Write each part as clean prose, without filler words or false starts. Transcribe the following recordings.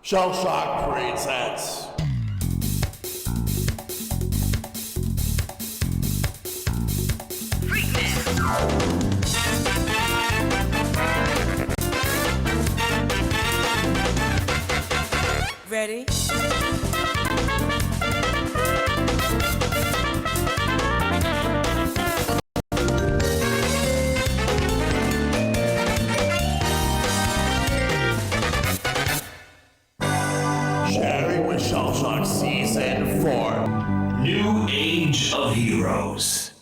Shellshock presents. Ready? Sharing with Shellshock Season 4. New Age of Heroes.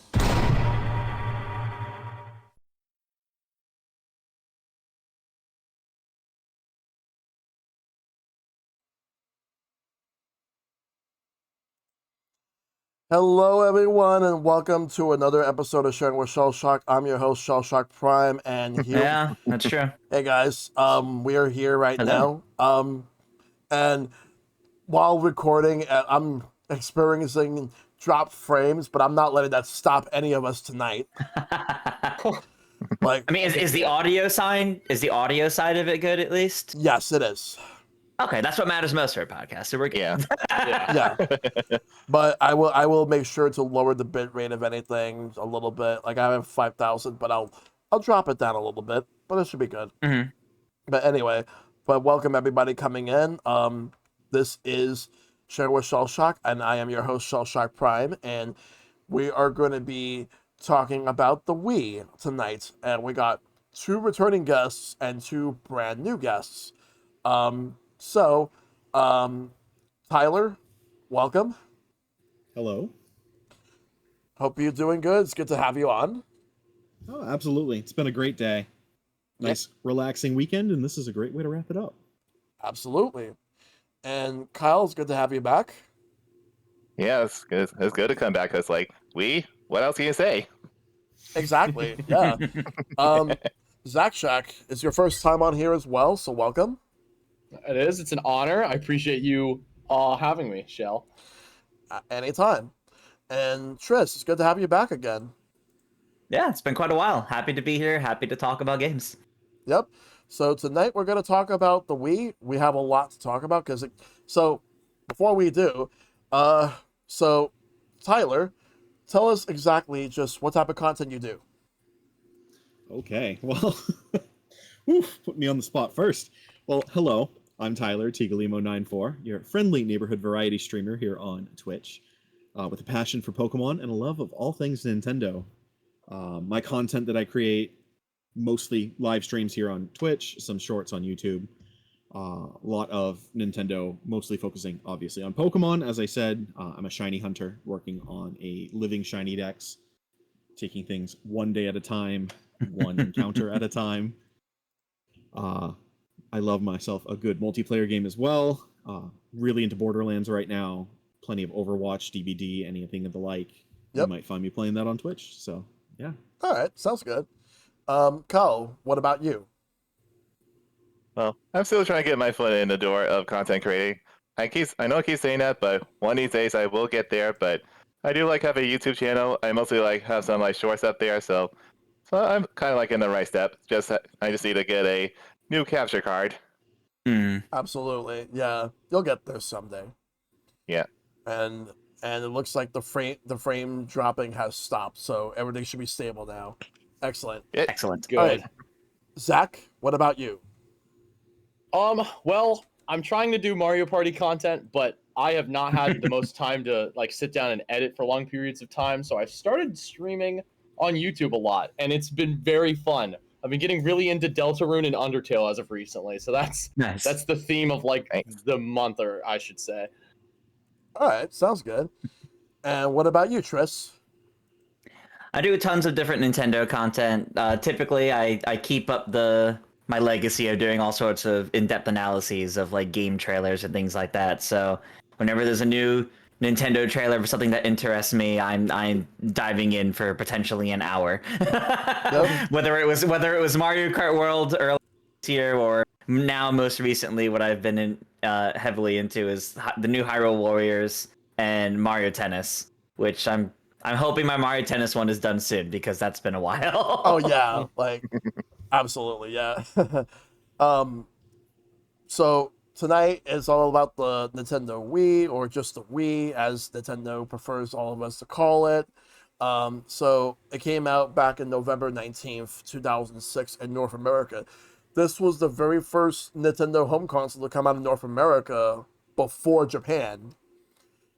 Hello, everyone, and welcome to another episode of Sharing with Shellshock. I'm your host, ShellshockPrime, and here. Yeah, that's true. Hey guys, we are here right Hello. now. And while recording, I'm experiencing drop frames, but I'm not letting that stop any of us tonight. Like, I mean, is the audio side of it good at least? yes, it is. Okay, that's what matters most for a podcast. So we're good. Yeah. But I will make sure to lower the bit rate of anything a little bit. Like I have 5,000, but I'll drop it down a little bit. But it should be good. Mhm. But anyway, welcome everybody coming in. This is Share with Shellshock, and I am your host, ShellshockPrime, and we are going to be talking about the Wii tonight. And we got 2 returning guests and 2 brand new guests. So, Tyler, welcome. Hello. Hope you're doing good. It's good to have you on. Oh, absolutely. It's been a great day. Nice, relaxing weekend, and this is a great way to wrap it up. Absolutely. And Kyle, it's good to have you back. Yeah, it's good. It's good to come back. Cause what else can you say? Exactly. Yeah. ZackShack, it's your first time on here as well, so welcome. It is. It's an honor. I appreciate you having me, Shell. Anytime. And Tris, it's good to have you back again. Yeah, it's been quite a while. Happy to be here. Happy to talk about games. Yep. So tonight we're going to talk about the Wii. We have a lot to talk about so before we do, so Tyler, tell us exactly just what type of content you do. Okay, well, put me on the spot first. Well, hello, I'm Tyler, Tigalimo94, your friendly neighborhood variety streamer here on Twitch, with a passion for Pokemon and a love of all things Nintendo. My content that I create, mostly live streams here on Twitch, some shorts on YouTube, a lot of Nintendo, mostly focusing, obviously, on Pokemon. As I said, I'm a shiny hunter, working on a living shiny dex, taking things one day at a time, one encounter at a time. I love myself a good multiplayer game as well. Really into Borderlands right now. Plenty of Overwatch, DVD, anything of the like. Yep. You might find me playing that on Twitch. So, yeah. All right, sounds good. Kyle, what about you? Well, I'm still trying to get my foot in the door of content creating. I know I keep saying that, but one of these days I will get there. But I do have a YouTube channel. I mostly have some shorts up there, so I'm kind of in the right step. I just need to get a new capture card. Absolutely. Yeah, you'll get there someday. Yeah. And it looks like the frame dropping has stopped, so everything should be stable now. Excellent. Excellent. Good. All right. Zach, what about you? Well, I'm trying to do Mario Party content, but I have not had the most time to sit down and edit for long periods of time. So I've started streaming on YouTube a lot, and it's been very fun. I've been getting really into Deltarune and Undertale as of recently. So that's Nice. that's the theme of the month, or I should say. All right, sounds good. And what about you, Tris? I do tons of different Nintendo content. Typically, I keep up my legacy of doing all sorts of in-depth analyses of game trailers and things like that. So whenever there's a new Nintendo trailer for something that interests me, I'm diving in for potentially an hour. Yep. Whether it was Mario Kart World earlier this year, or now most recently what I've been heavily into is the new Hyrule Warriors and Mario Tennis, which I'm hoping my Mario Tennis one is done soon because that's been a while. Oh yeah, absolutely, yeah. So tonight is all about the Nintendo Wii, or just the Wii, as Nintendo prefers all of us to call it. So it came out back in November 19th, 2006 in North America. This was the very first Nintendo home console to come out in North America before Japan.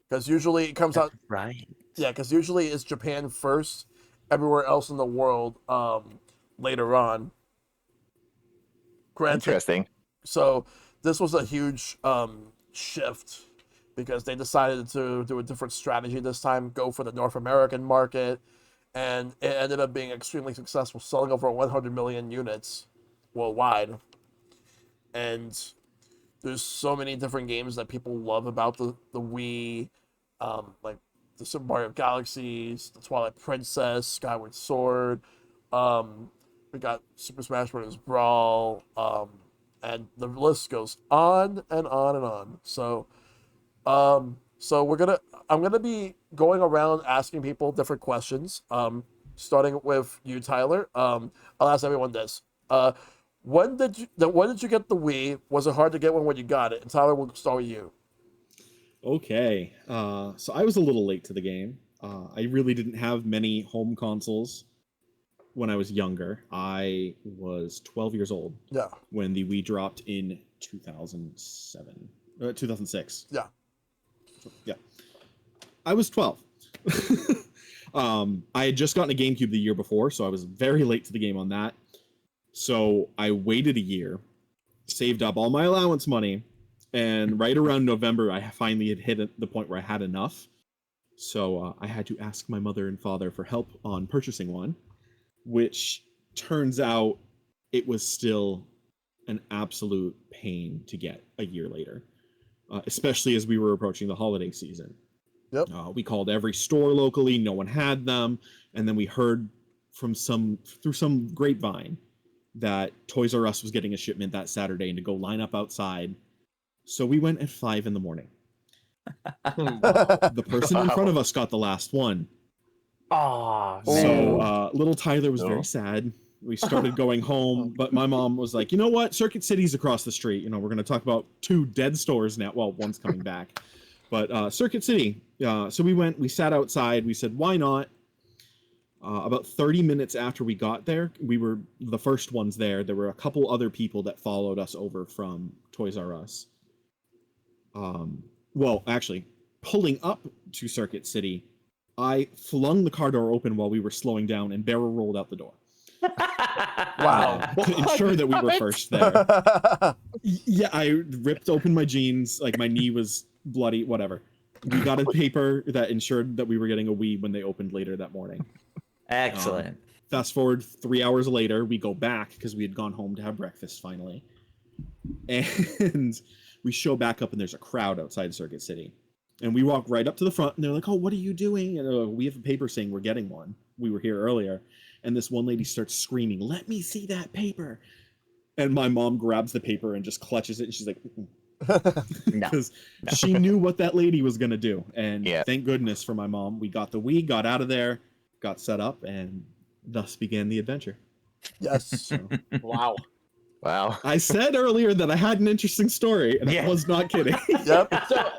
Because usually it comes out, Right. yeah, because usually it's Japan first, everywhere else in the world later on. Granted, Interesting. so this was a huge shift because they decided to do a different strategy this time, go for the North American market, and it ended up being extremely successful, selling over 100 million units worldwide. And there's so many different games that people love about the Wii, like the Super Mario Galaxies, the Twilight Princess, Skyward Sword. We got Super Smash Bros. Brawl, and the list goes on and on and on. So I'm gonna be going around asking people different questions. Starting with you, Tyler. I'll ask everyone this. When did you get the Wii? Was it hard to get one when you got it? And Tyler, we'll start with you. Okay, so I was a little late to the game. I really didn't have many home consoles when I was younger. I was 12 years old Yeah, when the Wii dropped in 2006. yeah. Yeah, I was 12. I had just gotten a GameCube the year before, so I was very late to the game on that. So I waited a year, saved up all my allowance money, and right around November, I finally had hit the point where I had enough. So I had to ask my mother and father for help on purchasing one, which turns out it was still an absolute pain to get a year later, especially as we were approaching the holiday season. Yep. We called every store locally, no one had them, and then we heard through some grapevine that Toys R Us was getting a shipment that Saturday and to go line up outside. So we went at 5 a.m. The person in front of us got the last one. Oh, So little Tyler was Oh. very sad. We started going home, but my mom was like, you know what? Circuit City's across the street. We're going to talk about 2 dead stores now. Well, one's coming back. But Circuit City. So we sat outside. We said, why not? About 30 minutes after we got there, we were the first ones there. There were a couple other people that followed us over from Toys R Us. Well, actually, pulling up to Circuit City, I flung the car door open while we were slowing down and barrel rolled out the door. Wow. To ensure that we were first there. Yeah, I ripped open my jeans, like my knee was bloody, whatever. We got a paper that ensured that we were getting a Wii when they opened later that morning. Excellent. Fast forward 3 hours later, we go back because we had gone home to have breakfast finally. And we show back up and there's a crowd outside Circuit City. And we walk right up to the front and they're like, oh, what are you doing? And they're like, we have a paper saying we're getting one. We were here earlier. And this one lady starts screaming, let me see that paper. And my mom grabs the paper and just clutches it. And she's like, No. because she knew what that lady was going to do. And Yeah. thank goodness for my mom. We got the Wii, got out of there, got set up, and thus began the adventure. Yes. So, Wow. Wow. I said earlier that I had an interesting story, and Yeah. I was not kidding. Yep. So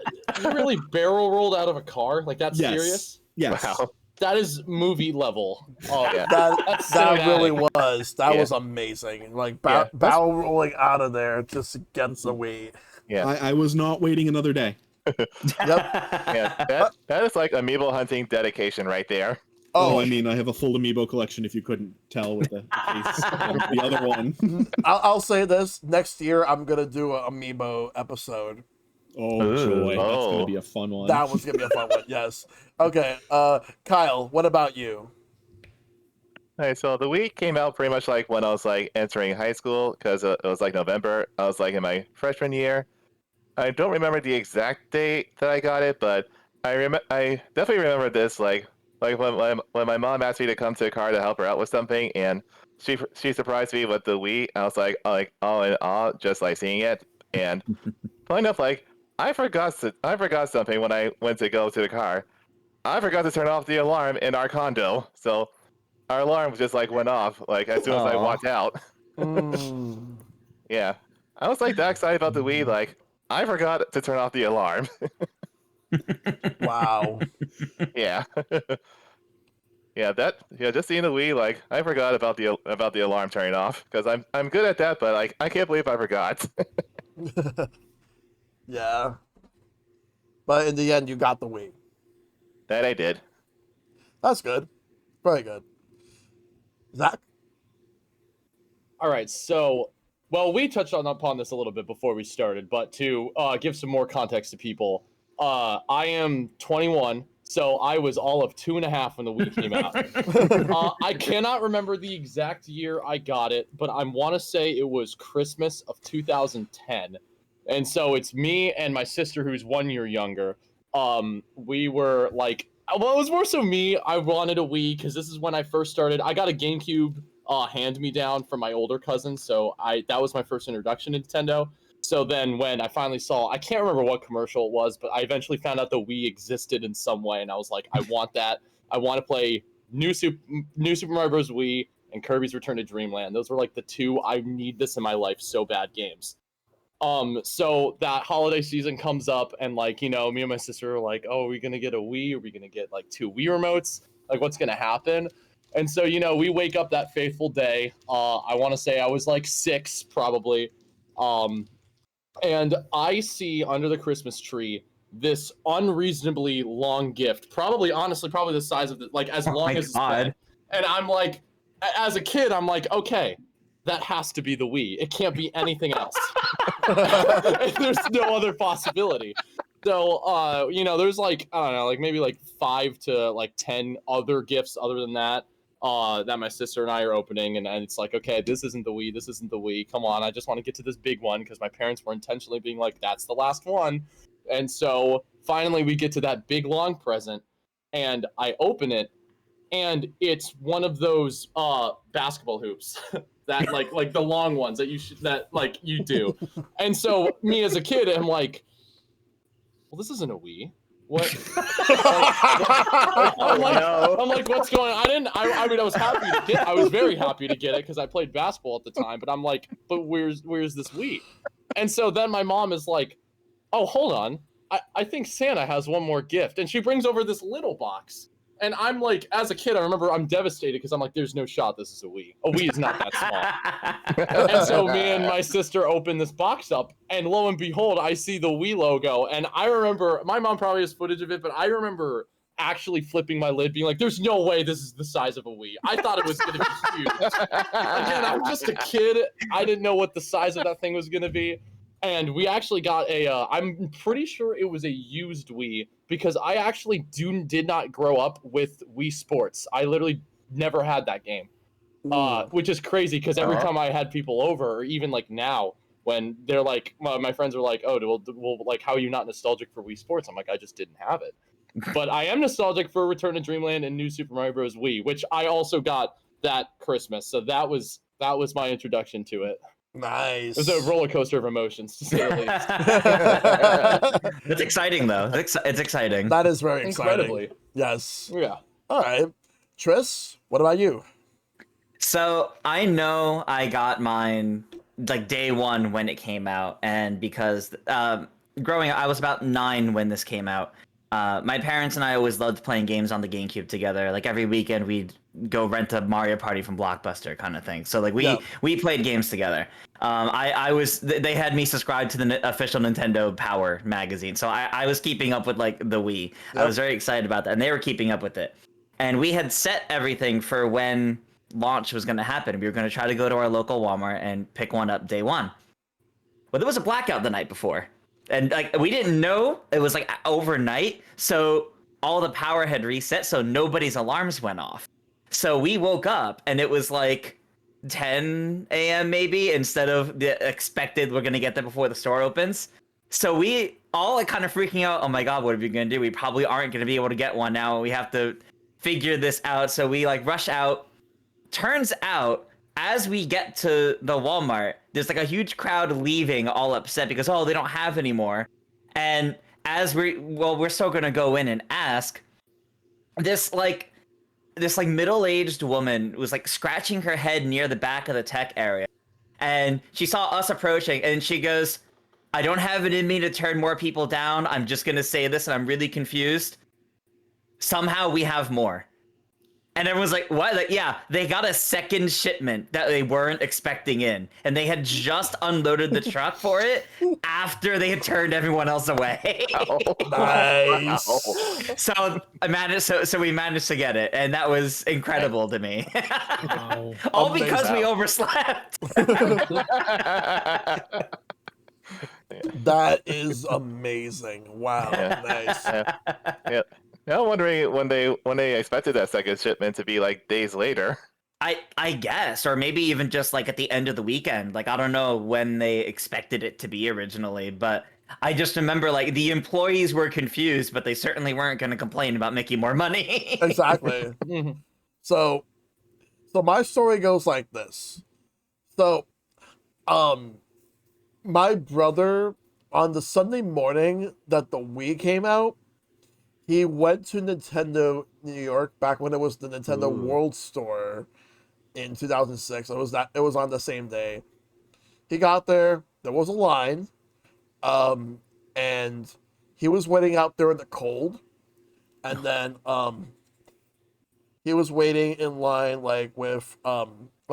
you really barrel rolled out of a car? Like that's Yes. serious? Yes. Wow. That is movie level. Oh, Yeah. That's That really cinematic. was. That Yeah. was amazing. Like Yeah. barrel rolling out of there just to get the Wii. Yeah. I was not waiting another day. Yep. Yeah. That is like amiibo hunting dedication right there. Oh, I mean, I have a full amiibo collection if you couldn't tell with the case and the other one. I'll say this: next year, I'm gonna do an amiibo episode. Oh, Ooh. joy. That's going Oh. to be a fun one. That was gonna be a fun one. Yes. Okay. Kyle, what about you? Alright, so the Wii came out pretty much like when I was like entering high school because it was like November. I was like in my freshman year. I don't remember the exact date that I got it, but I definitely remember this like when my mom asked me to come to the car to help her out with something, and she surprised me with the Wii. I was like all in awe just like seeing it. And funny enough, like I forgot something when I went to go to the car. I forgot to turn off the alarm in our condo, so our alarm just like went off like as soon as I Aw. walked out. Mm. Yeah, I was like that excited about the Wii. Like I forgot to turn off the alarm. Wow. Yeah. Yeah, just seeing the Wii, like I forgot about the alarm turning off because I'm good at that, but like I can't believe I forgot. Yeah. But in the end, you got the Wii. That I did. That's good. Very good. Zach? All right, so we touched upon this a little bit before we started, but to give some more context to people, I am 21, so I was all of 2.5 when the Wii came out. I cannot remember the exact year I got it, but I want to say it was Christmas of 2010, and so it's me and my sister who's 1 year younger. We were like, well, it was more so me. I wanted a Wii because this is when I first started. I got a GameCube hand me down from my older cousin, so that was my first introduction to Nintendo. So then when I finally saw, I can't remember what commercial it was, but I eventually found out the Wii existed in some way, and I was like, I want that. I want to play New Super Mario Bros. Wii and Kirby's Return to Dreamland. Those were like the two I need this in my life so bad games. So that holiday season comes up, and like, you know, me and my sister are like, oh, are we gonna get a Wii? Are we gonna get like 2 Wii remotes? Like, what's gonna happen? And so, you know, we wake up that fateful day. I want to say I was like 6, probably. And I see under the Christmas tree this unreasonably long gift. Probably, honestly, probably the size of like as long as it's been. And I'm like, as a kid, I'm like, okay, that has to be the Wii. It can't be anything else. There's no other possibility. So, you know, there's like, I don't know, like maybe like 5 to like 10 other gifts other than that my sister and I are opening, and it's like, okay, this isn't the Wii, come on, I just want to get to this big one, because my parents were intentionally being like, that's the last one. And so finally we get to that big long present, and I open it, and it's one of those basketball hoops that like the long ones that you do. And so me as a kid, I'm like, well, this isn't a Wii. What? I'm like, what's going on? I mean, I was happy to get. I was very happy to get it because I played basketball at the time. But I'm like, but where's this Wii? And so then my mom is like, oh, hold on. I think Santa has one more gift, and she brings over this little box. And I'm like, as a kid, I remember I'm devastated because I'm like, there's no shot this is a Wii. A Wii is not that small. And so me and my sister open this box up, and lo and behold, I see the Wii logo. And I remember, my mom probably has footage of it, but I remember actually flipping my lid, being like, there's no way this is the size of a Wii. I thought it was going to be huge. Again, I'm just a kid. I didn't know what the size of that thing was going to be. And we actually got I'm pretty sure it was a used Wii, because I actually did not grow up with Wii Sports. I literally never had that game, which is crazy, because every time I had people over, or even like now, when they're like, my friends are like, oh, well, like, how are you not nostalgic for Wii Sports? I'm like, I just didn't have it. But I am nostalgic for Return to Dreamland and New Super Mario Bros. Wii, which I also got that Christmas. So that was my introduction to it. Nice. It was a roller coaster of emotions, to say the least. It's exciting, though. It's exciting. That is very exciting. Incredibly. Yes. Yeah. All right. Tris, what about you? So I know I got mine like day one when it came out, and because growing up, I was about 9 when this came out. My parents and I always loved playing games on the GameCube together. Like every weekend, we'd go rent a Mario Party from Blockbuster, kind of thing. So like we played games together. They had me subscribed to the official Nintendo Power magazine, so I was keeping up with like the Wii. I was very excited about that, and they were keeping up with it. And we had set everything for when launch was going to happen. We were going to try to go to our local Walmart and pick one up day one. But there was a blackout the night before. And like we didn't know, it was like overnight, so all the power had reset, so nobody's alarms went off. So we woke up and it was like 10 a.m. maybe, instead of the expected we're gonna get there before the store opens. So we all like kind of freaking out. Oh my god, what are we gonna do? We probably aren't gonna be able to get one now. We have to figure this out. So we like rush out. Turns out, as we get to the Walmart, there's like a huge crowd leaving, all upset because, oh, they don't have any more. And as we're still gonna go in and ask, this middle-aged woman was like scratching her head near the back of the tech area, and she saw us approaching, and she goes, I don't have it in me to turn more people down. I'm just gonna say this, and I'm really confused. Somehow we have more. And everyone's like, what? Like, yeah, they got a second shipment that they weren't expecting in. And they had just unloaded the truck for it after they had turned everyone else away. Nice. So I managed so we managed to get it, and that was incredible to me. Wow. All because we Amazing. overslept. That is amazing. Wow. Yeah. Nice. Yeah. Now I'm wondering when they expected that second shipment to be like days later. I guess, or maybe even just like at the end of the weekend. Like I don't know when they expected it to be originally, but I just remember like the employees were confused, but they certainly weren't going to complain about making more money. Exactly. Mhm. So my story goes like this. So, my brother, on the Sunday morning that the Wii came out, he went to Nintendo New York back when it was the Nintendo Ooh. World Store in 2006. It was on the same day. He got there. There was a line, and he was waiting out there in the cold, and then he was waiting in line like with a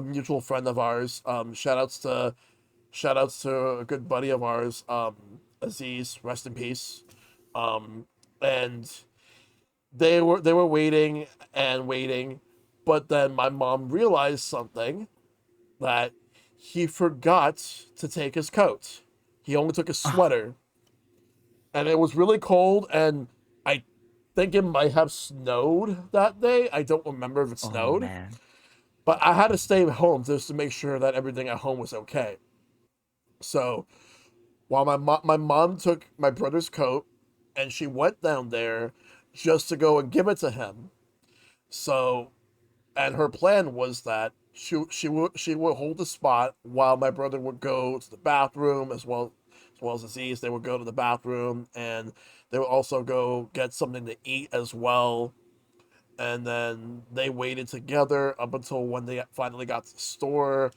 mutual friend of ours. Shout outs to a good buddy of ours, Aziz, rest in peace. And they were waiting and waiting, but then my mom realized something, that he forgot to take his coat. He only took his sweater, and it was really cold. And I think it might have snowed that day. I don't remember if it Oh snowed, man. but I had to stay home just to make sure that everything at home was okay. So while my mom took my brother's coat, and she went down there just to go and give it to him. So, and her plan was that she would hold the spot while my brother would go to the bathroom, as well as Aziz. They would go to the bathroom, and they would also go get something to eat as well. And then they waited together up until when they finally got to the store,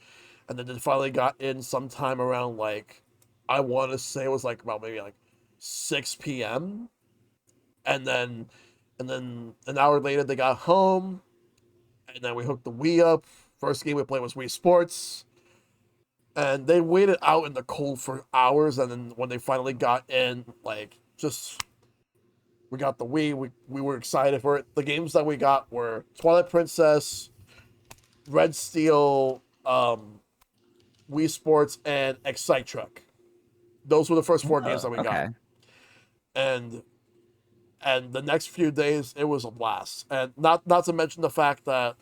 and then they finally got in sometime around like, I want to say it was like about maybe like 6 p.m. And then an hour later they got home, and then we hooked the Wii up. First game we played was Wii Sports, and they waited out in the cold for hours. And then when they finally got in, like, just we got the Wii. We were excited for it. The games that we got were Twilight Princess, Red Steel, Wii Sports, and Excite Truck. Those were the first four games that we got. Okay. And the next few days it was a blast. And not to mention the fact that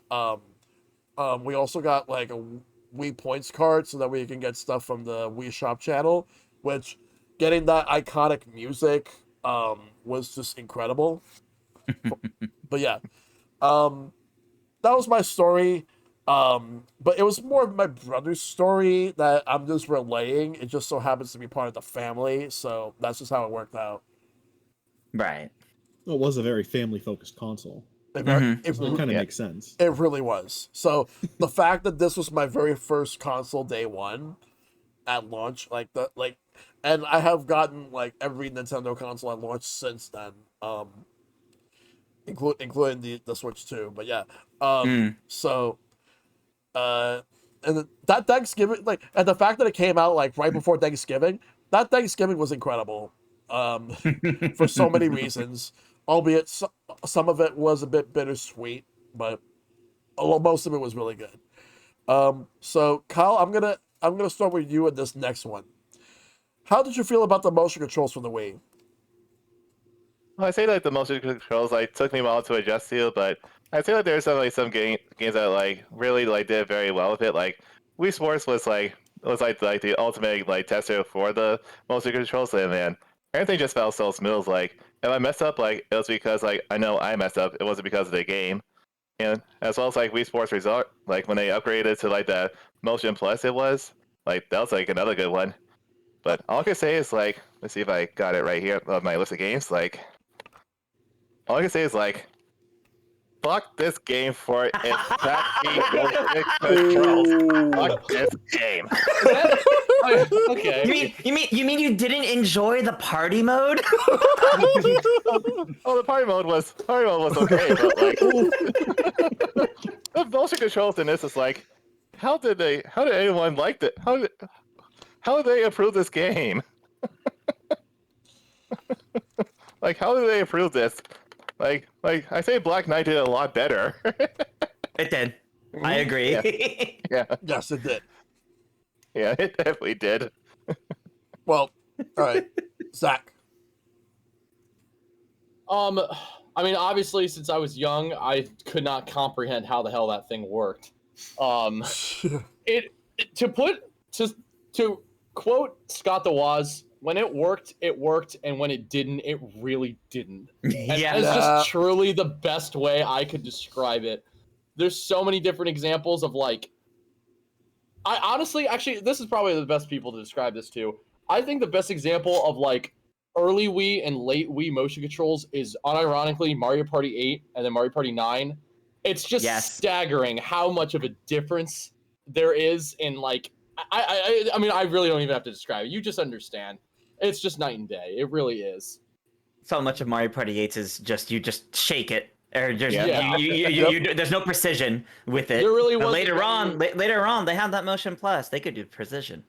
we also got like a Wii points card so that we can get stuff from the Wii Shop channel, which getting that iconic music was just incredible. But yeah, that was my story. But it was more of my brother's story that I'm just relaying. It just so happens to be part of the family, so that's just how it worked out. Right. Well, it was a very family-focused console, Mhm. It so it kind of Yeah. makes sense. It really was. So the fact that this was my very first console day one at launch, and I have gotten like every Nintendo console at launch since then, including the Switch too. But yeah, Mm. so that Thanksgiving, like, and the fact that it came out like right before Thanksgiving, that Thanksgiving was incredible, for so many reasons. Albeit some of it was a bit bittersweet, but most of it was really good. So Kyle, I'm gonna start with you in this next one. How did you feel about the motion controls for the Wii? Well, I say like the motion controls like took me a while to adjust to, but I feel like there's some games that like really like did very well with it. Like Wii Sports was like the ultimate like tester for the motion controls, and man, everything just felt so smooth. Like if I messed up, like it was because like I know I messed up. It wasn't because of the game. And as well as like Wii Sports Resort, like when they upgraded to like the Motion Plus, it was like that was like another good one. But all I can say is like, let's see if I got it right here of my list of games. Like all I can say is like fuck this game for its crappy motion controls. Fuck this game. Okay. You mean you didn't enjoy the party mode? Oh, the party mode was okay, but like the motion controls in this is like, how did anyone like it? How did they approve this game? Like, how did they approve this? Like I say, Black Knight did it a lot better. It did. I agree. Yeah, Yes, it did. yeah, it definitely did. Well, all right, Zach. I mean, obviously, since I was young, I could not comprehend how the hell that thing worked. To quote Scott the Woz, when it worked, and when it didn't, it really didn't. And Yeah. that's just truly the best way I could describe it. There's so many different examples of like, I honestly, actually, this is probably the best people to describe this to. I think the best example of like early Wii and late Wii motion controls is unironically Mario Party 8 and then Mario Party 9. It's just staggering how much of a difference there is in like, I mean, I really don't even have to describe it. You just understand. It's just night and day. It really is. So much of Mario Party 8 is just you just shake it, or just Yeah. there's no precision with it. There really But wasn't later on, they had that Motion Plus. They could do precision.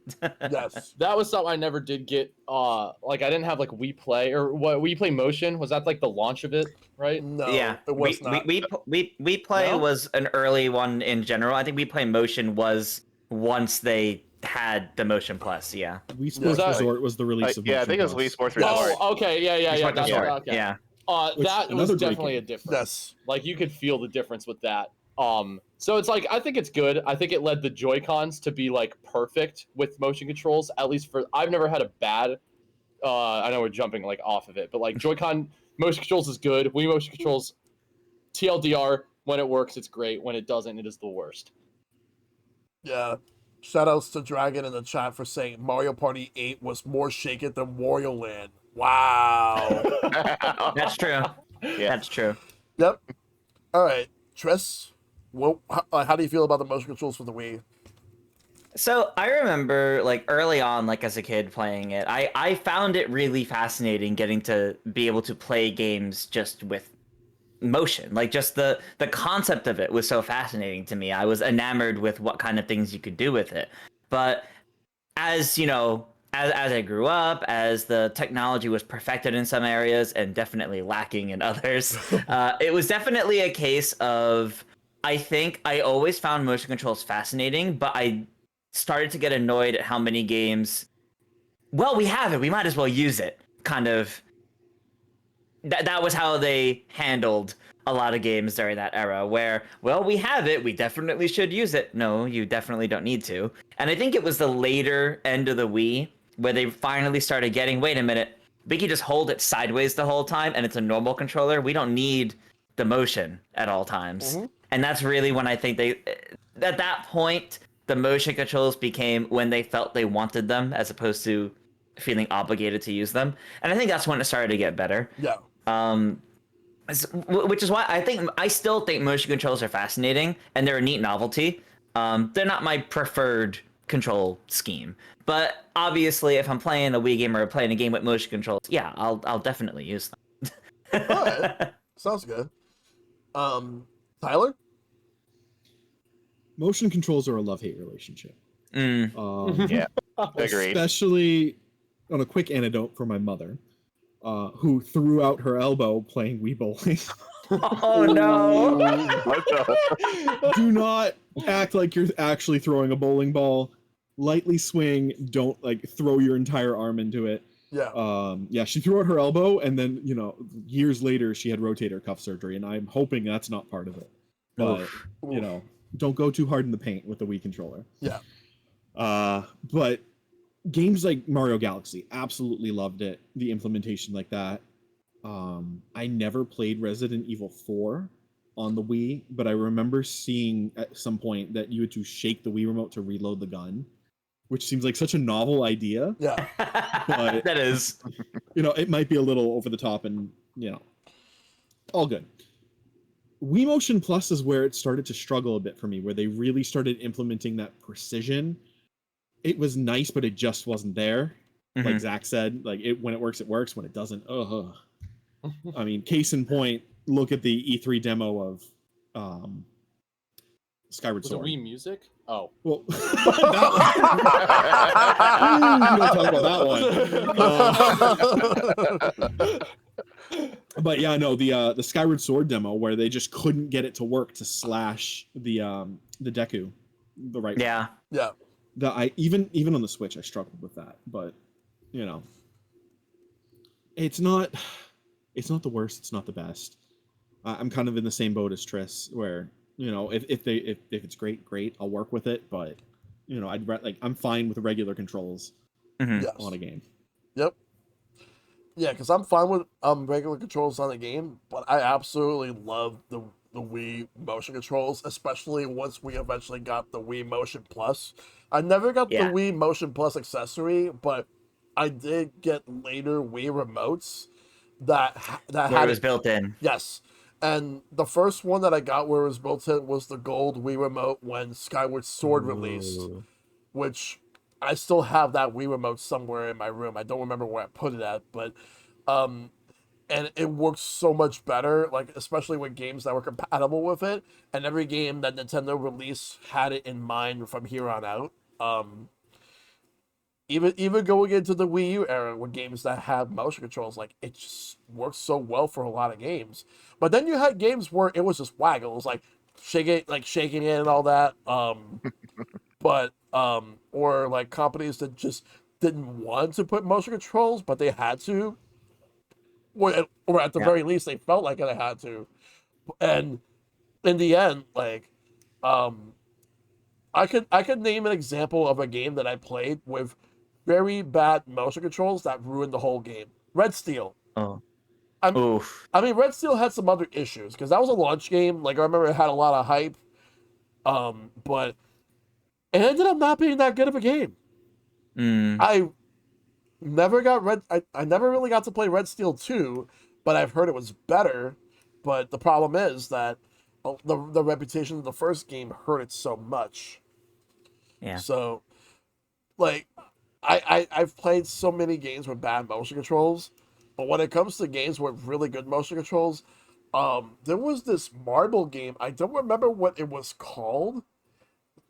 Yes. That was something I never did get. Like I didn't have like Wii Play or what Wii Play Motion. Was that like the launch of it, right? No. Yeah, It was not. we Play No? was an early one in general. I think We Play Motion was once they had the Motion Plus. Yeah. Wii Sports that- Resort was the release of Yeah, I Motion think it was Plus. Wii Sports Resort. Oh, okay, yeah. Resort That's Resort, okay. Yeah. Which, That was another great definitely game. a difference. Yes. Like you could feel the difference with that. So it's like I think it's good. I think it led the Joy-Cons to be like perfect with motion controls. At least for I've never had a bad. I know we're jumping like off of it, but like Joy-Con motion controls is good. Wii motion controls, TLDR, when it works, it's great. When it doesn't, it is the worst. Yeah. Shoutouts to Dragon in the chat for saying Mario Party 8 was more shake it than Wario Land. Wow. That's true. Yeah. That's true. Yep. All right, Tris. Well, how do you feel about the motion controls for the Wii? So I remember like early on, like as a kid playing it, I found it really fascinating getting to be able to play games just with motion. Like just the concept of it was so fascinating to me. I was enamored with what kind of things you could do with it. But as you know, as I grew up, as the technology was perfected in some areas and definitely lacking in others, it was definitely a case of I think I always found motion controls fascinating, but I started to get annoyed at how many games, well, we have it, we might as well use it, kind of. That was how they handled a lot of games during that era, where, well, we have it, we definitely should use it. No, you definitely don't need to. And I think it was the later end of the Wii where they finally started getting, wait a minute, we can just hold it sideways the whole time and it's a normal controller. We don't need the motion at all times. Mm-hmm. And that's really when I think they, at that point, the motion controls became when they felt they wanted them as opposed to feeling obligated to use them. And I think that's when it started to get better. Yeah. Which is why I still think motion controls are fascinating and they're a neat novelty. They're not my preferred control scheme, but obviously if I'm playing a Wii game or playing a game with motion controls, yeah, I'll definitely use them. All right. Sounds good. Tyler? Motion controls are a love-hate relationship. Yeah, agreed. Especially on a quick anecdote for my mother, who threw out her elbow playing Wii bowling. Oh no! Do not act like you're actually throwing a bowling ball. Lightly swing. Don't like throw your entire arm into it. Yeah. Yeah, she threw out her elbow, and then years later she had rotator cuff surgery, and I'm hoping that's not part of it. But don't go too hard in the paint with the Wii controller. Yeah. But games like Mario Galaxy, absolutely loved it. The implementation like that. I never played Resident Evil 4 on the Wii, but I remember seeing at some point that you had to shake the Wii remote to reload the gun, which seems like such a novel idea. Yeah. But That is. it might be a little over the top and all good. Wii Motion Plus is where it started to struggle a bit for me, where they really started implementing that precision. It was nice, but it just wasn't there. Like Mhm. Zach said, like when it works, it works. When it doesn't, I mean, case in point, look at the E3 demo of Skyward Was it Sword. Wii Music? Oh. Well, that one. We don't talk about that one. But yeah, no, the Skyward Sword demo where they just couldn't get it to work to slash the Deku the right way. Yeah. Yeah. I even on the Switch I struggled with that, but you know, it's not the worst, it's not the best. I'm kind of in the same boat as Tris, where you know if it's great, I'll work with it, but you know I'm fine with regular controls Mhm. Yes. on a game. Yep. Yeah, because I'm fine with regular controls on the game, but I absolutely love the Wii motion controls, especially once we eventually got the Wii Motion Plus. I never got the Yeah. Wii Motion Plus accessory, but I did get later Wii remotes that Where had it was built in. Yes. And the first one that I got where it was built in was the gold Wii remote when Skyward Sword released, Ooh. which I still have that Wii remote somewhere in my room. I don't remember where I put it at, but and it works so much better, like especially with games that were compatible with it. And every game that Nintendo released had it in mind from here on out. Even going into the Wii U era with games that have motion controls, like it just works so well for a lot of games. But then you had games where it was just waggle, it was like shaking it and all that. But or like companies that just didn't want to put motion controls, but they had to, or at the Yeah. very least they felt like they had to. And in the end, like um, I could name an example of a game that I played with very bad motion controls that ruined the whole game. Red Steel. Oh. I'm, Oof. I mean, Red Steel had some other issues because that was a launch game. Like I remember it had a lot of hype, but it ended up not being that good of a game. Mm. I never got I never really got to play Red Steel 2, but I've heard it was better. But the problem is that the reputation of the first game hurt it so much. Yeah. So, like, I've played so many games with bad motion controls, but when it comes to games with really good motion controls, there was this marble game. I don't remember what it was called.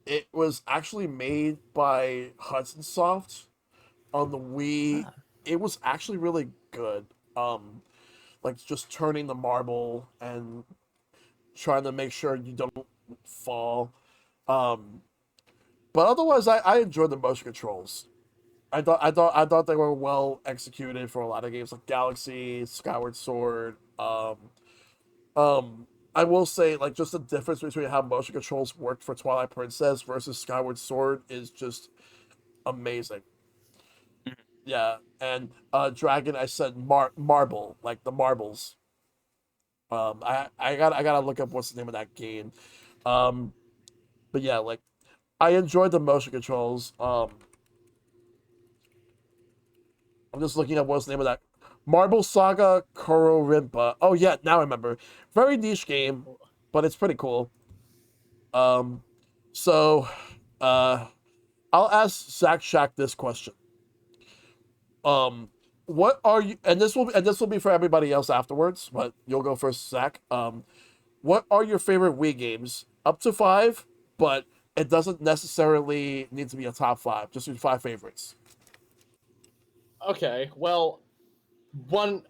It was actually made by Hudson Soft on the Wii. It was actually really good. Like just turning the marble and trying to make sure you don't fall. Um, but otherwise, I enjoyed the motion controls. I thought they were well executed for a lot of games like Galaxy, Skyward Sword. I will say like just the difference between how motion controls worked for Twilight Princess versus Skyward Sword is just amazing. Yeah, and Dragon, I said marble, like the marbles. I gotta look up what's the name of that game. Um, but yeah, like I enjoyed the motion controls. I'm just looking up what's the name of that. Marble Saga Koro Rimpa. Oh yeah, now I remember. Very niche game, but it's pretty cool. Um, so uh, I'll ask ZackShack this question. What are you? And this will be for everybody else afterwards, but you'll go first, Zach. What are your favorite Wii games? Up to 5, but it doesn't necessarily need to be a top 5. Just your 5 favorites. Okay, well,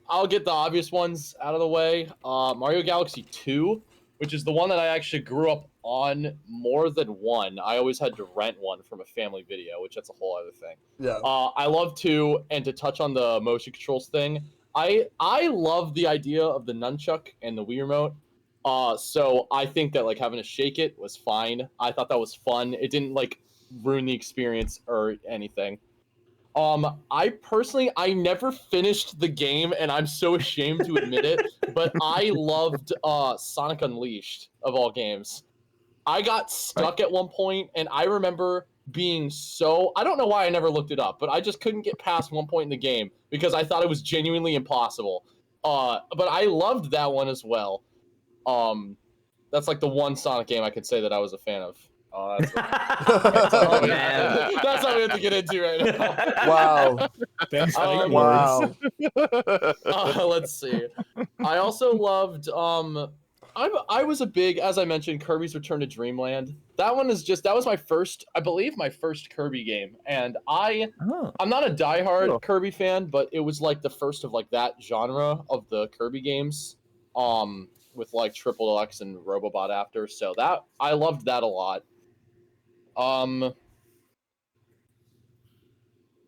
I'll get the obvious ones out of the way. Mario Galaxy 2, which is the one that I actually grew up on more than one. I always had to rent one from a family video, which that's a whole other thing. Yeah. I love 2, and to touch on the motion controls thing, I love the idea of the nunchuck and the Wii remote. So I think that like having to shake it was fine. I thought that was fun. It didn't like ruin the experience or anything. I never finished the game, and I'm so ashamed to admit it, but I loved Sonic Unleashed of all games. I got stuck at one point, and I remember being so I don't know why I never looked it up, but I just couldn't get past one point in the game because I thought it was genuinely impossible. But I loved that one as well. That's like the one Sonic game I could say that I was a fan of. Oh, that's Oh, man. that's not what we have to get into right now. Wow. Thanks, fighting Wow. Let's see. I also loved I was a big, as I mentioned, Kirby's Return to Dreamland. That was my first, I believe, my first Kirby game, and I'm not a diehard Kirby fan, but it was like the first of like that genre of the Kirby games, with like Triple Deluxe and Robobot after. So that I loved that a lot.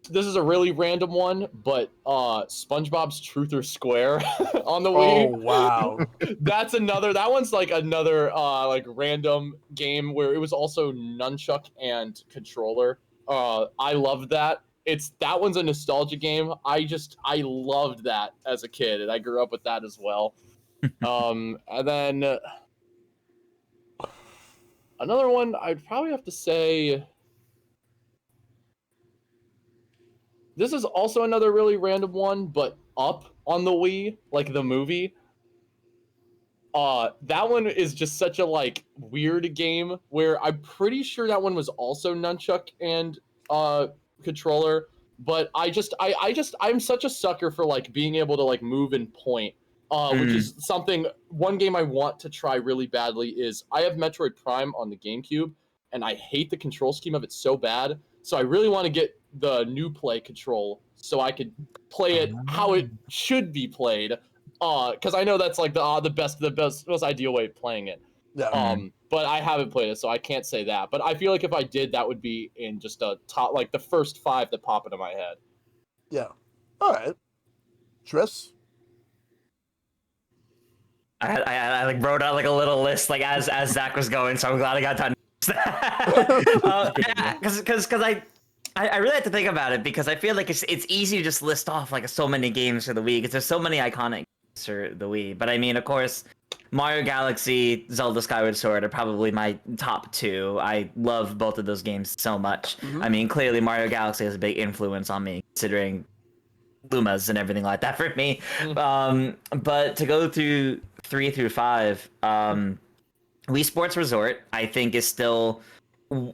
This is a really random one, but SpongeBob's Truth or Square on the Oh, Wii. wow. That one's like another like random game where it was also nunchuck and controller. I loved that. That one's a nostalgia game. I loved that as a kid, and I grew up with that as well. And then another one I'd probably have to say, this is also another really random one, but Up on the Wii, like the movie. That one is just such a like weird game where I'm pretty sure that one was also nunchuck and controller, but I'm such a sucker for like being able to like move and point. Which is one game I want to try really badly is I have Metroid Prime on the GameCube, and I hate the control scheme of it so bad. So I really want to get the new play control so I could play it how it should be played. Because I know that's like the best, most ideal way of playing it. Yeah. But I haven't played it, so I can't say that. But I feel like if I did, that would be in just a top, like the first 5 that pop into my head. Yeah. All right. Tris? I like wrote out like a little list like as Zach was going, so I'm glad I got time. Because I really had to think about it because I feel like it's easy to just list off like so many games for the Wii because there's so many iconic games for the Wii. But I mean, of course, Mario Galaxy, Zelda Skyward Sword are probably my top 2. I love both of those games so much. I mean, clearly Mario Galaxy has a big influence on me considering Lumas and everything like that for me. But to go through 3 through 5, Wii Sports Resort, I think, is still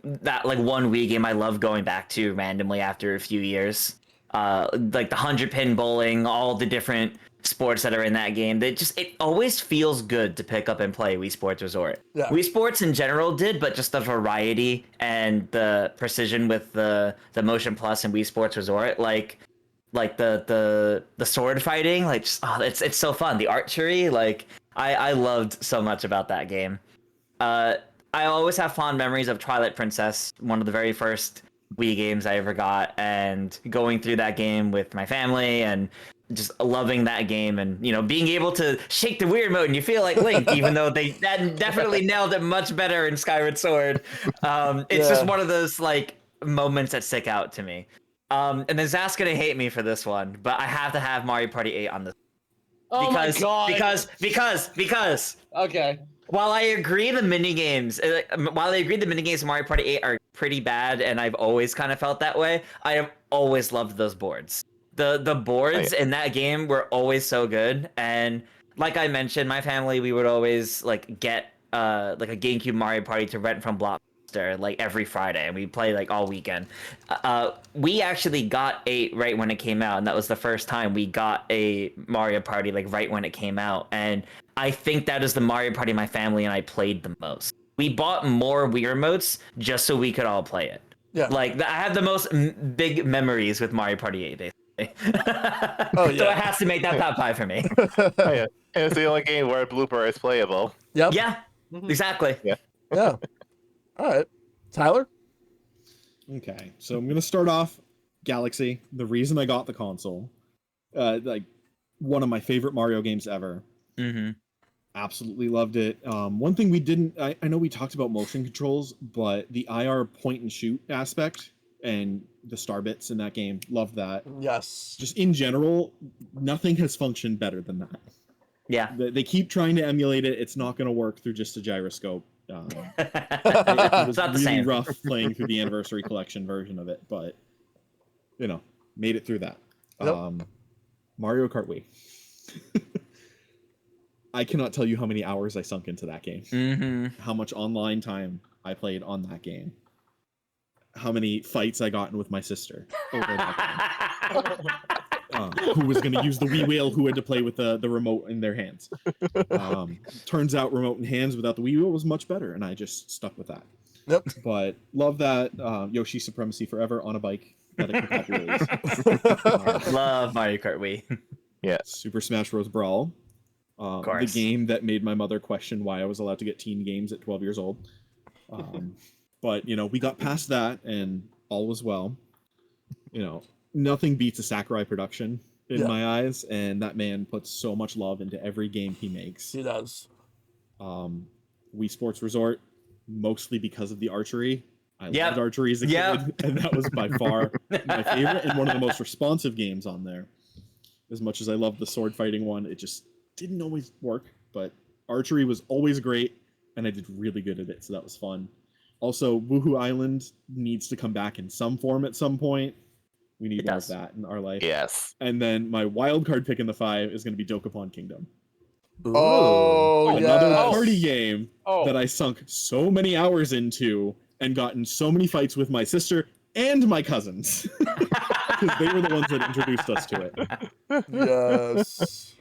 that like one Wii game I love going back to randomly after a few years. Like the 100-pin bowling, all the different sports that are in that game. It always feels good to pick up and play Wii Sports Resort. Yeah. Wii Sports in general did, but just the variety and the precision with the Motion Plus and Wii Sports Resort, like the sword fighting, like just, it's so fun. The archery, like I loved so much about that game. I always have fond memories of Twilight Princess, one of the very first Wii games I ever got, and going through that game with my family and just loving that game, and being able to shake the weird mode and you feel like Link, even though they definitely nailed it much better in Skyward Sword. It's just one of those like moments that stick out to me. And then Zach's gonna hate me for this one, but I have to have Mario Party 8 on this. Oh my god! Because Okay. while I agree the minigames of Mario Party 8 are pretty bad, and I've always kind of felt that way, I have always loved those boards. The boards in that game were always so good, and like I mentioned, my family, we would always like get like a GameCube Mario Party to rent from Blockbuster like every Friday, and we play like all weekend. We actually got 8 right when it came out, and that was the first time we got a Mario Party like right when it came out, and I think that is the Mario Party my family and I played the most. We bought more Wii remotes just so we could all play it. Yeah. Like I have the most big memories with Mario Party 8, basically. Oh, yeah. So it has to make that top 5 for me. Oh, yeah. And it's the only game where Blooper is playable. Yep. Yeah, exactly. Yeah. All right. Tyler? Okay, so I'm gonna start off Galaxy. The reason I got the console, like one of my favorite Mario games ever. Mm-hmm. Absolutely loved it. One thing we didn't, I know we talked about motion controls, but the IR point and shoot aspect and the star bits in that game, loved that. Yes. Just in general, nothing has functioned better than that. Yeah. They keep trying to emulate it. It's not going to work through just a gyroscope. It was It's not the really same. rough playing through the Anniversary Collection version of it, but made it through that. Yep. Mario Kart Wii. I cannot tell you how many hours I sunk into that game. Mm-hmm. How much online time I played on that game. How many fights I got in with my sister over that game. Who was going to use the Wii wheel, who had to play with the remote in their hands. Turns out remote in hands without the Wii wheel was much better, and I just stuck with that. Yep. But love that Yoshi Supremacy Forever on a bike that it can copy. Love Mario Kart Wii. Super Smash Bros. Brawl. The course. game that made my mother question why I was allowed to get teen games at 12 years old. But, you know, we got past that and all was well. You know, nothing beats a Sakurai production in my eyes, and that man puts so much love into every game he makes. He does. Wii Sports Resort, mostly because of the archery. I Yep. loved archery as a kid, and that was by far my favorite and one of the most responsive games on there. As much as I loved the sword fighting one, it just didn't always work, but archery was always great, and I did really good at it, so that was fun. Also, Woohoo Island needs to come back in some form at some point. We need more of that in our life. Yes. And then my wild card pick in the 5 is going to be Dokapon Kingdom. Oh, Another yes. party game that I sunk so many hours into and got in so many fights with my sister and my cousins. Because they were the ones that introduced us to it. Yes.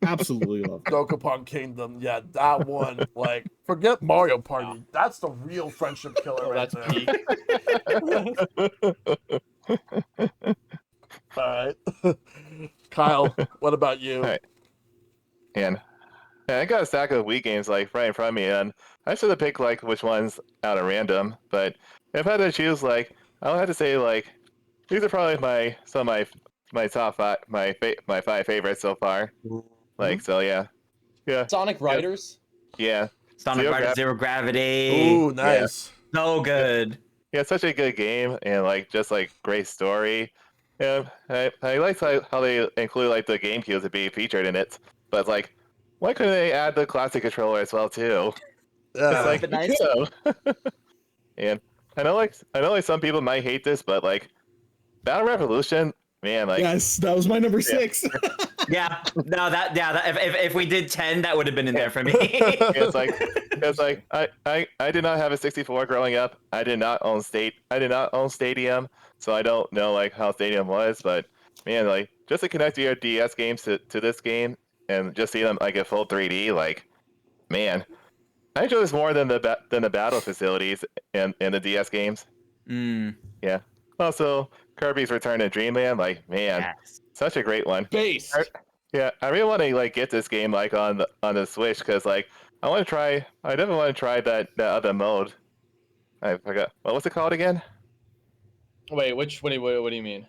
Absolutely love it. Dokapon Kingdom. Yeah, that one. Like, forget Mario Party. That's the real friendship killer right That's there. peak. All right. Kyle, what about you? All right. And I got a stack of Wii games like right in front of me, and I should have picked like which ones out of random. But if I had to choose, like I'll have to say like these are probably some of my top 5 my 5 favorites so far. Like so, yeah. Sonic Riders. Yeah. Sonic Riders Zero Gravity. Ooh, nice. So good. Yeah, it's such a good game and like just like great story. Yeah, I like how they include like the GameCube to be featured in it, but like, why couldn't they add the classic controller as well too? Yeah. It's like Nice. And I know like some people might hate this, but like Battle Revolution, man, like Yes, that was my number 6. Yeah. No, if we did 10, that would have been in there for me. it's like I did not have a 64 growing up. I did not own Stadium, so I don't know like how Stadium was, but man, like just to connect your DS games to this game and just see them like at full 3D, like man, I enjoy this more than the battle facilities in the DS games. Yeah. Also, Kirby's Return to Dreamland, like man, Yes. such a great one. Base. Yeah, I really want to like get this game like on the Switch because like I definitely want to try that other mode. I forgot what was it called again? Wait, what do you mean?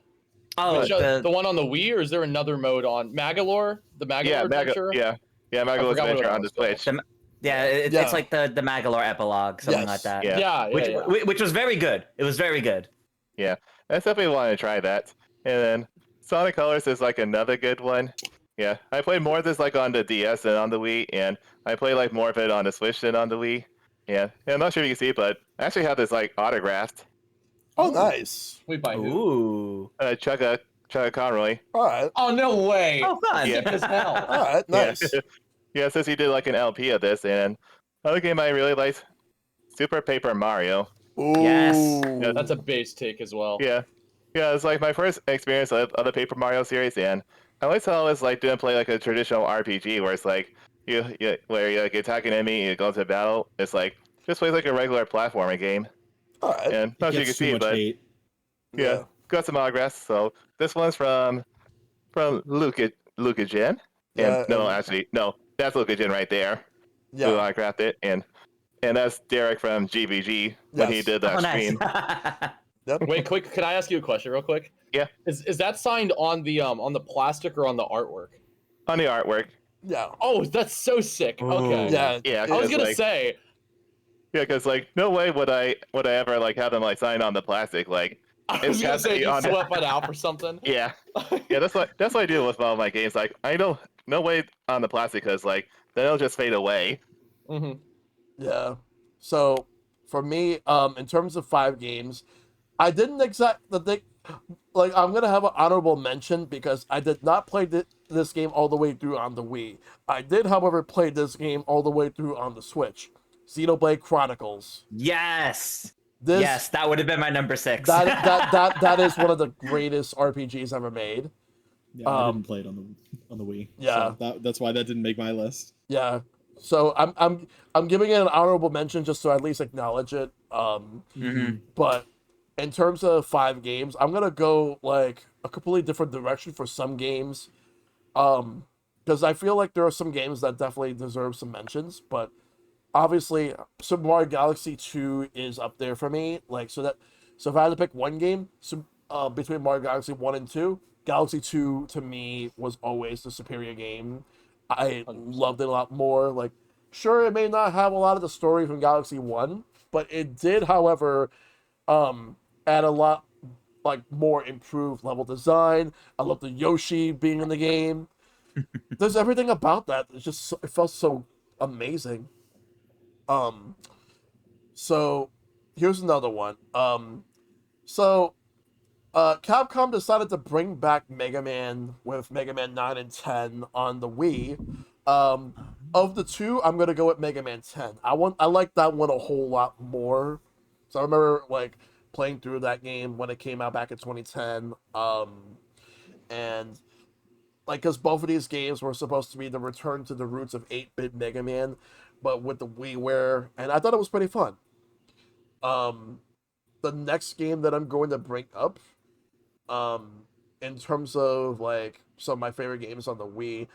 Oh, The one on the Wii, or is there another mode on Magalore? The Magalore adventure? Magalore's forgot what Adventure it on the was called. Switch. It's like the Magalore epilogue, something like that. Yeah. Which was very good. It was very good. Yeah, I definitely want to try that. And then Sonic Colors is like another good one. Yeah, I played more of this like on the DS than on the Wii, and I play like more of it on the Switch than on the Wii. Yeah, I'm not sure if you can see, but I actually have this like autographed. Oh, nice. Wait, by who? Ooh. Chugga Conroy. All right. Oh, no way. Oh, fun. Yeah. Sick as hell. All right. Nice. Yeah, since he did like an LP of this, and another game I really liked, Super Paper Mario. Ooh. Yes. Yeah, That's a base take as well. Yeah, it's like my first experience of the Paper Mario series, and I liked how it's like didn't play like a traditional RPG where it's like where you like attack an enemy and you go into battle. It's like just plays like a regular platforming game. All right. And not sure you can Gets too see, much but hate. yeah, got some autographs. So this one's from Luca Jin. Yeah, And no, that's Luca Jin right there. Yeah. Who autographed it, and that's Derek from GVG when he Yes. did that Oh, nice. stream. Wait, quick. Can I ask you a question real quick? Yeah. Is that signed on the plastic or on the artwork? On the artwork. Yeah. Oh, that's so sick. Okay. Yeah. Yeah, I was 'cause, gonna like, say. Yeah, because like no way would I ever like have them like sign on the plastic like. I was gonna has to say be you on it. sweat it out or something. Yeah, that's what I do with all my games. Like I don't no way on the plastic because like then it'll just fade away. Mm-hmm. Yeah. So for me, in terms of 5 games, I didn't like I'm gonna have an honorable mention because I did not play this game all the way through on the Wii. I did, however, play this game all the way through on the Switch. Xenoblade Chronicles. Yes. This Yes, that would have been my number 6. that is one of the greatest RPGs ever made. Yeah, I didn't play it on the Wii. Yeah. So that's why that didn't make my list. Yeah. So I'm giving it an honorable mention just to at least acknowledge it. But in terms of 5 games, I'm gonna go like a completely different direction for some games. Because I feel like there are some games that definitely deserve some mentions, but obviously Super Mario Galaxy 2 is up there for me. Like so if I had to pick one game, between Mario Galaxy 1 and 2, Galaxy 2 to me was always the superior game. I loved it a lot more. Like, sure, it may not have a lot of the story from Galaxy 1, but it did, however, add a lot like more improved level design. I love the Yoshi being in the game. There's everything about that. It felt so amazing. So here's another one. So Capcom decided to bring back Mega Man with Mega Man 9 and 10 on the Wii. Of the two, I'm gonna go with Mega Man 10. I like that one a whole lot more. So I remember like playing through that game when it came out back in 2010. And like because both of these games were supposed to be the return to the roots of 8-bit Mega Man, but with the WiiWare, and I thought it was pretty fun. The next game that I'm going to bring up, in terms of like some of my favorite games on the Wii,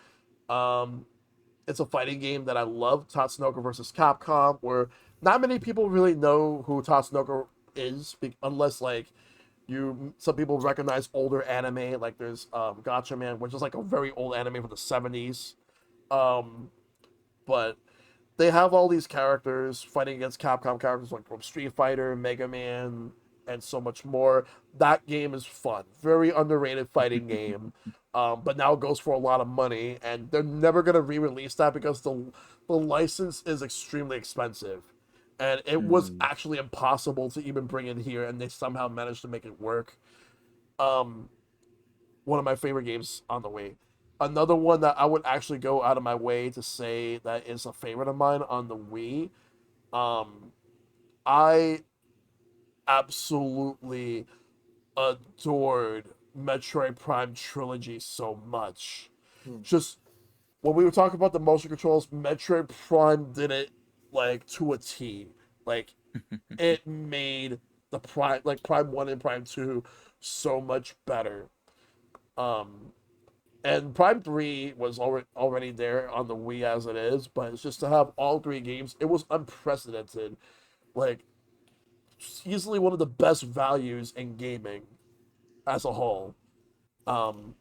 it's a fighting game that I love, Tatsunoko versus Capcom, where not many people really know who Tatsunoko is, unless like some people recognize older anime, like there's Gotcha Man, which is like a very old anime from the 70s. But they have all these characters fighting against Capcom characters like from Street Fighter, Mega Man, and so much more. That game is fun. Very underrated fighting game. But now it goes for a lot of money, and they're never gonna re-release that because the license is extremely expensive. And it was actually impossible to even bring in here, and they somehow managed to make it work. One of my favorite games on the Wii. Another one that I would actually go out of my way to say that is a favorite of mine on the Wii. I absolutely adored Metroid Prime Trilogy so much. Just when we were talking about the motion controls, Metroid Prime did it like to a T. Like it made the Prime 1 and Prime 2 so much better. And Prime 3 was already there on the Wii as it is, but it's just to have all 3 games, it was unprecedented. Like, easily one of the best values in gaming as a whole. And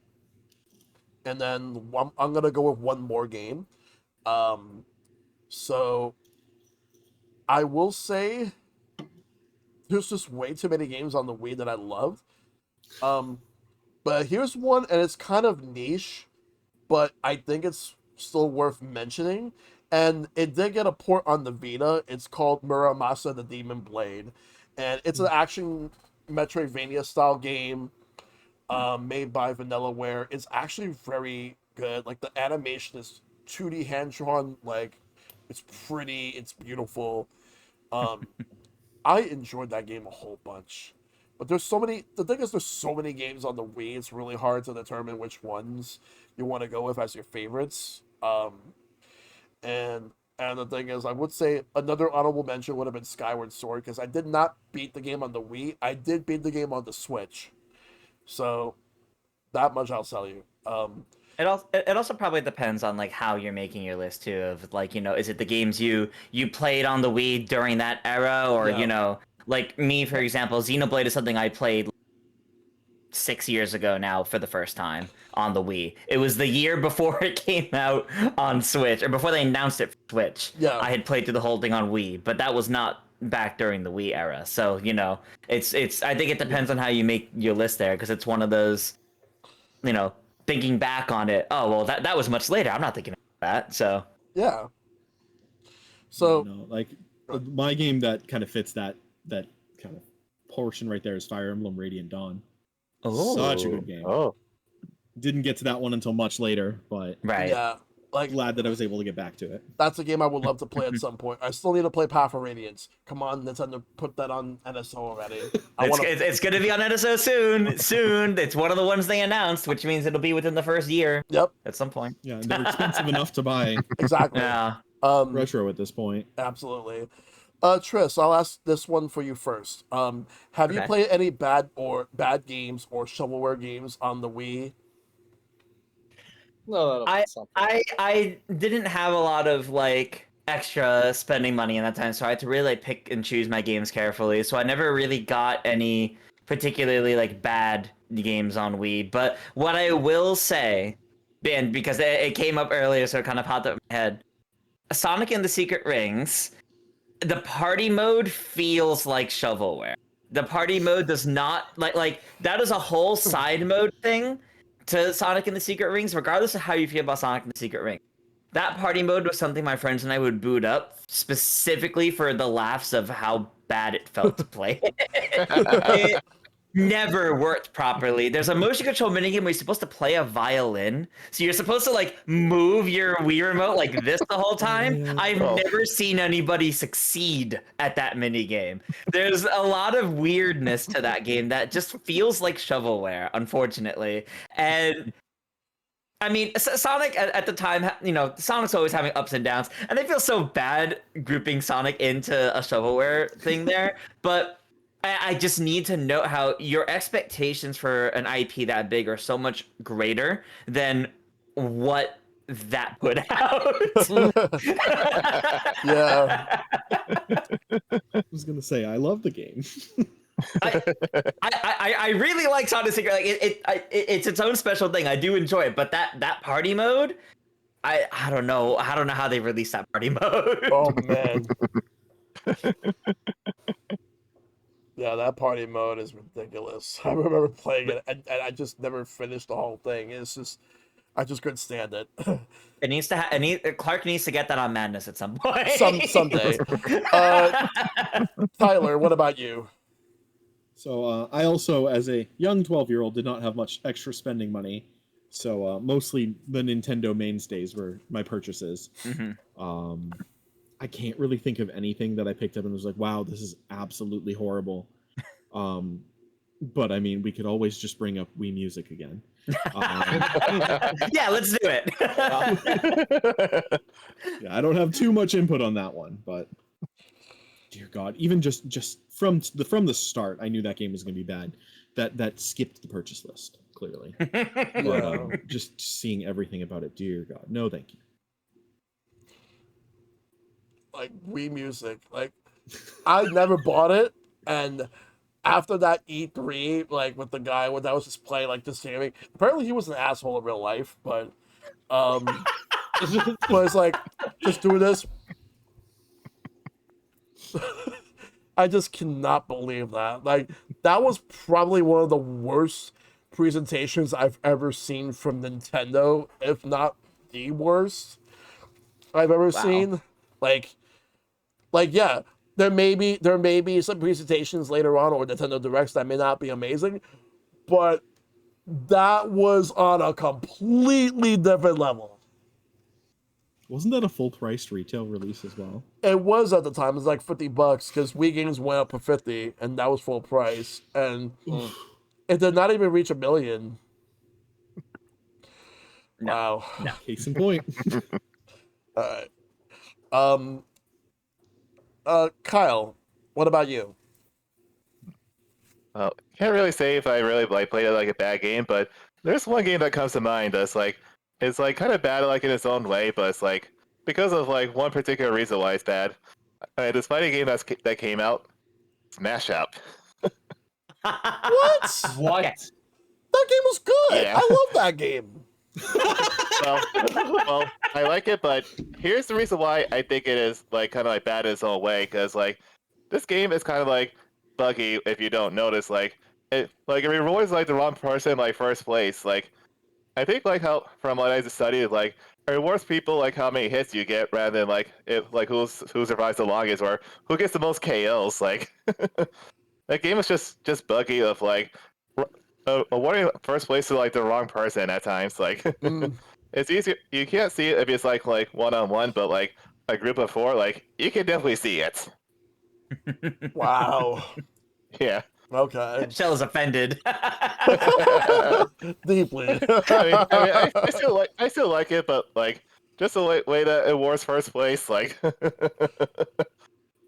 then I'm going to go with one more game. So, I will say there's just way too many games on the Wii that I loved. But here's one, and it's kind of niche, but I think it's still worth mentioning. And it did get a port on the Vita. It's called Muramasa the Demon Blade. And it's an action Metroidvania style game made by Vanillaware. It's actually very good. Like, the animation is 2D hand-drawn. Like, it's pretty. It's beautiful. I enjoyed that game a whole bunch. But the thing is, there's so many games on the Wii, it's really hard to determine which ones you want to go with as your favorites. And the thing is, I would say another honorable mention would have been Skyward Sword, because I did not beat the game on the Wii. I did beat the game on the Switch. So, that much I'll tell you. It also probably depends on like how you're making your list too. Of like, is it the games you played on the Wii during that era, or Yeah. like me, for example, Xenoblade is something I played 6 years ago now for the first time on the Wii. It was the year before it came out on Switch, or before they announced it for Switch. Yeah. I had played through the whole thing on Wii, but that was not back during the Wii era. So, it's I think it depends on how you make your list there, because it's one of those, thinking back on it, oh, well, that was much later. I'm not thinking of that, so. Yeah. So, like my game that kind of fits that kind of portion right there is Fire Emblem Radiant Dawn. Such a Oh. good game. Oh, Didn't get to that one until much later, but Right. Yeah, like glad that I was able to get back to it. that's a game I would love to play at some point. I still need to play Path of Radiance. Come on, Nintendo, put that on NSO already. It's going to be on NSO soon. Soon. It's one of the ones they announced, which means it'll be within the first year Yep, at some point. Yeah, and they're expensive enough to buy exactly. Yeah. retro at this point. Absolutely. Tris, I'll ask this one for you first. Have you Okay. played any bad games or shovelware games on the Wii? No, that'll be something. I didn't have a lot of like extra spending money in that time, so I had to really like pick and choose my games carefully. So I never really got any particularly like bad games on Wii. But what I will say, and because it came up earlier, so it kind of popped up in my head, Sonic and the Secret Rings, the party mode feels like shovelware. The party mode does not like that is a whole side mode thing to Sonic and the Secret Rings, regardless of how you feel about Sonic and the Secret Rings. That party mode was something my friends and I would boot up specifically for the laughs of how bad it felt to play. It never worked properly. There's a motion control minigame where you're supposed to play a violin. So you're supposed to like move your Wii remote like this the whole time. I've Oh. never seen anybody succeed at that minigame. There's a lot of weirdness to that game that just feels like shovelware, unfortunately. And I mean, Sonic at the time, you know, Sonic's always having ups and downs, and I feel so bad grouping Sonic into a shovelware thing there, but I just need to note how your expectations for an IP that big are so much greater than what that put out. Yeah. I was gonna say I love the game. I really like Sonic Secret. Like it's its own special thing. I do enjoy it, but that party mode, I don't know. I don't know how they released that party mode. Oh man. Yeah, that party mode is ridiculous. I remember playing it, and I just never finished the whole thing. It's just, I just couldn't stand it. It needs to Clark needs to get that on Madness at some point. Someday. Tyler, what about you? So I also, as a young 12-year-old, did not have much extra spending money. So mostly the Nintendo mainstays were my purchases. Mhm. I can't really think of anything that I picked up and was like, wow, this is absolutely horrible. But I mean, we could always just bring up Wii Music again. Yeah, let's do it. Yeah, I don't have too much input on that one, but dear God, even just from the start, I knew that game was going to be bad. That skipped the purchase list clearly. But just seeing everything about it, dear God, no, thank you. Like Wii Music, like I never bought it, and after that E3, like with the guy that was just playing like this gaming, apparently he was an asshole in real life, but was like just do this. I just cannot believe that. Like that was probably one of the worst presentations I've ever seen from Nintendo, if not the worst I've ever seen. Like yeah, there may be some presentations later on or Nintendo Directs that may not be amazing, but that was on a completely different level. Wasn't that a full priced retail release as well? It was at the time. It was like $50 because Wii games went up to 50, and that was full price, and it did not even reach 1 million. No. Wow. No. Case in point. All right. Kyle, what about you? Well, can't really say if I really like played it like a bad game, but there's one game that comes to mind that's like it's like kind of bad like in its own way, but it's like because of like one particular reason why it's bad. This fighting game that came out, Smash Up. What? What? That game was good. Yeah. I love that game. well, I like it, but here's the reason why I think it is like kind of like bad in its own way, because like this game is kind of like buggy if you don't notice. Like it rewards like the wrong person like first place. Like I think like how from what I just studied, like it rewards people like how many hits you get rather than like who survives the longest or who gets the most KOs. Like that game is just buggy of like awarding first place to like the wrong person at times. Like Mm, it's easier. You can't see it if it's like one-on-one, but like a group of four, like you can definitely see it. wow. Yeah. Okay. Shell is offended. Deeply. I still like it, but like just the way that it awards first place, like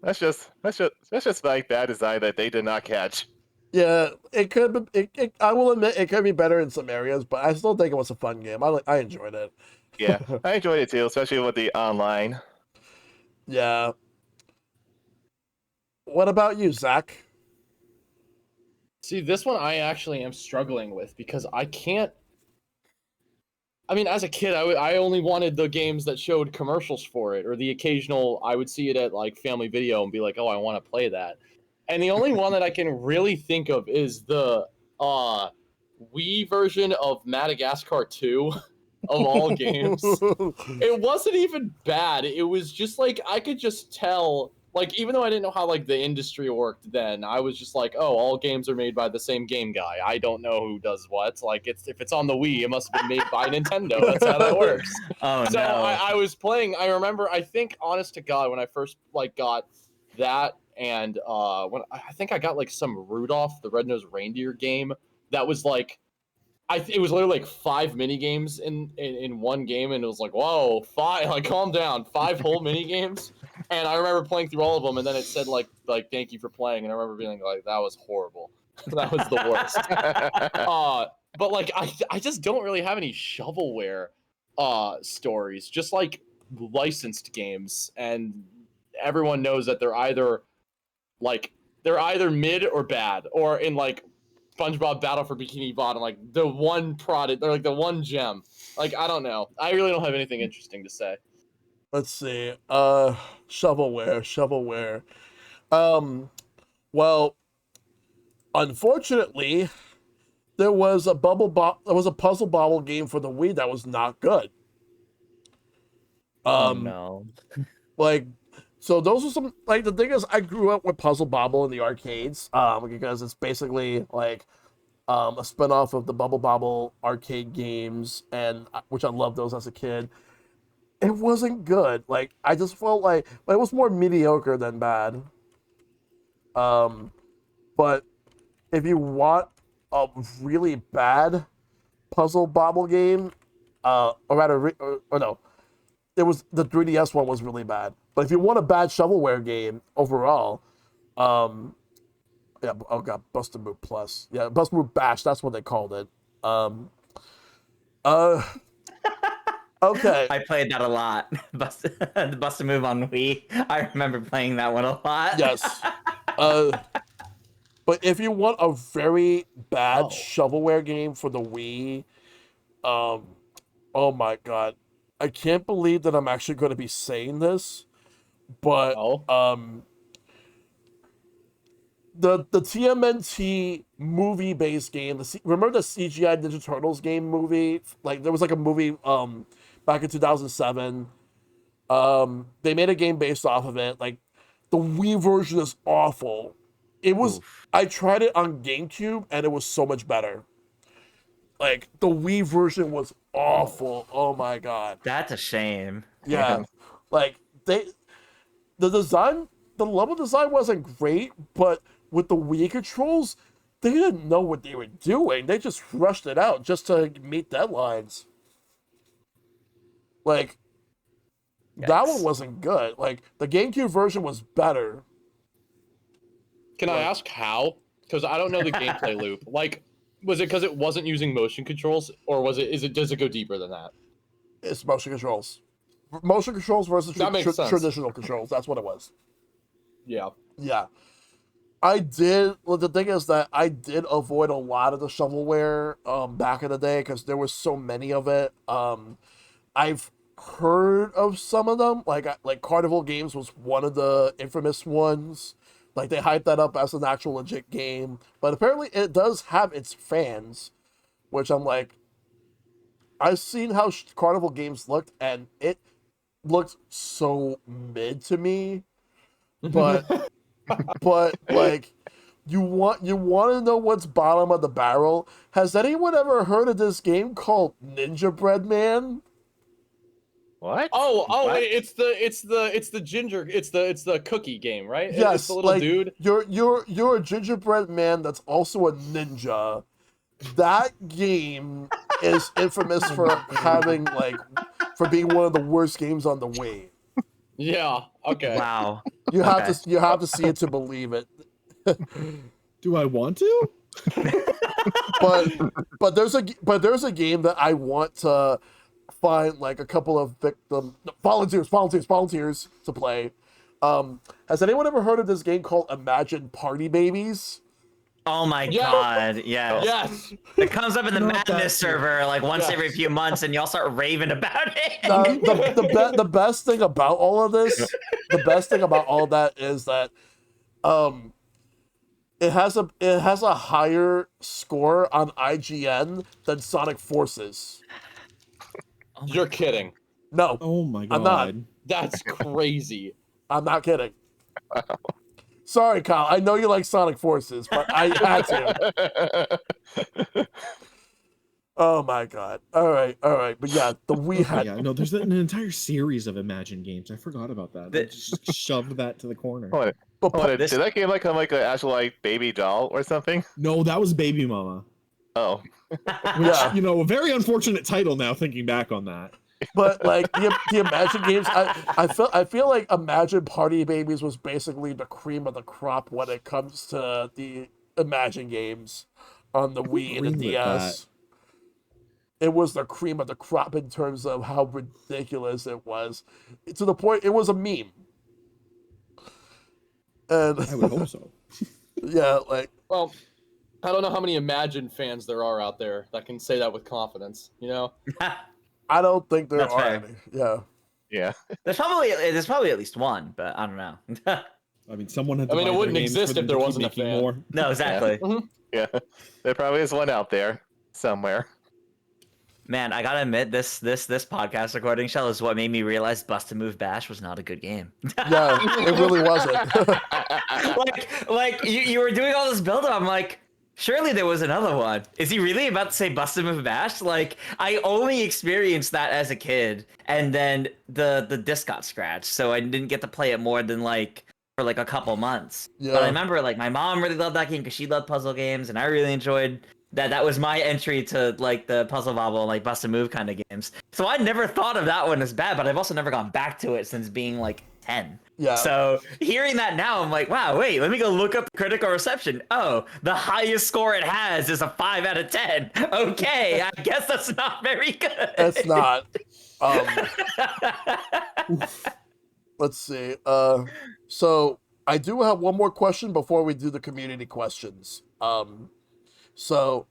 that's just like bad design that they did not catch. Yeah, it could be. I will admit it could be better in some areas, but I still think it was a fun game. I enjoyed it. Yeah, I enjoyed it too, especially with the online. Yeah. What about you, Zach? See, this one I actually am struggling with because I can't. I mean, as a kid, I only wanted the games that showed commercials for it, or the occasional. I would see it at like Family Video and be like, "Oh, I want to play that." And the only one that I can really think of is the Wii version of Madagascar 2 of all games. It wasn't even bad. It was just like I could just tell, like, even though I didn't know how like the industry worked then, I was just like, oh, all games are made by the same game guy. I don't know who does what. Like, if it's on the Wii, it must have been made by Nintendo. That's how that works. Oh So no. I was playing. I remember. I think, honest to God, when I first like got that, and when I think I got like some Rudolph the Red-Nosed Reindeer game that was like. It was literally like 5 mini games in one game, and it was like, whoa, 5, like calm down, 5 whole mini games. And I remember playing through all of them, and then it said like thank you for playing, and I remember being like, that was horrible. That was the worst. But like I just don't really have any shovelware stories, just like licensed games, and everyone knows that they're either mid or bad, or in like SpongeBob Battle for Bikini Bottom, like the one product, they're like the one gem. Like I don't know. I really don't have anything interesting to say. Let's see. Shovelware. Um, well, unfortunately, there was a puzzle bobble game for the Wii that was not good. Oh no. Like, so those are some, like, the thing is, I grew up with Puzzle Bobble in the arcades, because it's basically like a spinoff of the Bubble Bobble arcade games, and which I loved those as a kid. It wasn't good. Like, I just felt like it was more mediocre than bad. But if you want a really bad Puzzle Bobble game, or rather, or no, it was the 3DS one was really bad. But if you want a bad shovelware game overall, yeah, oh god, Buster Move Plus, yeah, Buster Move Bash, that's what they called it. Uh, okay, I played that a lot. The Bust a Move on Wii. I remember playing that one a lot. yes. But if you want a very bad shovelware game for the Wii, oh my god, I can't believe that I'm actually going to be saying this, but the TMNT movie based game. Remember the CGI Ninja Turtles game movie? Like there was like a movie back in 2007. They made a game based off of it. Like the Wii version is awful. It was. Oof. I tried it on GameCube and it was so much better. Like the Wii version was awful. Oh my god. That's a shame. Yeah. Like the level design wasn't great, but with the Wii controls, they didn't know what they were doing. They just rushed it out just to meet deadlines. Like that one wasn't good. Like the GameCube version was better. Can I ask how? Because I don't know the gameplay loop. Like, was it because it wasn't using motion controls, or does it go deeper than that? It's motion controls. Motion controls versus traditional controls. That's what it was. Yeah. Yeah. Well, the thing is that I did avoid a lot of the shovelware back in the day because there was so many of it. I've heard of some of them. Like Carnival Games was one of the infamous ones. Like they hyped that up as an actual legit game. But apparently it does have its fans, which I'm like, I've seen how Carnival Games looked, and it looked so mid to me. But want to know what's bottom of the barrel? Has anyone ever heard of this game called Ninja Bread Man? What? Oh, What? wait, it's the ginger, it's the cookie game, right? It's Yes, the little like dude. you're a gingerbread man that's also a ninja. That game is infamous for having for being one of the worst games on the Wii. Yeah. Okay. Wow. You have Okay. to see it to believe it. Do I want to? But there's a game that I want to find like a couple of volunteers to play. Has anyone ever heard of this game called Imagine Party Babies? Oh my Yeah. god, yes. Yes. It comes up in the Not that Madness server like once Yes. every few months, and y'all start raving about it. The best thing about all of this, the best thing about all that is that it has a higher score on IGN than Sonic Forces. Oh my You're kidding. No, Oh my god. I'm not. That's crazy. I'm not kidding. Sorry, Kyle. I know you like Sonic Forces, but I had to. Oh my god. All right. But yeah, the Wii had. Yeah, no, there's an entire series of Imagine games. I forgot about that. They just shoved that to the corner. Hold on. But Hold on. this- Did that game like come like an actual like baby doll or something? No, that was Baby Mama. Oh. yeah, You know, a very unfortunate title now thinking back on that. but like the Imagine games, I feel like Imagine Party Babies was basically the cream of the crop when it comes to the Imagine games on the Wii and the greenlit DS. It was the cream of the crop in terms of how ridiculous it was, to the point it was a meme. And I would hope so. yeah, like Well, I don't know how many Imagine fans there are out there that can say that with confidence. You know. I don't think there That's are fair. any. Yeah. Yeah. there's probably at least one, but I don't know. I mean, someone had to I mean, buy it their wouldn't games exist for them if there to keep wasn't a making fan. more. No, exactly. Yeah. There probably is one out there somewhere. Man, I gotta admit, this podcast recording, Shell, is what made me realize Bust a Move Bash was not a good game. Yeah, it really wasn't. like you were doing all this build up. I'm like, surely there was another one. Is he really about to say Bust a Move Bash? Like, I only experienced that as a kid, and then the disc got scratched, so I didn't get to play it more than like for like a couple months. Yeah. But I remember like my mom really loved that game because she loved puzzle games, and I really enjoyed that. That was my entry to like the Puzzle Bobble, like Bust a Move kind of games. So I never thought of that one as bad, but I've also never gone back to it since being like 10. Yeah. So hearing that now, I'm like, wow, wait, let me go look up the critical reception. Oh, the highest score it has is a 5 out of 10. Okay, I guess that's not very good. It's not. Let's see. So I do have one more question before we do the community questions. So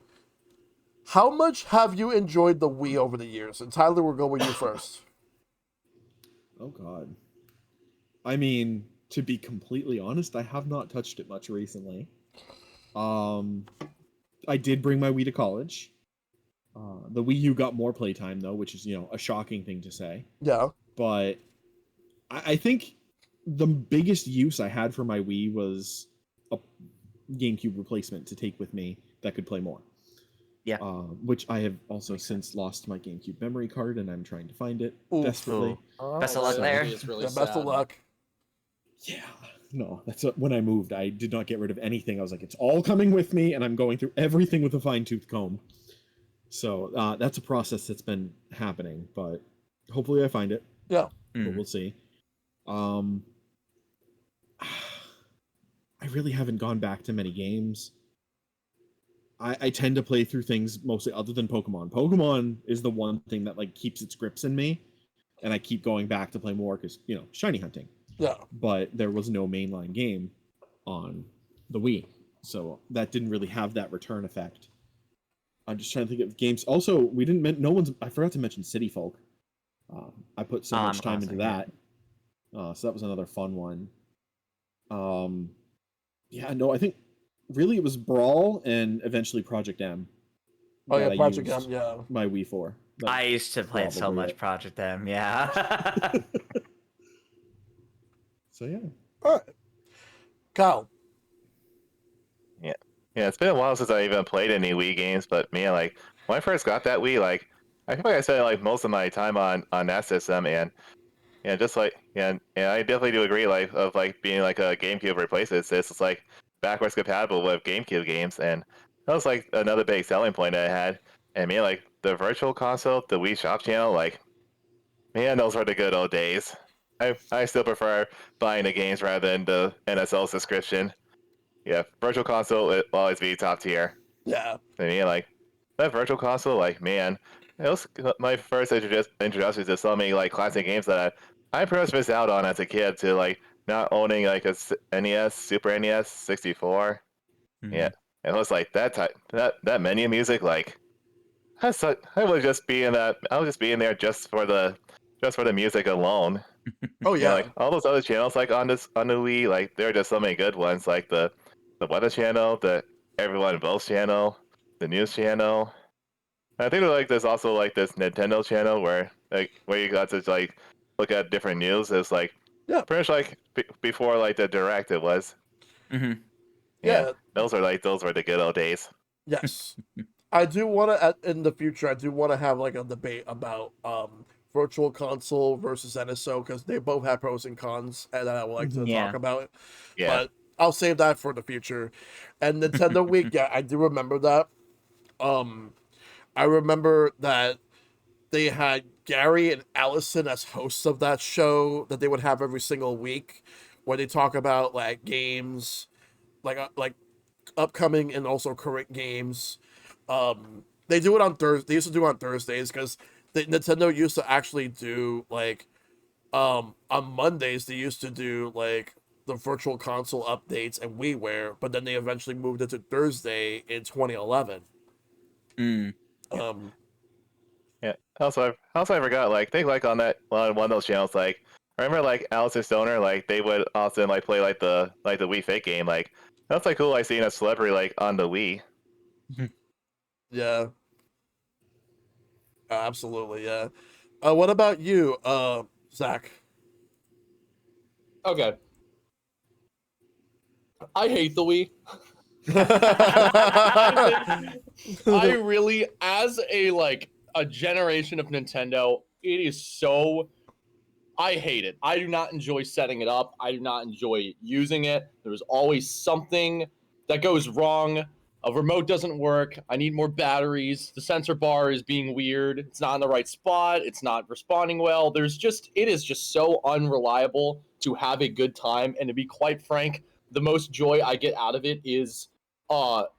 how much have you enjoyed the Wii over the years? And Tyler, we'll go with you first. Oh god. I mean, to be completely honest, I have not touched it much recently. I did bring my Wii to college. The Wii U got more playtime though, which is, you know, a shocking thing to say. Yeah. But I think the biggest use I had for my Wii was a GameCube replacement to take with me that could play more. Yeah. Which I have also since lost my GameCube memory card, and I'm trying to find it Oof. desperately. Best of luck there. It's really Yeah, best of sad. luck. Yeah. No, that's what, when I moved, I did not get rid of anything. I was like, it's all coming with me, and I'm going through everything with a fine-tooth comb. So that's a process that's been happening, but hopefully I find it. Yeah. But we'll see. I really haven't gone back to many games. I tend to play through things mostly other than Pokemon. Pokemon is the one thing that like keeps its grips in me, and I keep going back to play more because, you know, shiny hunting. Yeah. But there was no mainline game on the Wii, so that didn't really have that return effect. I'm just trying to think of games. Also, we didn't. I forgot to mention City Folk. I put so much time into that. So that was another fun one. Yeah, no, I think really it was Brawl and eventually Project M. Oh that yeah, I Project used M. Yeah. my Wii for. That's I used to play so probably much it. Project M, yeah. So yeah. All right. Kyle. Yeah, it's been a while since I even played any Wii games, but man, like when I first got that Wii, like I feel like I spent like most of my time on that system, and yeah, just like and I definitely do agree, like of like being like a GameCube replaces this. It's like backwards compatible with GameCube games, and that was like another big selling point that I had. And man, like the Virtual Console, the Wii Shop channel, like man, those were the good old days. I still prefer buying the games rather than the NSL subscription. Yeah, Virtual Console will always be top tier. Yeah. I mean, like that Virtual Console, like man, it was my first introduction to so many like classic games that I pretty much missed out on as a kid to like not owning like NES, Super NES, 64. Yeah, Mhm. it was like that type that menu music. Like I was just being that I was just being there just for the music alone. Oh Yeah, yeah. like all those other channels like on the Wii, like there are just so many good ones, like the weather channel, the Everyone Votes channel, the news channel. I think like there's also like this Nintendo channel where you got to like look at different news. It's like Yeah. pretty much like before like the direct it was. Mhm. Yeah, Yeah. those were the good old days. Yes. I do want to in the future. I do want to have like a debate about virtual console versus NSO because they both have pros and cons, and I would like to talk Yeah. about it. Yeah, But I'll save that for the future. And Nintendo Week, yeah, I do remember that. Um, I remember that they had Gary and Allison as hosts of that show that they would have every single week, where they talk about like games, like upcoming and also current games. They do it on Thursday. They used to do it on Thursdays because Nintendo used to actually do like on Mondays they used to do like the virtual console updates and WiiWare, but then they eventually moved it to Thursday in 2011. Mm. Um, yeah. Also I forgot like they like on one of those channels like I remember like Alice Stoner like they would often like play like the Wii Fit game like that's like cool like seeing a celebrity like on the Wii. yeah, absolutely, yeah. What about you, Zach? Okay, I hate the Wii. I really, as a like a generation of Nintendo, it is so. I hate it. I do not enjoy setting it up. I do not enjoy using it. There's always something that goes wrong. A remote doesn't work. I need more batteries. The sensor bar is being weird. It's not in the right spot. It's not responding well. It is just so unreliable to have a good time. And to be quite frank, the most joy I get out of it is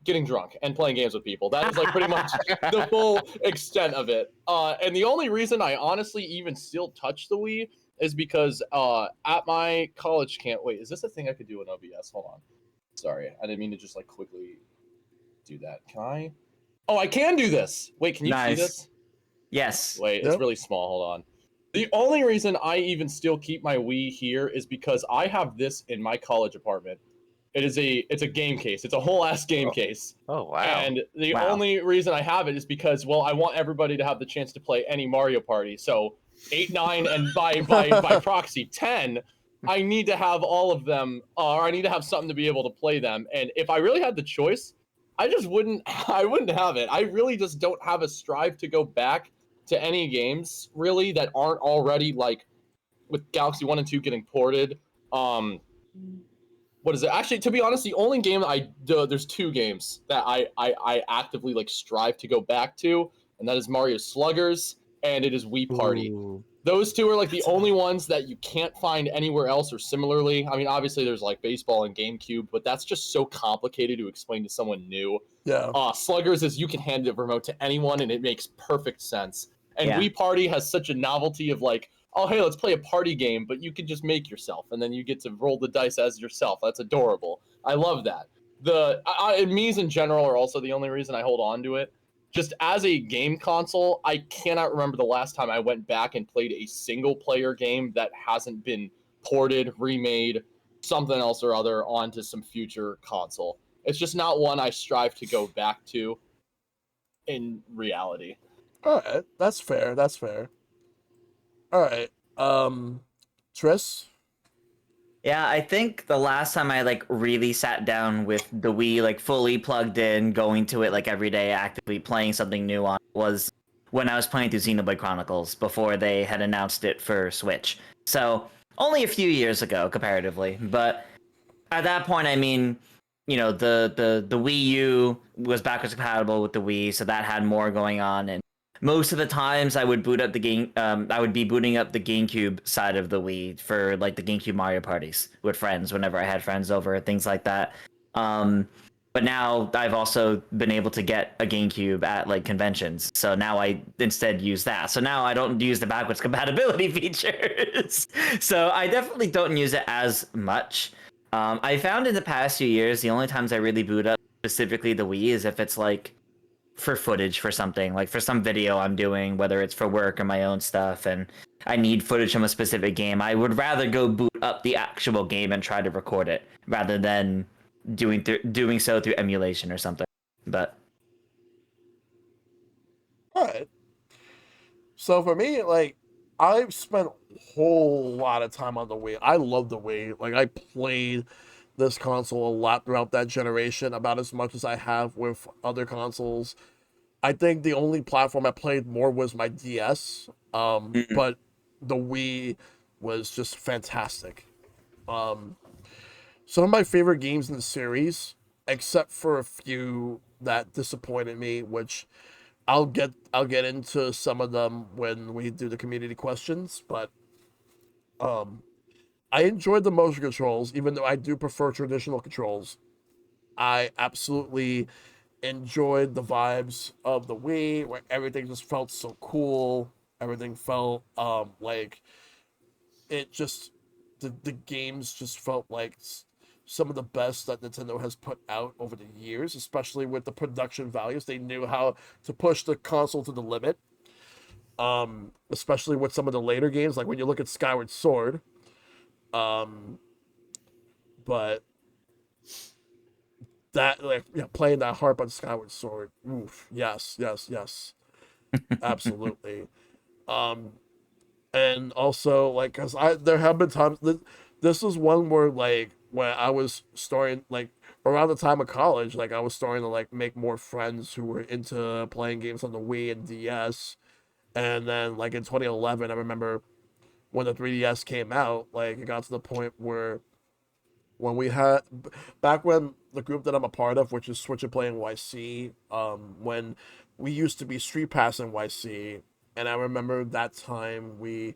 getting drunk and playing games with people. That is like pretty much the full extent of it. And the only reason I honestly even still touch the Wii is because at my college camp. Wait, is this a thing I could do in OBS? Hold on. Sorry, I didn't mean to just like quickly do that. Can I? Oh, I can do this. Wait, can you see Nice. this? Yes. Wait, it's Yep. really small. Hold on. The only reason I even still keep my Wii here is because I have this in my college apartment. It's a game case. It's a whole ass game case. Oh wow. And the Wow. only reason I have it is because, well, I want everybody to have the chance to play any Mario Party. So 8, 9, and by proxy 10, I need to have all of them, or I need to have something to be able to play them. And if I really had the choice, I just wouldn't. I wouldn't have it. I really just don't have a strive to go back to any games really that aren't already like with Galaxy 1 and 2 getting ported. Um, what is it? Actually, to be honest, the only game I do, there's two games that I actively like strive to go back to, and that is Mario Sluggers and it is Wii Party. Ooh. Those two are like the only ones that you can't find anywhere else or similarly. I mean, obviously there's like baseball and GameCube, but that's just so complicated to explain to someone new. Yeah. Sluggers is you can hand the remote to anyone and it makes perfect sense. And Yeah. Wii Party has such a novelty of like, oh hey, let's play a party game, but you can just make yourself, and then you get to roll the dice as yourself. That's adorable. I love that. And Mii's in general are also the only reason I hold on to it. Just as a game console, I cannot remember the last time I went back and played a single player game that hasn't been ported, remade, something else or other onto some future console. It's just not one I strive to go back to in reality. All right, that's fair. That's fair. All right, Tris. Yeah, I think the last time I like really sat down with the Wii like fully plugged in, going to it like every day, actively playing something new on was when I was playing through Xenoblade Chronicles before they had announced it for Switch. So only a few years ago comparatively, but at that point, I mean, the Wii U was backwards compatible with the Wii, so that had more going on. And most of the times, I would boot up the game. I would be booting up the GameCube side of the Wii for like the GameCube Mario parties with friends whenever I had friends over, things like that. Um, but now I've also been able to get a GameCube at like conventions, so now I instead use that. So now I don't use the backwards compatibility features. So I definitely don't use it as much. I found in the past few years, the only times I really boot up specifically the Wii is if it's like for footage for something, like for some video I'm doing, whether it's for work or my own stuff, and I need footage from a specific game. I would rather go boot up the actual game and try to record it rather than doing so through emulation or something. But All right. So for me, like, I've spent a whole lot of time on the Wii. I love the Wii. Like, I played this console a lot throughout that generation, about as much as I have with other consoles. I think the only platform I played more was my DS. mm, But the Wii was just fantastic. Um, some of my favorite games in the series, except for a few that disappointed me, which I'll get into some of them when we do the community questions, but um I enjoyed the motion controls, even though I do prefer traditional controls. I absolutely enjoyed the vibes of the Wii, where everything just felt so cool. Everything felt like it just the games just felt like some of the best that Nintendo has put out over the years, especially with the production values. They knew how to push the console to the limit. Especially with some of the later games, like when you look at Skyward Sword. Um, but that, like, yeah, playing that harp on Skyward Sword, oof, yes, yes, yes, absolutely. Um, and also, like, cause there have been times this was one where, like, when I was starting, like, around the time of college, like, I was starting to like make more friends who were into playing games on the Wii and DS. And then, like, in 2011, I remember when the 3DS came out, like, it got to the point where when we had back when the group that I'm a part of, which is Switch and Play NYC, when we used to be Street Pass NYC, and I remember that time we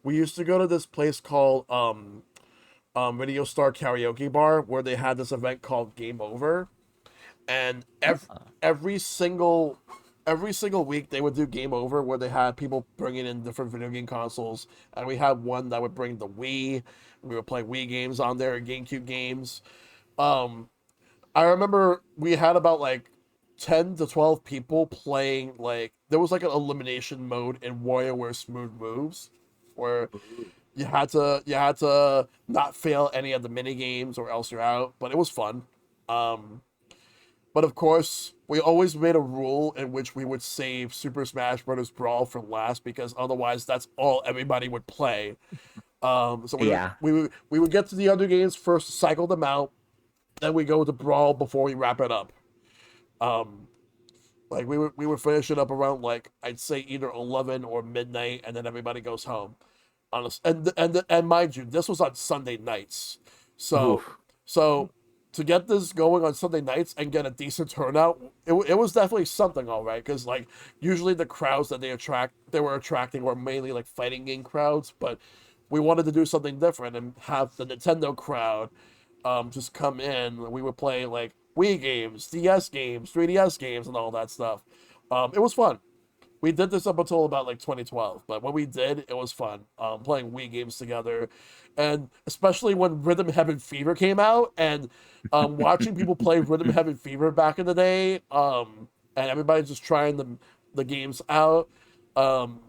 used to go to this place called Radio Star Karaoke Bar, where they had this event called Game Over, and every single every single week they would do Game Over, where they had people bringing in different video game consoles, and we had one that would bring the Wii. We would play Wii games on there, GameCube games. Um, I remember we had about like 10 to 12 people playing. Like, there was like an elimination mode in WarioWare Smooth Moves, where you had to not fail any of the mini games or else you're out. But it was fun. Um, but of course, we always made a rule in which we would save Super Smash Bros. Brawl for last, because otherwise that's all everybody would play. So yeah. we would get to the other games first, cycle them out, then we go to Brawl before we wrap it up. Um, like, we would finish it up around, like, I'd say either 11 or midnight, and then everybody goes home. Honest, and mind you, this was on Sunday nights, so Oof. so to get this going on Sunday nights and get a decent turnout, it was definitely something, all right. Because, like, usually the crowds that they were attracting were mainly like fighting game crowds, but we wanted to do something different and have the Nintendo crowd just come in. We would play like Wii games, DS games, 3DS games, and all that stuff. It was fun. We did this up until about like 2012, but when we did, it was fun. Playing Wii games together, and especially when Rhythm Heaven Fever came out, and watching people play Rhythm Heaven Fever back in the day, and everybody just trying the games out. Um,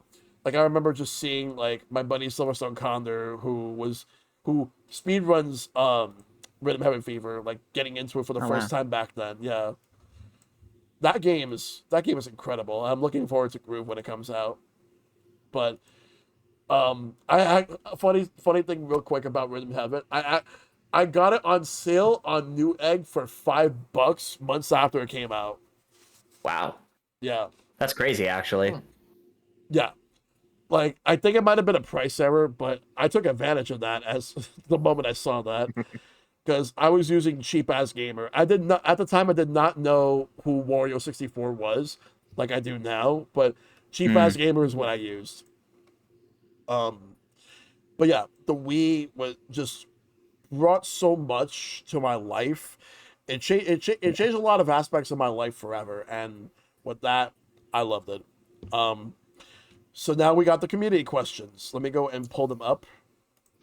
like, I remember just seeing like my buddy Silverstone Condor, who speed runs Rhythm Heaven Fever, like getting into it for the Oh first wow. time back then. Yeah, that game is incredible. I'm looking forward to Groove when it comes out. But I funny thing real quick about Rhythm Heaven. I got it on sale on Newegg for $5 months after it came out. Wow, Yeah, that's crazy, actually. yeah. Like I think it might have been a price error, but I took advantage of that as the moment I saw that because I was using cheap ass gamer. I did not at the time. I did not know who Wario 64 was, like I do now. But cheap Hmm. ass gamer is what I used. Um, but yeah, the Wii was just brought so much to my life. It changed a lot of aspects of my life forever, and with that, I loved it. Um, so now we got the community questions. Let me go and pull them up.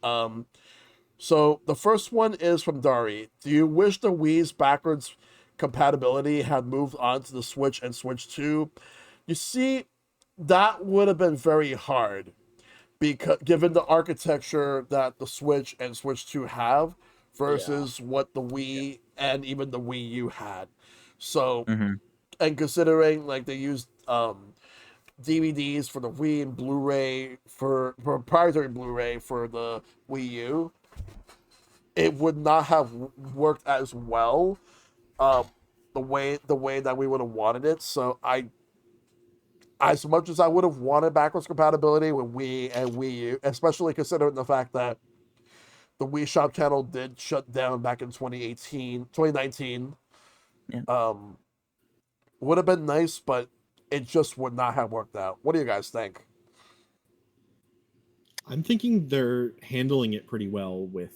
Um, so the first one is from Dari. Do you wish the Wii's backwards compatibility had moved on to the Switch and Switch 2? You see, that would have been very hard because given the architecture that the Switch and Switch 2 have versus what the Wii and even the Wii U had. So, Hmm. and considering like they used DVDs for the Wii and Blu-ray for proprietary Blu-ray for the Wii U, it would not have worked as well um, the way that we would have wanted it. So I as much as I would have wanted backwards compatibility with Wii and Wii U, especially considering the fact that the Wii Shop channel did shut down back in 2019, Yeah. would have been nice, but it just would not have worked out. What do you guys think? I'm thinking they're handling it pretty well with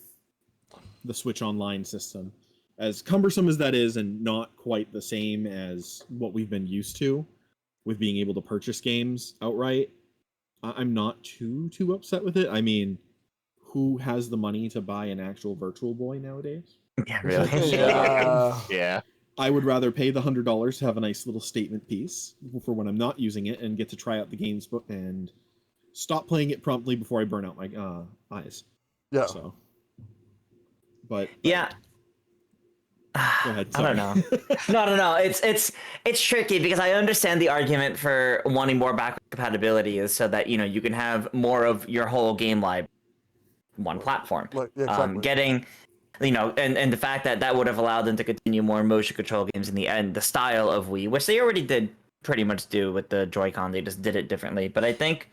the Switch Online system. As cumbersome as that is, and not quite the same as what we've been used to with being able to purchase games outright, I'm not too upset with it. I mean, who has the money to buy an actual Virtual Boy nowadays? Yeah, really. Yeah. Yeah. I would rather pay the $100 to have a nice little statement piece for when I'm not using it and get to try out the games and stop playing it promptly before I burn out my eyes. Yeah. So, but Yeah. go ahead. I don't know. No. It's tricky because I understand the argument for wanting more backward compatibility is so that you can have more of your whole game library one platform. Like, yeah, exactly. Getting and the fact that would have allowed them to continue more motion control games in the end, the style of Wii, which they already did pretty much do with the Joy-Con, they just did it differently. But I think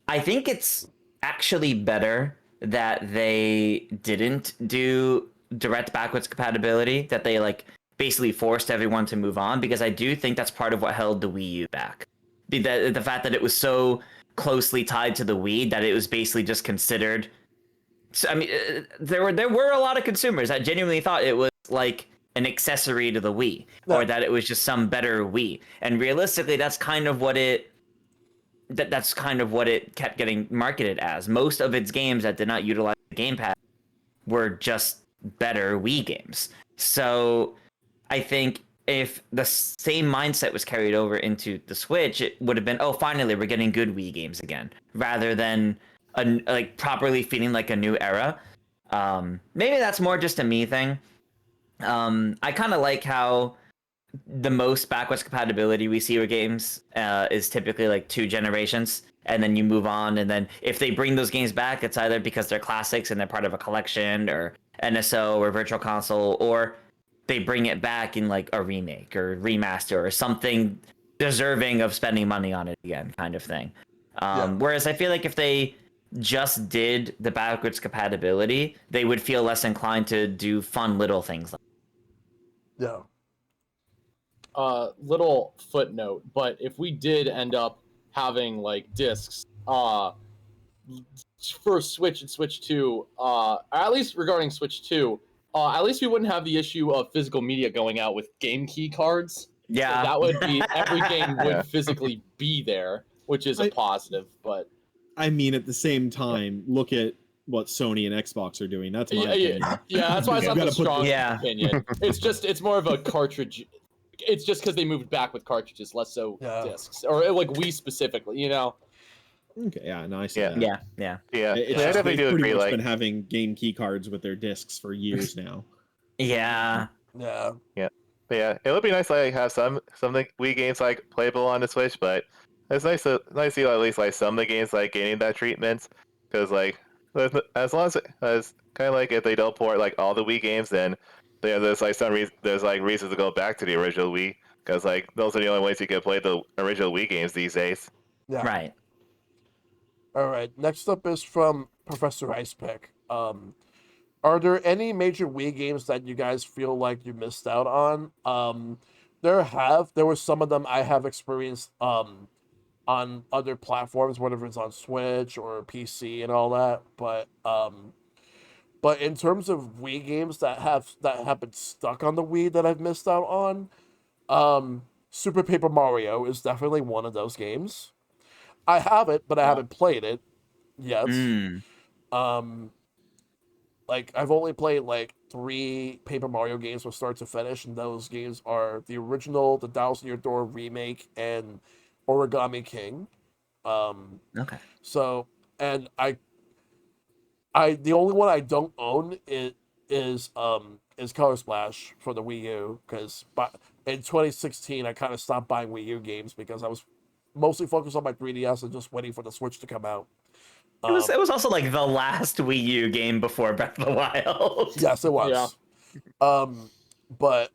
it's actually better that they didn't do direct backwards compatibility, that they basically forced everyone to move on, because I do think that's part of what held the Wii U back. The fact that it was so closely tied to the Wii that it was basically just considered. So, I mean, there were a lot of consumers that genuinely thought it was like an accessory to the Wii, or that it was just some better Wii. And realistically, that's kind of what it kept getting marketed as. Most of its games that did not utilize the gamepad were just better Wii games. So I think if the same mindset was carried over into the Switch, it would have been, oh, finally we're getting good Wii games again, rather than properly feeling like a new era. Maybe that's more just a me thing. I kind of like how the most backwards compatibility we see with games is typically like 2 generations, and then you move on, and then if they bring those games back, it's either because they're classics and they're part of a collection, or NSO, or Virtual Console, or they bring it back in like a remake or remaster or something deserving of spending money on it again, kind of thing. Whereas I feel like if they just did the backwards compatibility, they would feel less inclined to do fun little things. Yeah. Little footnote, but if we did end up having like discs, for Switch and Switch 2, at least regarding Switch 2, at least we wouldn't have the issue of physical media going out with game key cards. Yeah. So that would be, every game would Yeah. physically be there, which is a positive. But I mean, at the same time, look at what Sony and Xbox are doing. That's my opinion. yeah, that's why it's You not gotta the put strongest Yeah. opinion. It's more of a cartridge. It's just because they moved back with cartridges, less so discs, or like Wii specifically. Okay, yeah, no, I see Yeah. that. Yeah. It's I just, definitely they've do pretty agree. much Like, been having game key cards with their discs for years now. Yeah. Yeah. but yeah, it would be nice to like have some Wii games like playable on the Switch, but it's nice to see at least like some of the games like getting that treatment, because like as long as kind of like if they don't port like all the Wii games, then there's like there's like reasons to go back to the original Wii, because like those are the only ways you can play the original Wii games these days. Yeah. Right. All right. Next up is from Professor Icepick. Are there any major Wii games that you guys feel like you missed out on? There were some of them I have experienced on other platforms, whether it's on Switch or PC and all that. But in terms of Wii games that have been stuck on the Wii that I've missed out on, Super Paper Mario is definitely one of those games. I have it, but I haven't played it yet. Mm. Like I've only played like 3 Paper Mario games from start to finish, and those games are the original, the Thousand Year Door remake, and Origami King. Okay. So, and I the only one I don't own is Color Splash for the Wii U, because in 2016 I kind of stopped buying Wii U games because I was mostly focused on my 3DS and just waiting for the Switch to come out. It was also like the last Wii U game before Breath of the Wild. Yes, it was. Yeah. But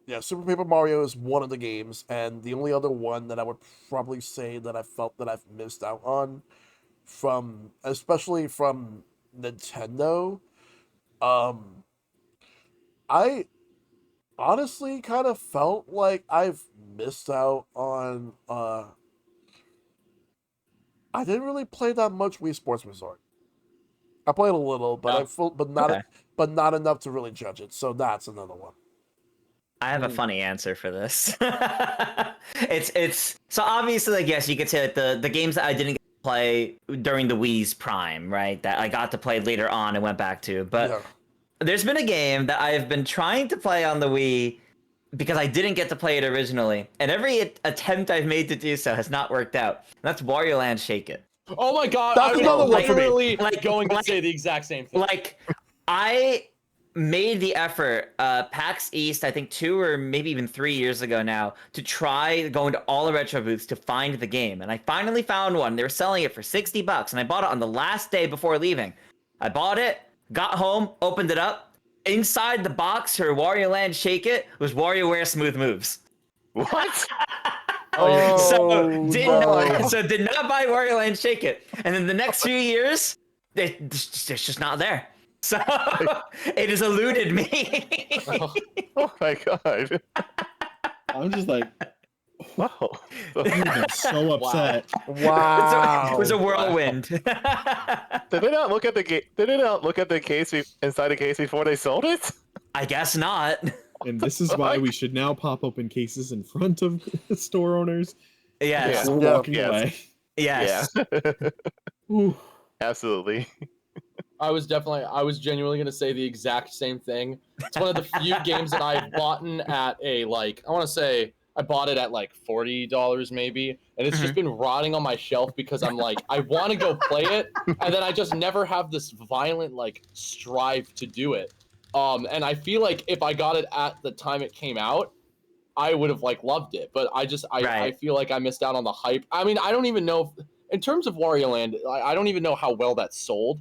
yeah, Super Paper Mario is one of the games, and the only other one that I would probably say that I felt that I've missed out on especially from Nintendo, I honestly kind of felt like I've missed out on I didn't really play that much Wii Sports Resort. I played a little, but Okay. but not enough to really judge it. So that's another one. I have a funny answer for this. It's so obviously, like, yes, you could say that the games that I didn't get to play during the Wii's prime, right, that I got to play later on and went back to, but Yeah. there's been a game that I've been trying to play on the Wii because I didn't get to play it originally, and every attempt I've made to do so has not worked out. And that's Wario Land Shake It. Oh my god, That's I was another one for me. literally Like- going to like- say the exact same thing. Like, I made the effort, PAX East, I think 2 or maybe even 3 years ago now, to try going to all the retro booths to find the game. And I finally found one. They were selling it for $60, and I bought it on the last day before leaving. I bought it, got home, opened it up. Inside the box for Wario Land Shake It was WarioWare Smooth Moves. What? Oh, So no. did not buy Wario Land Shake It. And then the next few years, it's just not there. So it has eluded me. Oh my god! I'm just like, Wow. I'm so upset. Wow. It was a whirlwind. Did they not look at the Did they not look at the case inside the case before they sold it? I guess not. And this is why we should now pop open cases in front of store owners. Yes. Yeah. We're Yeah. walking Yes. away. Yes. Yeah. Ooh. Absolutely. I was genuinely going to say the exact same thing. It's one of the few games that I've bought at I want to say I bought it at like $40 maybe, and it's just been rotting on my shelf because I'm like, I want to go play it, and then I just never have this violent like strive to do it. And I feel like if I got it at the time it came out, I would have like loved it, but I feel like I missed out on the hype. I mean, I don't even know if, in terms of Wario Land, I don't even know how well that sold.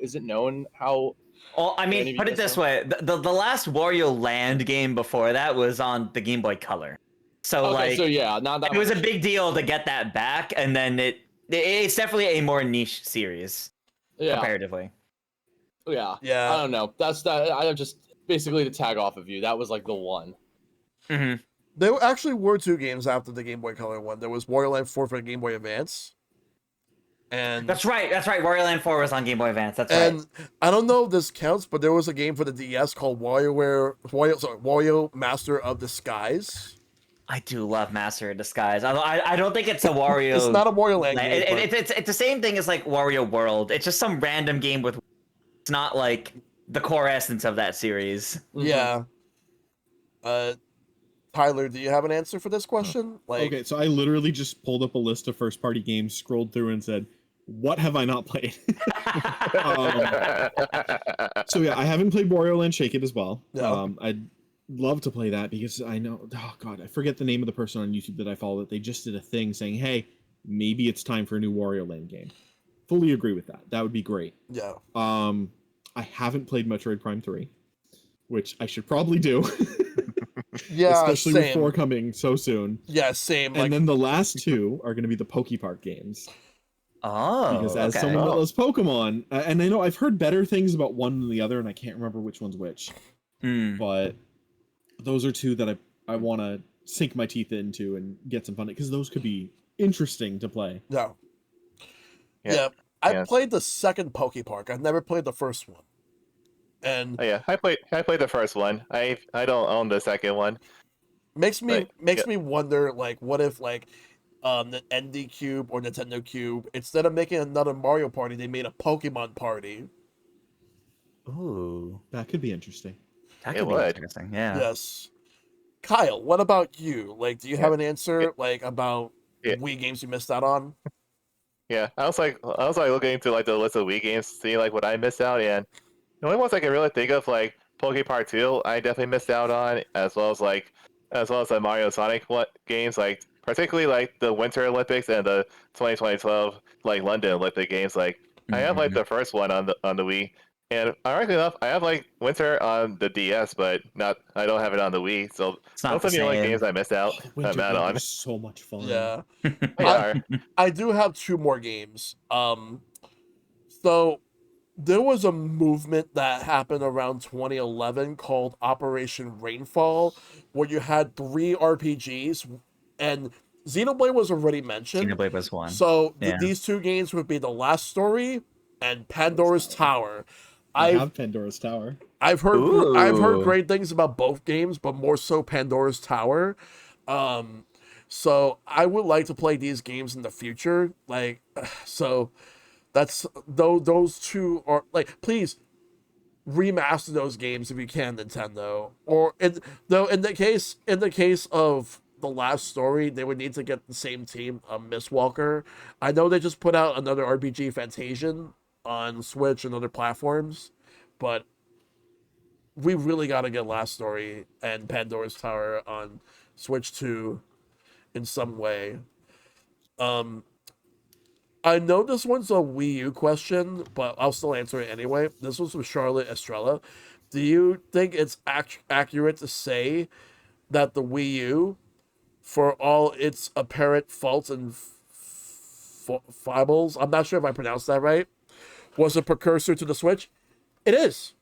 Is it known how? Well, I mean, put it this way: the last Wario Land game before that was on the Game Boy Color, so Okay, like, so yeah, not that it was a much. big deal to get that back, and then it's definitely a more niche series Yeah, comparatively. yeah. Yeah. I don't know. That's that. I just basically to tag off of you. That was like the one. Hmm. There actually were 2 games after the Game Boy Color one. There was Wario Land 4 for the Game Boy Advance. And That's right. Wario Land 4 was on Game Boy Advance. That's and right. I don't know if this counts, but there was a game for the DS called Wario Master of Disguise. I do love Master of Disguise. I don't think it's a Wario. It's not a Wario Land game. but- It's the same thing as like Wario World. It's just some random game with. It's not like the core essence of that series. Yeah. Tyler, do you have an answer for this question? Like, Okay, so I literally just pulled up a list of first-party games, scrolled through, and said, "What have I not played?" So yeah, I haven't played Wario Land Shake It as well. Yeah. I love to play that because I know, oh god, I forget the name of the person on YouTube that I follow, that they just did a thing saying, hey, maybe it's time for a new Wario Land game. Fully agree with that. That would be great. Yeah. I haven't played Metroid Prime 3, which I should probably do. Yeah, Especially same. with 4 coming so soon. Yeah, same. And then the last 2 are going to be the PokePark games. Oh, Because as okay. someone that loves Pokemon, and I know I've heard better things about one than the other, and I can't remember which one's which. But those are 2 that I want to sink my teeth into and get some fun, because those could be interesting to play. Yeah. Yeah. Yeah. I Yes. played the second PokePark. I've never played the first one. And Oh yeah, I played the first one. I don't own the second one. makes me But, me wonder, like, what if, like, the ND Cube or Nintendo Cube, instead of making another Mario Party, they made a Pokemon Party. Ooh, That could be interesting. that It could be would. interesting. Yeah. Yes. Kyle, what about you? Like, do you have an answer, Yeah. like, about Yeah. Wii games you missed out on? Yeah, I was like looking into like the list of Wii games, seeing like what I missed out, and the only ones I can really think of, like PokePark 2, I definitely missed out on, as well as the Mario Sonic games, like particularly like the Winter Olympics and the 2012 like London Olympic games. Like I have like the first one on the Wii, and ironically enough, I have like Winter on the DS, but I don't have it on the Wii. So It's not those are the the only same. games I missed out. Winter I'm out on. is so much fun. Yeah. They are. I do have 2 more games. So there was a movement that happened around 2011 called Operation Rainfall, where you had 3 RPGs, and Xenoblade was already mentioned. Xenoblade was one. So Yeah. these 2 games would be The Last Story and Pandora's Tower. I have Pandora's Tower. I've heard Ooh. great things about both games, but more so Pandora's Tower. So I would like to play these games in the future. Like, so that's those 2 are like, please remaster those games if you can, Nintendo. Or in the case of The Last Story, they would need to get the same team, Miss Walker. I know they just put out another RPG, Fantasian, on Switch and other platforms, but we really got to get Last Story and Pandora's Tower on Switch 2 in some way. I know this one's a Wii U question, but I'll still answer it anyway. This was from Charlotte Estrella. Do you think it's accurate to say that the Wii U, for all its apparent faults and foibles, I'm not sure if I pronounced that right, was a precursor to the Switch? It is.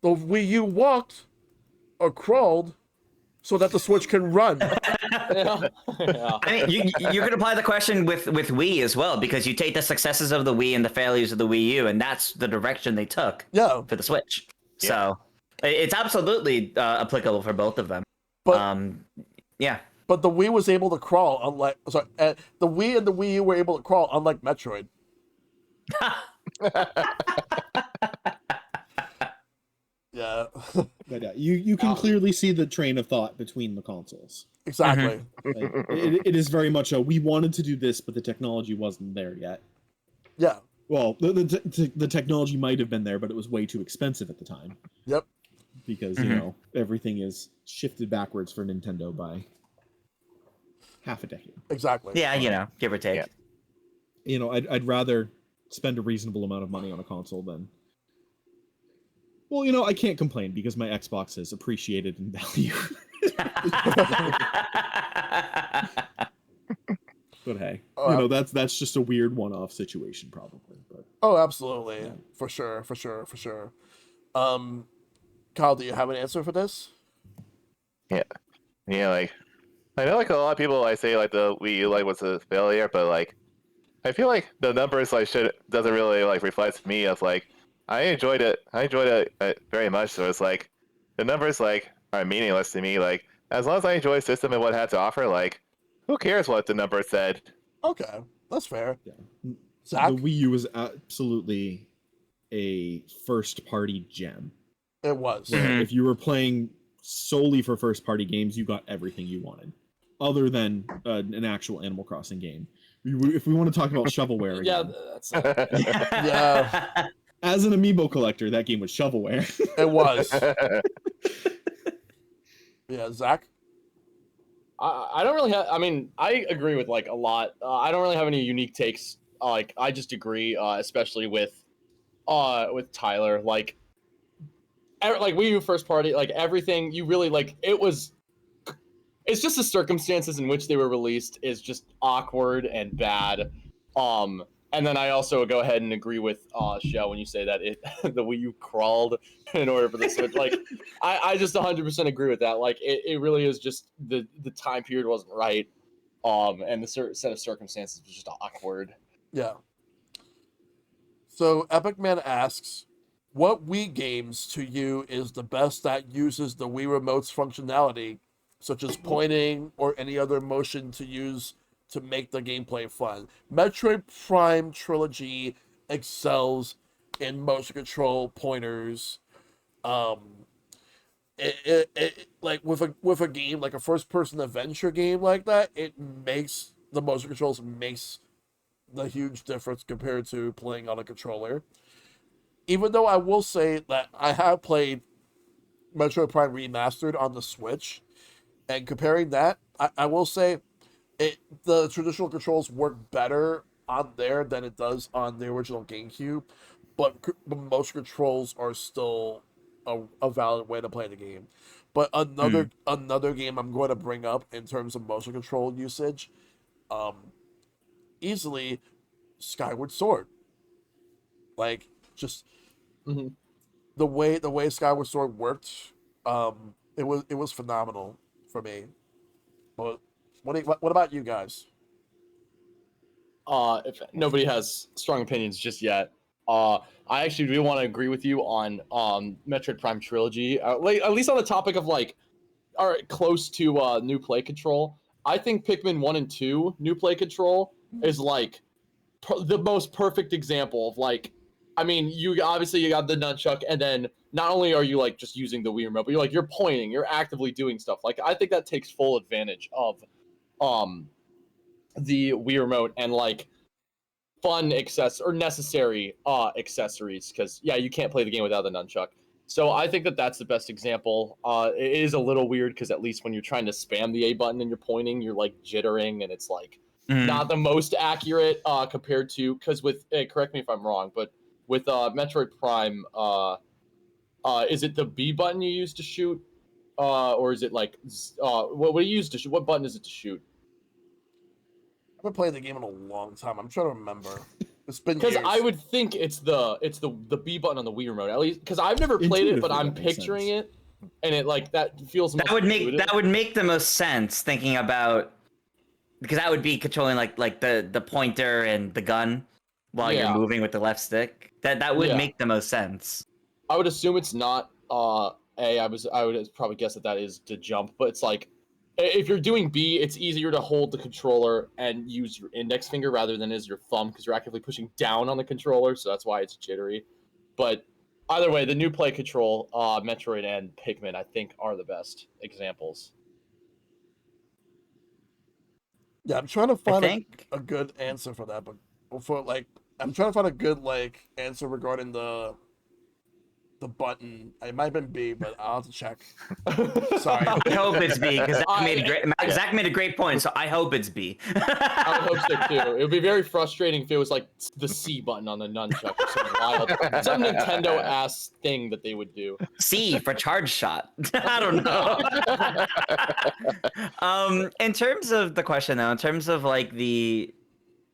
The Wii U walked or crawled so that the Switch can run. Yeah. Yeah. I mean, you could apply the question with Wii as well, because you take the successes of the Wii and the failures of the Wii U, and that's the direction they took Yeah. for the Switch. Yeah. So it's absolutely applicable for both of them. But Yeah. but the Wii was able to crawl, unlike the Wii and the Wii U were able to crawl, unlike Metroid. Yeah. But yeah, you can clearly see the train of thought between the consoles. Exactly. Like, it is very much we wanted to do this, but the technology wasn't there yet. Yeah. Well, the technology might have been there, but it was way too expensive at the time. Yep. Because, you know, everything is shifted backwards for Nintendo by half a decade. Exactly. Yeah, give or take. Yeah. You know, I'd rather spend a reasonable amount of money on a console than... Well, you know, I can't complain because my Xbox has appreciated in value. But hey, you know, that's just a weird one-off situation, probably. But Oh, absolutely. Yeah. For sure. Kyle, do you have an answer for this? Yeah, like I know like a lot of people like say like the Wii U like was a failure, but like I feel like the numbers like doesn't really like reflect me of like I enjoyed it very much. So it's like the numbers like are meaningless to me. Like as long as I enjoy the system and what it had to offer, like who cares what the numbers said? Okay, that's fair. yeah, Zach, the Wii U was absolutely a first-party gem. it was. Where if you were playing solely for first-party games, you got everything you wanted, other than an actual Animal Crossing game. If we want to talk about shovelware Yeah, again, that's Yeah, as an amiibo collector, that game was shovelware. it was. Yeah, Zach. I don't really have. I mean, I agree with like a lot. I don't really have any unique takes. Like I just agree, especially with Tyler. Like Wii U first party, like everything you really like. It was. It's just the circumstances in which they were released is just awkward and bad. And then I also go ahead and agree with Shell when you say that the Wii U crawled in order for the Switch. Like I just 100% agree with that. Like it really is just the time period wasn't right. And the set of circumstances was just awkward. Yeah. So Epic Man asks, what Wii games to you is the best that uses the Wii Remote's functionality, such as pointing or any other motion to use to make the gameplay fun? Metroid Prime Trilogy excels in motion control pointers. Um, like with a game like a first person adventure game like that, it makes the motion controls makes the huge difference compared to playing on a controller. Even though I will say that I have played Metroid Prime Remastered on the Switch, and comparing that, I will say the traditional controls work better on there than it does on the original GameCube, but the motion controls are still a valid way to play the game. But another game I'm going to bring up in terms of motion control usage, um, easily Skyward Sword. Like just Mm-hmm. the way Skyward Sword worked, it was phenomenal for me. But what about you guys? If nobody has strong opinions just yet, I actually do want to agree with you on Metroid Prime Trilogy. Like, at least on the topic of like, are close to new play control. I think Pikmin 1 and 2 new play control is like the most perfect example of like, I mean, you obviously you got the nunchuck, and then not only are you like just using the Wii remote, but you're pointing, you're actively doing stuff. Like I think that takes full advantage of um the Wii remote and like fun necessary accessories, because yeah, you can't play the game without the nunchuck. So I think that that's the best example. It is a little weird because at least when you're trying to spam the A button and you're pointing, you're like jittering, and it's like not the most accurate compared to, because with correct me if I'm wrong, but with Metroid Prime, is it the B button you use to shoot, or is it like what do you use to shoot? What button is it to shoot? I've been playing the game in a long time. I'm trying to remember. It's been Because years. I would think it's the B button on the Wii remote, at least because I've never played it, but Intuitively, I'm that makes picturing sense. it, and it like that feels That most would make intuitive. that would make the most sense thinking about, because that would be controlling like the pointer and the gun while you're Yeah. moving with the left stick. That would Yeah. make the most sense. I would assume it's not A. I would probably guess that is to jump, but it's like if you're doing B, it's easier to hold the controller and use your index finger rather than as your thumb because you're actively pushing down on the controller, so that's why it's jittery. But either way, the new play control, Metroid and Pikmin, I think, are the best examples. Yeah, I'm trying to I find think. a good answer for that, but for like I'm trying to find a good like answer regarding the button. It might have been B, but I'll have to check. Sorry. I hope it's B because Yeah. Zach made a great point, so I hope it's B. I would hope so too. It would be very frustrating if it was like the C button on the nunchuck or some wild, some Nintendo ass thing that they would do. C for charge shot. I don't know. In terms of the question though, in terms of like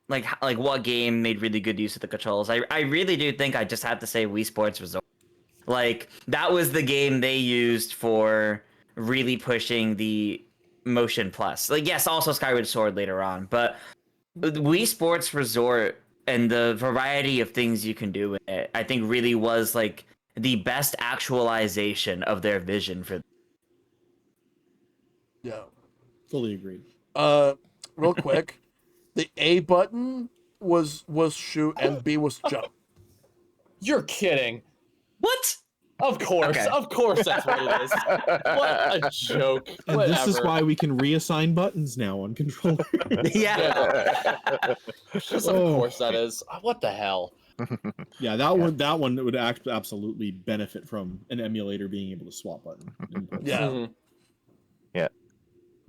like what game made really good use of the controls, I really do think I just have to say Wii Sports Resort. Like that was the game they used for really pushing the motion plus. Like yes, also Skyward Sword later on, but Wii Sports Resort and the variety of things you can do with it, I think really was like the best actualization of their vision for. Yeah. Fully agreed. Real quick, the A button was shoot and B was jump. You're kidding. What? Of course, Okay. of course, that's what it is. What a joke. And Whatever. this is why we can reassign buttons now on controllers. Yeah. Just of course that is. What the hell? Yeah, that one would absolutely benefit from an emulator being able to swap button inputs. Yeah. Mhm. Yeah,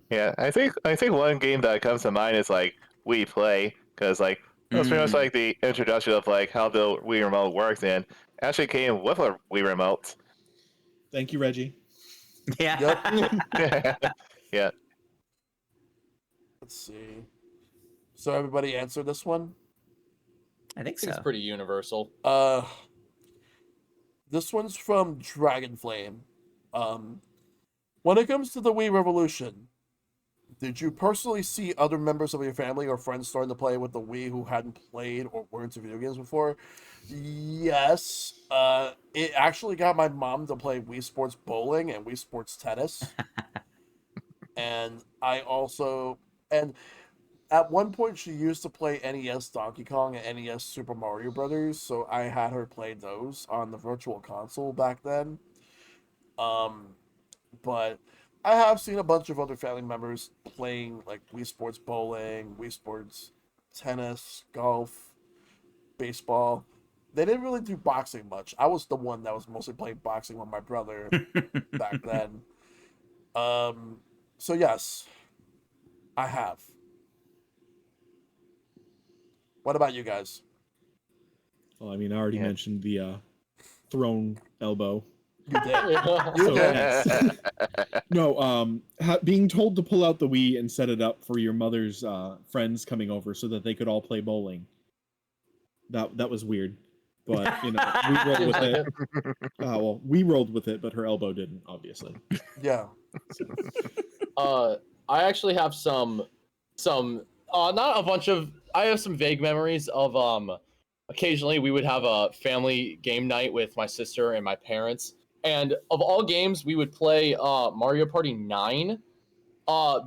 yeah. I think one game that comes to mind is like Wii Play, because like that was pretty much like the introduction of like how the Wii remote works, and actually came with a Wii remote. Thank you, Reggie. Yeah. Yeah. Let's see. So everybody answered this one. I think I think it's so. pretty universal. This one's from Dragonflame. When it comes to the Wii Revolution, did you personally see other members of your family or friends starting to play with the Wii who hadn't played or were into video games before? Yes. It actually got my mom to play Wii Sports Bowling and Wii Sports Tennis. And and at one point she used to play NES Donkey Kong and NES Super Mario Brothers, so I had her play those on the virtual console back then. Um, but I have seen a bunch of other family members playing like Wii Sports Bowling, Wii Sports Tennis, golf, baseball. They didn't really do boxing much. I was the one that was mostly playing boxing with my brother back then. So yes, I have. What about you guys? Well, I mean, I already Yeah. mentioned the thrown elbow. You did. Yeah. You So, did. yes. No, being told to pull out the Wii and set it up for your mother's friends coming over so that they could all play bowling. That was weird, but you know, we rolled with it. Well, we rolled with it, but her elbow didn't, obviously. Yeah. I actually have some not a bunch of I have some vague memories of occasionally we would have a family game night with my sister and my parents, and of all games we would play Mario Party 9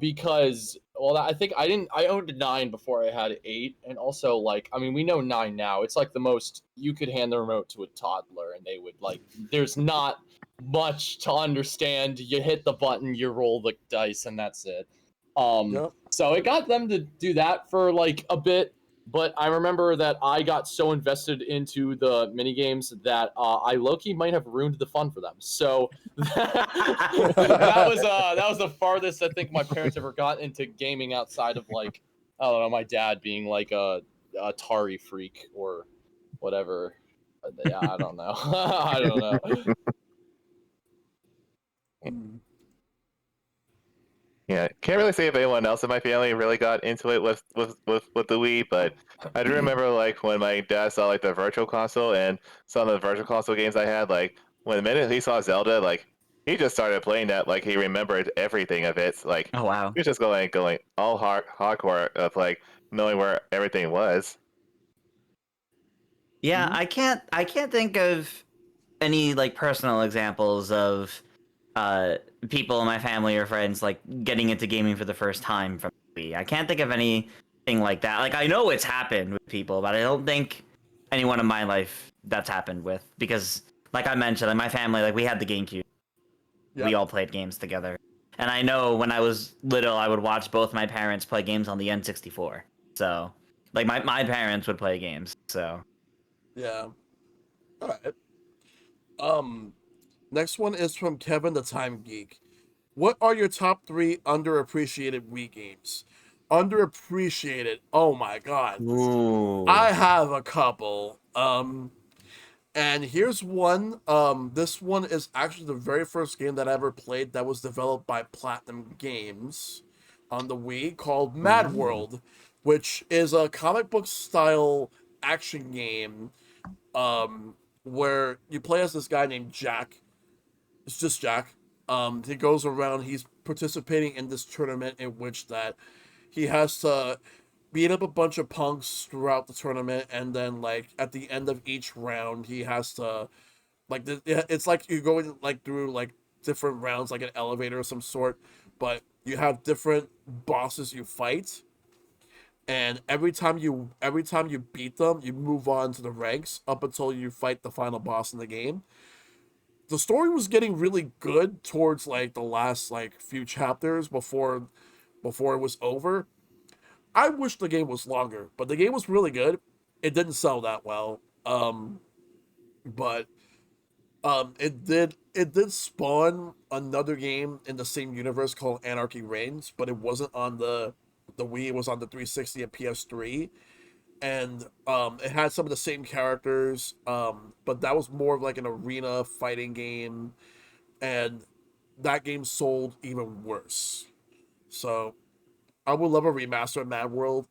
because well I think I owned 9 before I had 8, and also like I mean we know 9 now, it's like the most you could hand the remote to a toddler and they would like there's not much to understand. You hit the button, you roll the dice, and that's it. Yep. So it got them to do that for like a bit, but I remember that I got so invested into the mini games that I low-key might have ruined the fun for them. So that was the farthest I think my parents ever got into gaming outside of like I don't know my dad being like a Atari freak or whatever. Yeah, I don't know. I don't know. Mm. Yeah, can't really say if anyone else in my family really got into it with the Wii, but I do remember like when my dad saw like the virtual console and some of the virtual console games I had, like when the minute he saw Zelda, like he just started playing that like he remembered everything of it. Like Oh wow. he was just going all hardcore of like knowing where everything was. Yeah, I can't think of any like personal examples of people in my family or friends like getting into gaming for the first time from Wii. I can't think of anything like that. Like I know it's happened with people, but I don't think anyone in my life that's happened with because like I mentioned, like my family, like we had the GameCube. Yep. We all played games together. And I know when I was little I would watch both my parents play games on the N64. So like my parents would play games. So Yeah. All right. Next one is from Kevin the Time Geek. What are your top 3 underappreciated Wii games? Underappreciated. Oh my god. ooh. I have a couple. And here's one. This one is actually the very first game that I ever played that was developed by Platinum Games on the Wii called Mad World, which is a comic book style action game where you play as this guy named Jack. It's just Jack. He goes around. He's participating in this tournament in which that he has to beat up a bunch of punks throughout the tournament, and then like at the end of each round, he has to like it's like you're going like through like different rounds, like an elevator of some sort, but you have different bosses you fight, and every time you beat them, you move on to the ranks up until you fight the final boss in the game. The story was getting really good towards like the last like few chapters before it was over. I wish the game was longer, but the game was really good. It didn't sell that well. But It did spawn another game in the same universe called Anarchy Reigns, but it wasn't on the Wii. It was on the 360 and PS3, and it had some of the same characters, but that was more of like an arena fighting game, and that game sold even worse. So I would love a remaster of Mad World.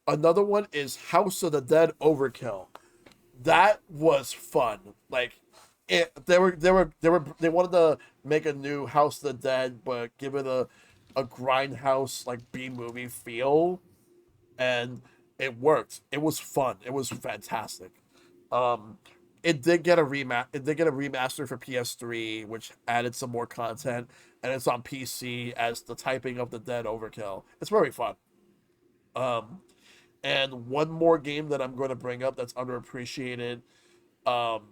Another one is House of the Dead Overkill. That was fun. Like they wanted to make a new House of the Dead, but give it a grindhouse like B movie feel, and it worked. It was fun. It was fantastic. Um, it did get a remaster for PS3, which added some more content, and it's on PC as the Typing of the Dead Overkill. It's very fun. Um, and one more game that I'm going to bring up that's underappreciated, um,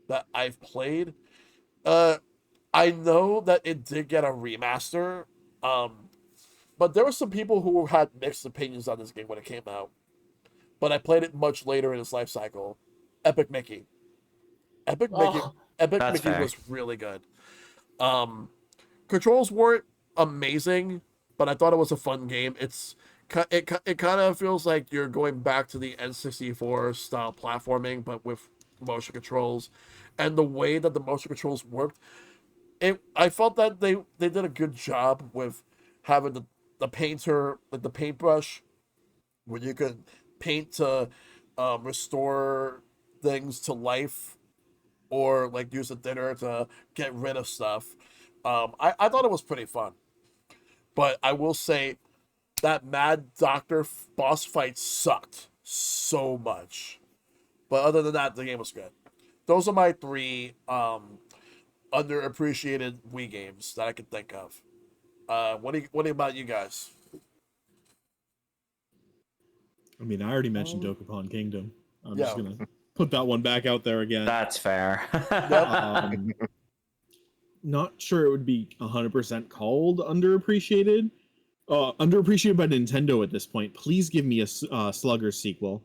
that I've played. Uh, I know that it did get a remaster, um, but there were some people who had mixed opinions on this game when it came out. But I played it much later in its life cycle. Epic Mickey. Epic Mickey. Oh, Epic That's Mickey fair. was really good. Um, Controls weren't amazing, but I thought it was a fun game. It kind of feels like you're going back to the N64 style platforming, but with motion controls, and the way that the motion controls worked. I felt that they did a good job with having the painter, like the paintbrush, where you could paint to restore things to life, or like use a dinner to get rid of stuff. I thought it was pretty fun, but I will say that Mad Doctor boss fight sucked so much. But other than that, the game was good. Those are my three underappreciated Wii games that I can think of. What about you guys? I mean, I already mentioned Dokapon Kingdom. I'm Yeah. just gonna put that one back out there again. That's fair. Um, not sure it would be 100% called underappreciated. Underappreciated by Nintendo at this point. Please give me a Slugger sequel.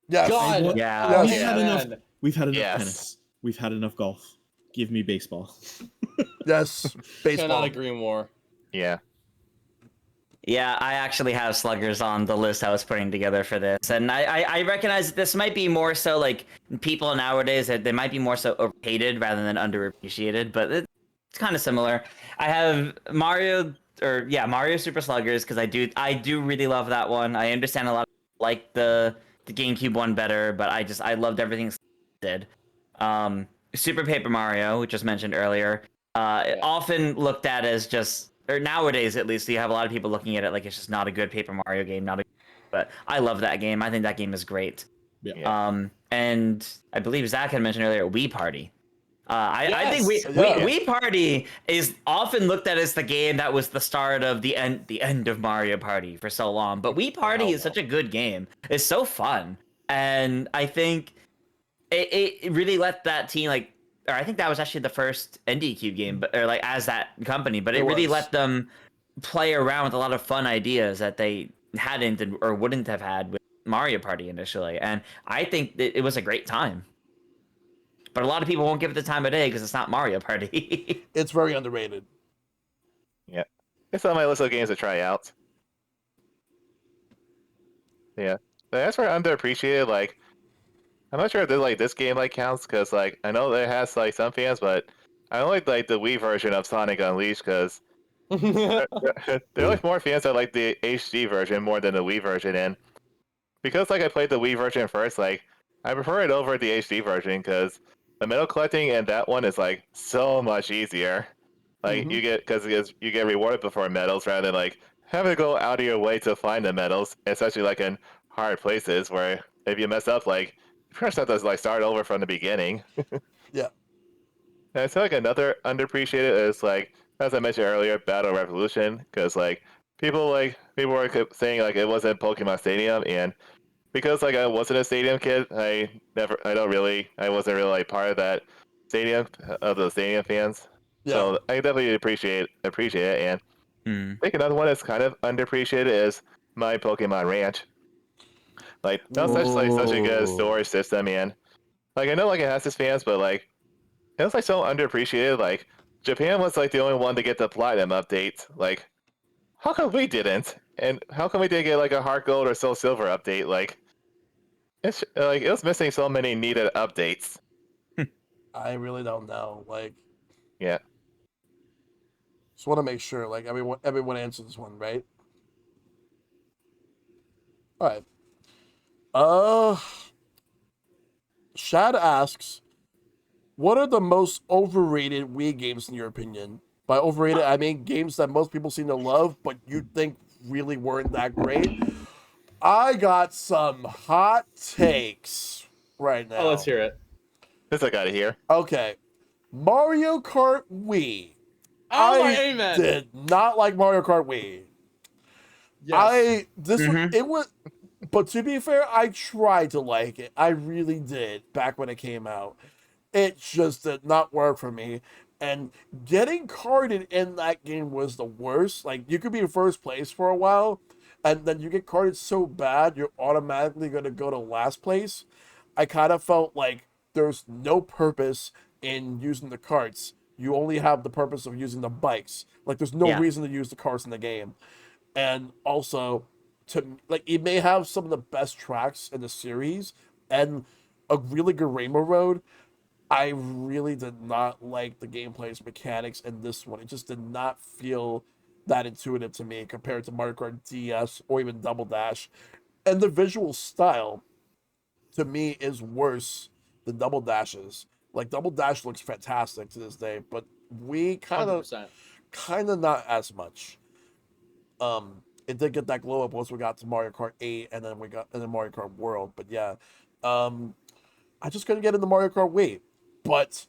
Yes. God. want- Yeah. We've Yes. had enough. Man. We've had enough Yes. tennis. We've had enough golf. Give me baseball. Yes. Baseball. Cannot agree more. Yeah. Yeah, I actually have Sluggers on the list I was putting together for this. And I recognize that this might be more so like people nowadays that they might be more so overhated rather than underappreciated, but it's kind of similar. I have Mario Super Sluggers because I do really love that one. I understand a lot of people like the GameCube one better, but I loved everything it did. Super Paper Mario, which was mentioned earlier, often looked at as just, or nowadays at least, you have a lot of people looking at it like it's just not a good Paper Mario game, but I love that game. I think that game is great. Yeah. And I believe Zach had mentioned earlier Wii Party. I think Yes! Wii Party is often looked at as the game that was the start of the end of Mario Party for so long. But Wii Party is such a good game. It's so fun, and I think it really let that team or I think that was actually the first NDQ game, or like as that company. But it really was. let them play around with a lot of fun ideas that they hadn't or wouldn't have had with Mario Party initially. And I think it was a great time. But a lot of people won't give it the time of day because it's not Mario Party. It's very underrated. Yeah. It's on my list of games to try out. Yeah. But as for underappreciated, like, I'm not sure if this game counts because I know it has some fans, but I only like the Wii version of Sonic Unleashed because there are more fans that like the HD version more than the Wii version, and because I played the Wii version first, I prefer it over the HD version because the medal collecting in that one is so much easier. You get rewarded before medals rather than having to go out of your way to find the medals, especially in hard places where if you mess up, you first have to start over from the beginning. Yeah. And I feel another underappreciated is as I mentioned earlier, Battle Revolution, because people were saying it wasn't Pokemon Stadium, and because I wasn't a stadium kid, I wasn't really part of that stadium of the stadium fans. Yeah. So I definitely appreciate it. And I think another one that's kind of underappreciated is My Pokemon Ranch. That's such a good Ooh. storage system, and I know it has its fans, but it was like so underappreciated. Like Japan was like the only one to get the platinum update. Like, how come we didn't? And how come we didn't get like a Heart Gold or Soul Silver update? Like, it's like it was missing so many needed updates. I really don't know. Like, Yeah. just want to make sure like everyone answers this one, right? All right. Uh, Shad asks, what are the most overrated Wii games in your opinion? By overrated, I mean games that most people seem to love, but you think really weren't that great. I got some hot takes right now. Oh, let's hear it. This I gotta hear. Okay. Mario Kart Wii. Oh, my I amen. did not like Mario Kart Wii. Yes. It was, but to be fair, I tried to like it. I really did back when it came out. It just did not work for me. And getting carded in that game was the worst. Like, you could be in first place for a while, and then you get carded so bad, you're automatically going to go to last place. I kind of felt like there's no purpose in using the carts. You only have the purpose of using the bikes. Like, there's no Yeah. reason to use the carts in the game. And also, it may have some of the best tracks in the series and a really good Rainbow Road. I really did not like the gameplay's mechanics in this one. It just did not feel that intuitive to me compared to Mario Kart DS or even Double Dash. And the visual style, to me, is worse than Double Dash's. Like, Double Dash looks fantastic to this day, but we kind of 100%. not as much. It did get that glow up once we got to Mario Kart 8 and then Mario Kart World. But yeah, I just couldn't get into Mario Kart Wii. But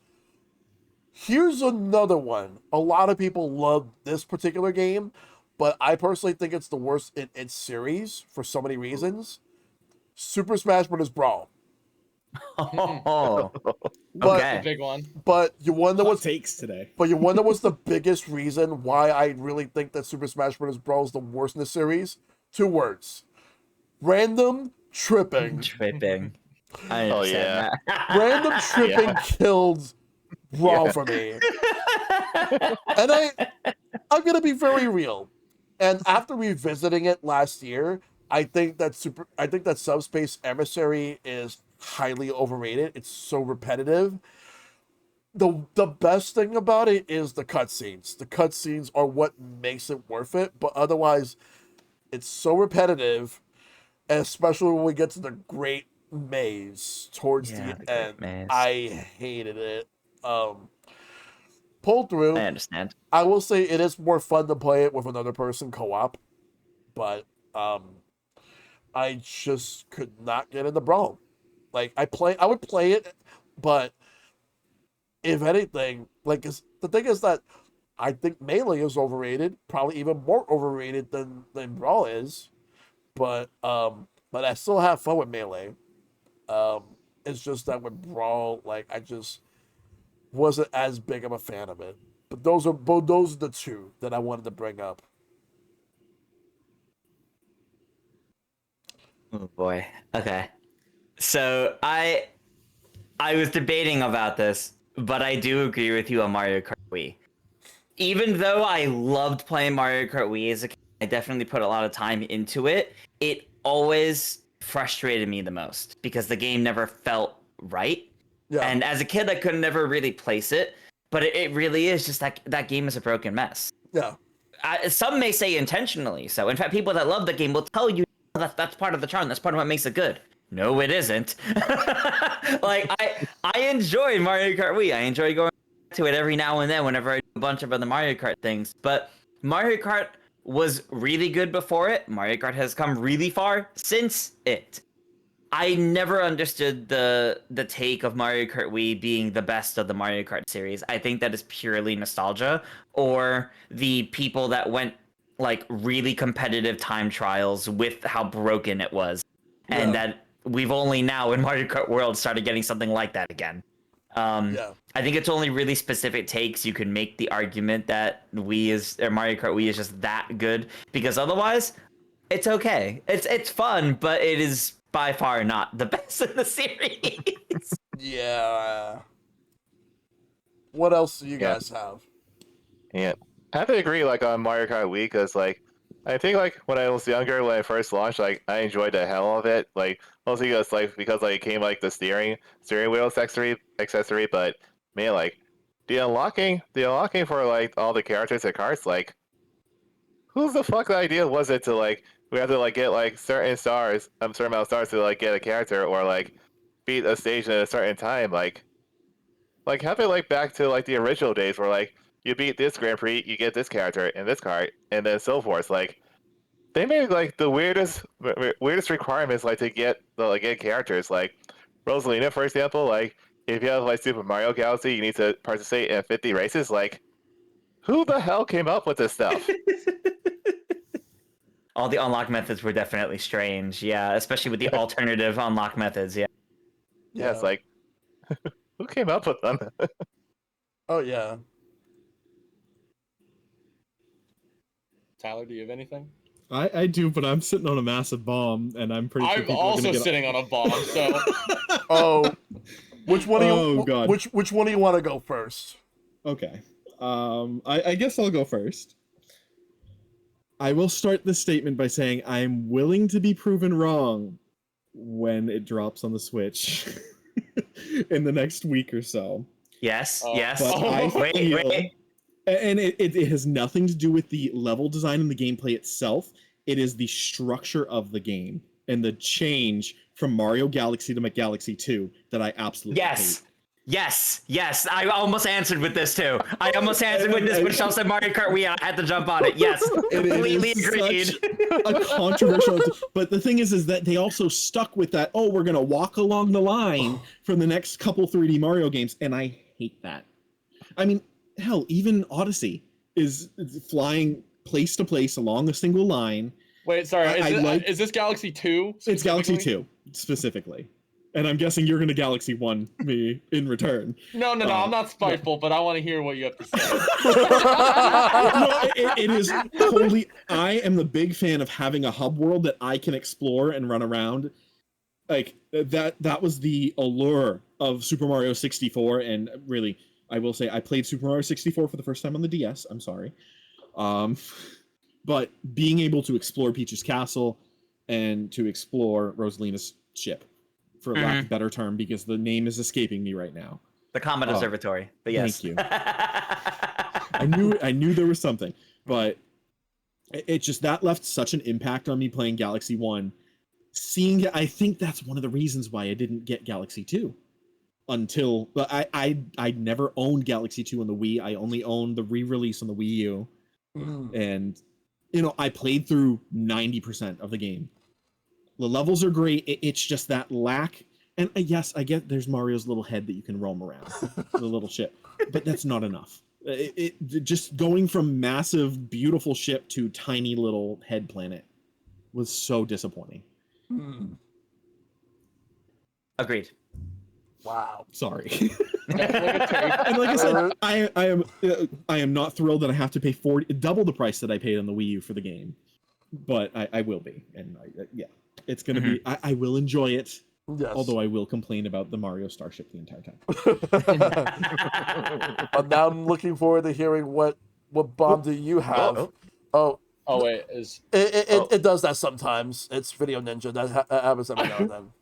here's another one. A lot of people love this particular game, but I personally think it's the worst in its series for so many reasons. Super Smash Bros. Brawl. Oh, But, okay. Big one. but you wonder Hot what's takes today. But you wonder what's the biggest reason why I really think that Super Smash Bros. Brawl is the worst in the series? 2 words. Random tripping. Tripping. I Oh, understand yeah. that. Random tripping killed Brawl Yeah. for me. And I'm gonna be very real. And after revisiting it last year, I think that Subspace Emissary is highly overrated. It's so repetitive. The best thing about it is the cutscenes. The cutscenes are what makes it worth it, but otherwise, it's so repetitive, and especially when we get to the Great Maze towards Yeah, the the Great end. Maze. I hated it. Pulled through. I understand. I will say it is more fun to play it with another person co-op, but I just could not get into Brawl. Like I would play it, but if anything, the thing is that I think Melee is overrated, probably even more overrated than Brawl is. But I still have fun with Melee. It's just that with Brawl, like I just wasn't as big of a fan of it. But those are the 2 that I wanted to bring up. Oh boy. Okay. So I was debating about this, but I do agree with you on Mario Kart Wii. Even though I loved playing Mario Kart Wii as a kid, I definitely put a lot of time into it. It always frustrated me the most because the game never felt right. Yeah. And as a kid, I could never really place it, but it really is just that game is a broken mess. Yeah. Some may say intentionally so. In fact, people that love the game will tell you that's part of the charm. That's part of what makes it good. No, it isn't. Like I enjoy Mario Kart Wii. I enjoy going to it every now and then whenever I do a bunch of other Mario Kart things. But Mario Kart was really good before it. Mario Kart has come really far since it. I never understood the take of Mario Kart Wii being the best of the Mario Kart series. I think that is purely nostalgia, or the people that went like really competitive time trials with how broken it was, and Yeah. that we've only now in Mario Kart World started getting something like that again. Yeah. I think it's only really specific takes you can make the argument that Mario Kart Wii is just that good, because otherwise, it's okay. It's fun, but it is by far not the best in the series. Yeah. What else do you guys have? Yeah, I have to agree. Like on Mario Kart Wii, because like I think like when I was younger, when I first launched, like I enjoyed the hell of it. Like mostly because like it came like the steering wheel accessory. But man, like the unlocking for like all the characters and cards, like whose the fuck idea was it to like we have to like get like certain amount of stars to like get a character or like beat a stage in a certain time, like have it like back to like the original days where like you beat this Grand Prix, you get this character and this card, and then so forth. Like they made like the weirdest requirements like to get characters. Like Rosalina, for example, like if you have like Super Mario Galaxy, you need to participate in 50 races. Like who the hell came up with this stuff? All the unlock methods were definitely strange. Yeah, especially with the alternative unlock methods. Yeah. Yeah, it's like who came up with them? Oh yeah. Tyler, do you have anything? I do, but I'm sitting on a massive bomb, and I'm pretty sure I'm people are also gonna get sitting on a bomb, so Oh, which one do you? Oh, God. Which one do you want to go first? Okay. I guess I'll go first. I will start this statement by saying I'm willing to be proven wrong when it drops on the Switch in the next week or so. Yes. Oh. Yes. But I Wait. feel- Wait. And it has nothing to do with the level design and the gameplay itself. It is the structure of the game and the change from Mario Galaxy to McGalaxy 2 that I absolutely Yes. hate. Yes. I almost answered with this too. I almost answered with this when Shell said Mario Kart Wii. I had to jump on it. Yes. Completely is agreed. such a controversial, but the thing is that they also stuck with that. Oh, we're gonna walk along the line for the next couple 3D Mario games, and I hate that. I mean, hell, even Odyssey is flying place to place along a single line. wait, sorry, is is this Galaxy 2? It's Galaxy specifically? 2 specifically, and I'm guessing you're gonna Galaxy 1 me in return. No, I'm not spiteful, but I want to hear what you have to say. No, it is totally. I am the big fan of having a hub world that I can explore and run around. Like that was the allure of Super Mario 64, and really, I will say I played Super Mario 64 for the first time on the DS. I'm sorry, but being able to explore Peach's castle and to explore Rosalina's ship, for lack of a better term, because the name is escaping me right now. The Comet Observatory. But yes. Thank you. I knew there was something, but it just that left such an impact on me playing Galaxy 1. I think that's one of the reasons why I didn't get Galaxy 2 until, but I never owned Galaxy 2 on the Wii. I only owned the re-release on the Wii U. And I played through 90% of the game. The levels are great. It's just that lack. And yes, I get there's Mario's little head that you can roam around, the little ship, but that's not enough. It just going from massive, beautiful ship to tiny little head planet was so disappointing. Agreed. Wow. Sorry. Definitely a take. And like I said, I am not thrilled that I have to pay double the price that I paid on the Wii U for the game, but I will be, and yeah, it's gonna be. I will enjoy it. Yes. Although I will complain about the Mario Starship the entire time. But now I'm looking forward to hearing what bomb do you have? Oh, Oh wait, it does that sometimes. It's Video Ninja. That happens every now and then.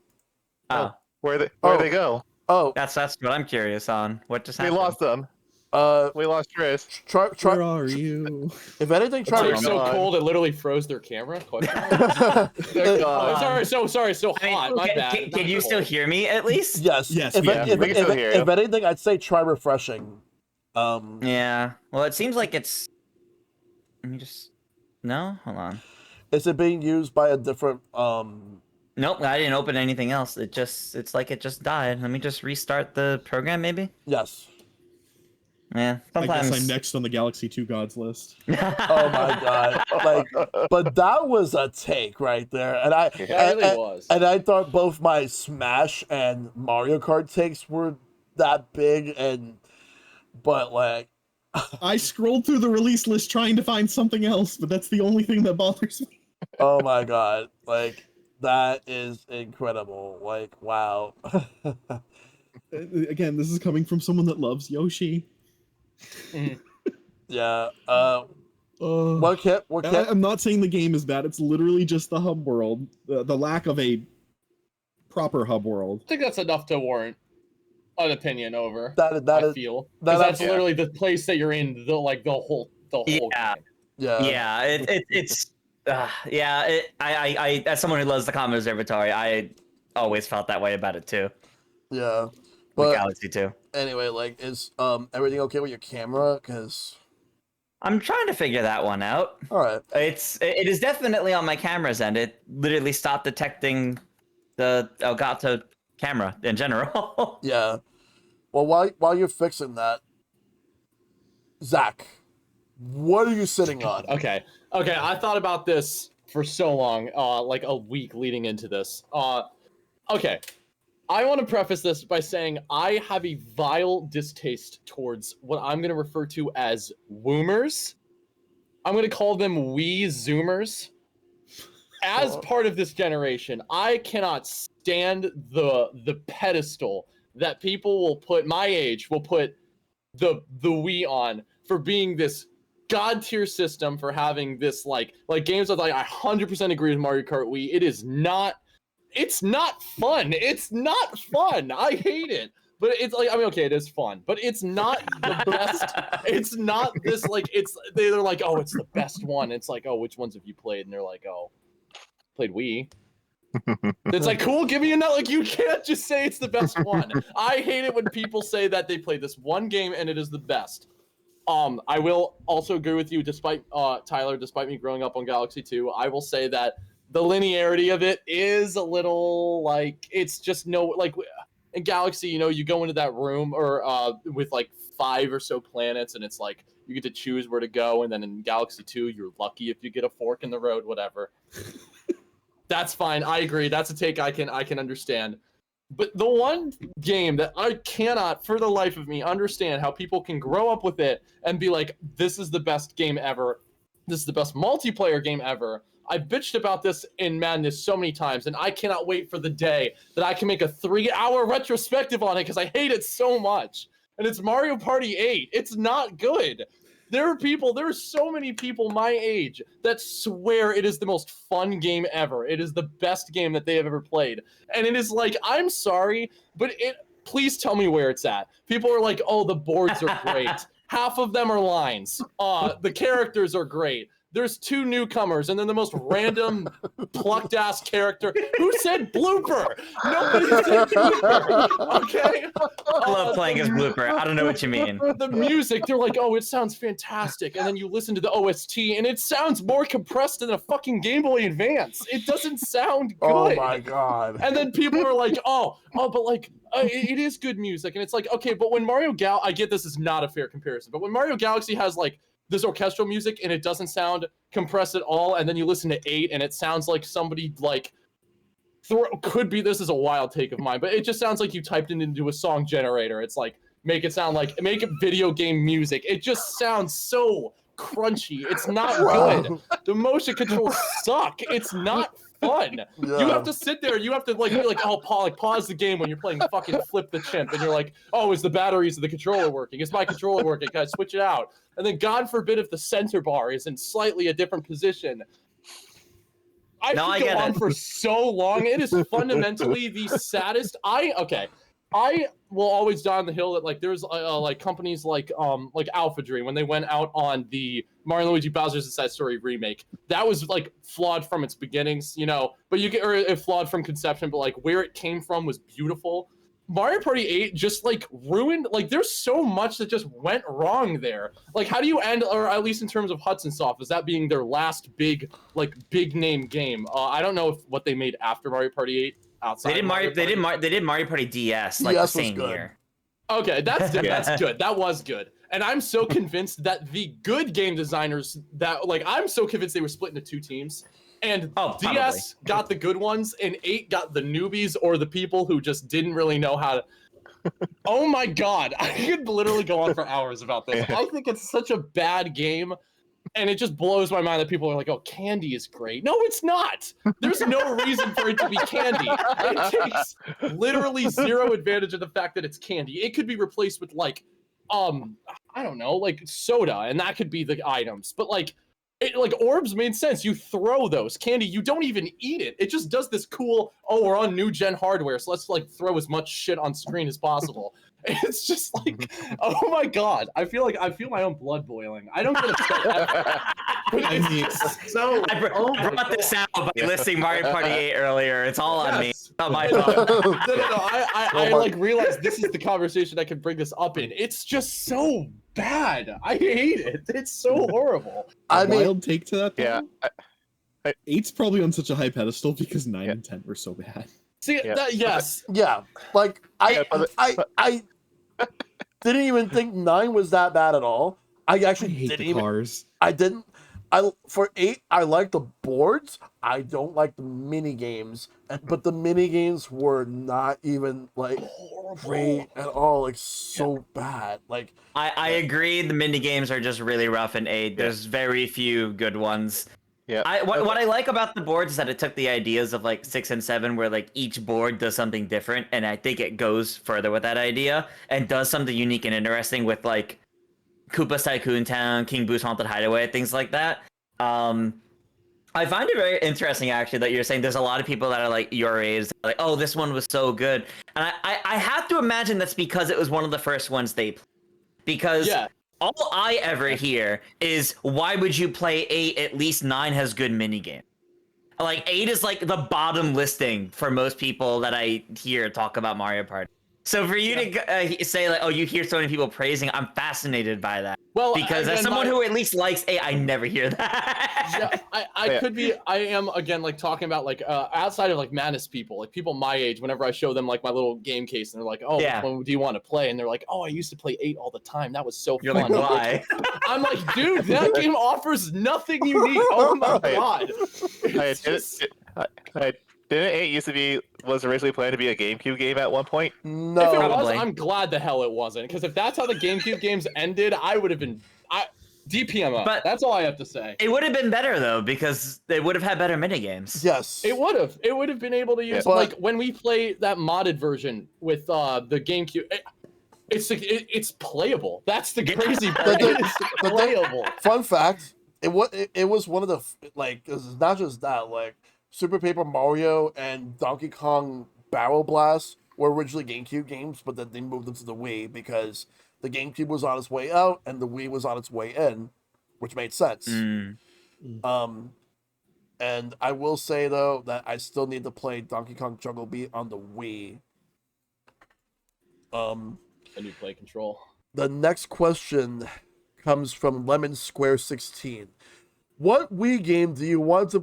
Oh, Where'd Oh. they go? Oh, that's what I'm curious on. What just We happened? lost them. uh, We lost Tris. try. Where are you? If anything, try. they're Oh, so God. cold it literally froze their camera. Question mark? They're Oh, gone. sorry, so I mean, hot. My bad. can you still hear me at least? Yes. Yes, If, we if, can. We can still hear you. if anything, I'd say try refreshing. Yeah. Well, it seems like it's. Let me just. No, hold on. Is it being used by a different? Nope, I didn't open anything else. It's like it just died. Let me just restart the program, maybe. Yes. Yeah, I sometimes. guess I'm next on the Galaxy 2 gods list. Oh my god! Like, but that was a take right there, and I That really was. and I thought both my Smash and Mario Kart takes were that big, but like, I scrolled through the release list trying to find something else, but that's the only thing that bothers me. oh my god, like that is incredible. Like, wow. Again, this is coming from someone that loves Yoshi. Mhm. Yeah. Uh, What kit? What kit? I'm not saying the game is bad. It's literally just the hub world, the lack of a proper hub world. I think that's enough to warrant an opinion over. That I is feel that- because that's yeah. literally the place that you're in. The whole Yeah. game. yeah. It's I as someone who loves the Common Observatory, I always felt that way about it too. Yeah. With But Galaxy 2. anyway, like, is everything okay with your camera? Because I'm trying to figure that one out. all right. It is definitely on my camera's end. It literally stopped detecting the Elgato camera in general. Yeah. Well, while you're fixing that, Zach, what are you sitting on? Okay. I thought about this for so long, like a week leading into this. Okay. I want to preface this by saying I have a vile distaste towards what I'm going to refer to as woomers. I'm going to call them Wii Zoomers. As part of this generation, I cannot stand the pedestal that people will put, my age will put the Wii on for being this god tier system, for having this like games that, like, I 100% agree with Mario Kart Wii. It's not fun. It's not fun. I hate it. But it's like, I mean, okay, it is fun, but it's not the best. It's not this, like, they're like, oh, it's the best one. It's like, oh, which ones have you played? And they're like, oh, played Wii. It's like, cool, give me a note. Like, you can't just say it's the best one. I hate it when people say that they played this one game and it is the best. I will also agree with you, despite Tyler, despite me growing up on Galaxy 2, I will say that the linearity of it is a little, like, it's just no, like, in Galaxy, you know, you go into that room or with like 5 or so planets, and it's like you get to choose where to go, and then in Galaxy 2, you're lucky if you get a fork in the road, whatever. That's fine. I agree. That's a take I can understand. But the one game that I cannot, for the life of me, understand how people can grow up with it and be like, this is the best game ever. This is the best multiplayer game ever. I bitched about this in Madness so many times, and I cannot wait for the day that I can make a 3-hour retrospective on it because I hate it so much. And it's Mario Party 8. It's not good. There are so many people my age that swear it is the most fun game ever. It is the best game that they have ever played. And it is like, I'm sorry, but please tell me where it's at. People are like, oh, the boards are great. Half of them are lines. The characters are great. There's 2 newcomers, and then the most random plucked ass character. Who said blooper? Nobody said blooper. Okay. I love playing as Blooper. I don't know what you mean. The music, they're like, oh, it sounds fantastic, and then you listen to the OST, and it sounds more compressed than a fucking Game Boy Advance. It doesn't sound good. Oh my god. And then people are like, but like, it is good music, and it's like, okay, but when I get this is not a fair comparison, but when Mario Galaxy has like this orchestral music and it doesn't sound compressed at all, and then you listen to 8 and it sounds like somebody like could be, this is a wild take of mine, but it just sounds like you typed it into a song generator. It's like, make it video game music. It just sounds so crunchy. It's not good. The motion controls suck. It's not fun. Yeah. You have to sit there. You have to like be like, oh, pause the game when you're playing fucking Flip the Chimp, and you're like, oh, is the batteries of the controller working? Is my controller working? Can I switch it out? And then God forbid if the center bar is in slightly a different position. I could go on for so long. It is fundamentally the saddest. I will always die on the hill that like there's like companies like Alpha Dream, when they went out on the Mario and Luigi Bowser's Inside Story remake, that was like flawed from its beginnings, you know, but flawed from conception, but like where it came from was beautiful. Mario Party 8 just like ruined, like there's so much that just went wrong there. Like how do you end, or at least in terms of Hudson Soft, is that being their last big name game? I don't know what they made after Mario Party 8 outside. They did Mario Party DS like DS the was same good. year. Okay, that's good. That was good. And I'm so convinced that the good game designers that like, I'm so convinced they were split into 2 teams. And DS got the good ones, and 8 got the newbies or the people who just didn't really know how to. Oh my god, I could literally go on for hours about this. I think it's such a bad game, and it just blows my mind that people are like, oh, Candy is great. No, it's not. There's no reason for it to be Candy. It takes literally zero advantage of the fact that it's Candy. It could be replaced with like I don't know, like soda, and that could be the items. But like, orbs made sense. You throw those candy. You don't even eat it. It just does this cool. Oh, we're on new gen hardware, so let's like throw as much shit on screen as possible. It's just like, oh my god. I feel my own blood boiling. I don't get upset ever. But it's so. I brought this out by listing Mario Party 8 earlier. It's all on me. Yes. Not my No, fault. I like realized this is the conversation I can bring this up in. It's just so bad. I hate it. It's so horrible. I mean, Wild take to that. Though? Yeah. 8's probably on such a high pedestal because 9 and 10 were so bad. See, yes. yeah, like I didn't even think 9 was that bad at all. I actually I hate didn't the even. cars. I didn't. For 8, I like the boards. I don't like the mini games, but the mini games were not even like great at all. Like so bad. Like I agree. The mini games are just really rough in 8. There's very few good ones. Yeah. What I like about the boards is that it took the ideas of like 6 and 7, where like each board does something different, and I think it goes further with that idea and does something unique and interesting with like Koopa's Tycoon Town, King Boo's Haunted Hideaway, things like that. I find it very interesting actually that you're saying there's a lot of people that are like your age, like, oh, this one was so good, and I have to imagine that's because it was one of the first ones they played. Because all I ever hear is, why would you play 8? At least 9 has good minigame. Like 8 is like the bottom listing for most people that I hear talk about Mario Party. So for you to say like, oh, you hear so many people praising, I'm fascinated by that. Well, because as someone who at least likes 8, I never hear that. Yeah, I am again like talking about like outside of like madness people, like people my age. Whenever I show them like my little game case, and they're like, "Oh, which one do you want to play?" And they're like, "Oh, I used to play 8 all the time. That was so You're fun." like, why? I'm like, dude, that game offers nothing unique. Oh my god! Didn't 8 was originally planned to be a GameCube game at one point? no, If it was, Probably. I'm glad the hell it wasn't. Because if that's how the GameCube games ended, I would have been DPM up. But that's all I have to say. It would have been better though, because they would have had better minigames. yes, It would have. It would have been able to use like when we play that modded version with the GameCube. It's playable. That's the crazy part. It's playable. Fun fact: it was one of the like. It's not just that. Like Super Paper Mario and Donkey Kong Barrel Blast were originally GameCube games, but then they moved them to the Wii because the GameCube was on its way out and the Wii was on its way in, which made sense. Mm. And I will say though that I still need to play Donkey Kong Jungle Beat on the Wii. I need play control. The next question comes from Lemon Square 16. What Wii game do you want to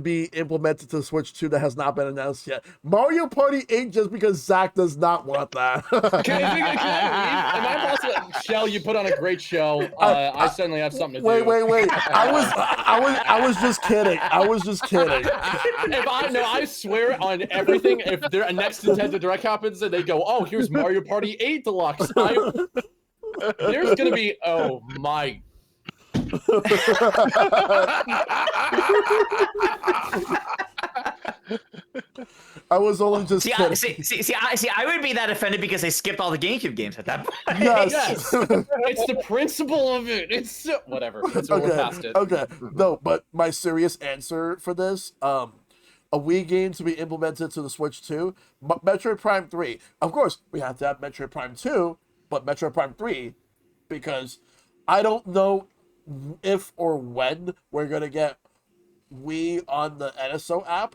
be implemented to Switch 2 that has not been announced yet? Mario Party 8, just because Zach does not want that. Can I leave? Am I possible? Shell, you put on a great show. I certainly have something to do. Wait. I was just kidding. I was just kidding. I swear on everything. If a next Nintendo Direct happens and they go, oh, here's Mario Party 8 Deluxe, there's gonna be, oh my. I was only just kidding. I would be that offended because they skipped all the GameCube games at that point. Yes. It's the principle of it. It's whatever. We're past it. Okay. No, but my serious answer for this, a Wii game to be implemented to the Switch 2, Metroid Prime 3. Of course, we have to have Metroid Prime 2, but Metroid Prime 3, because I don't know if or when we're going to get Wii on the NSO app,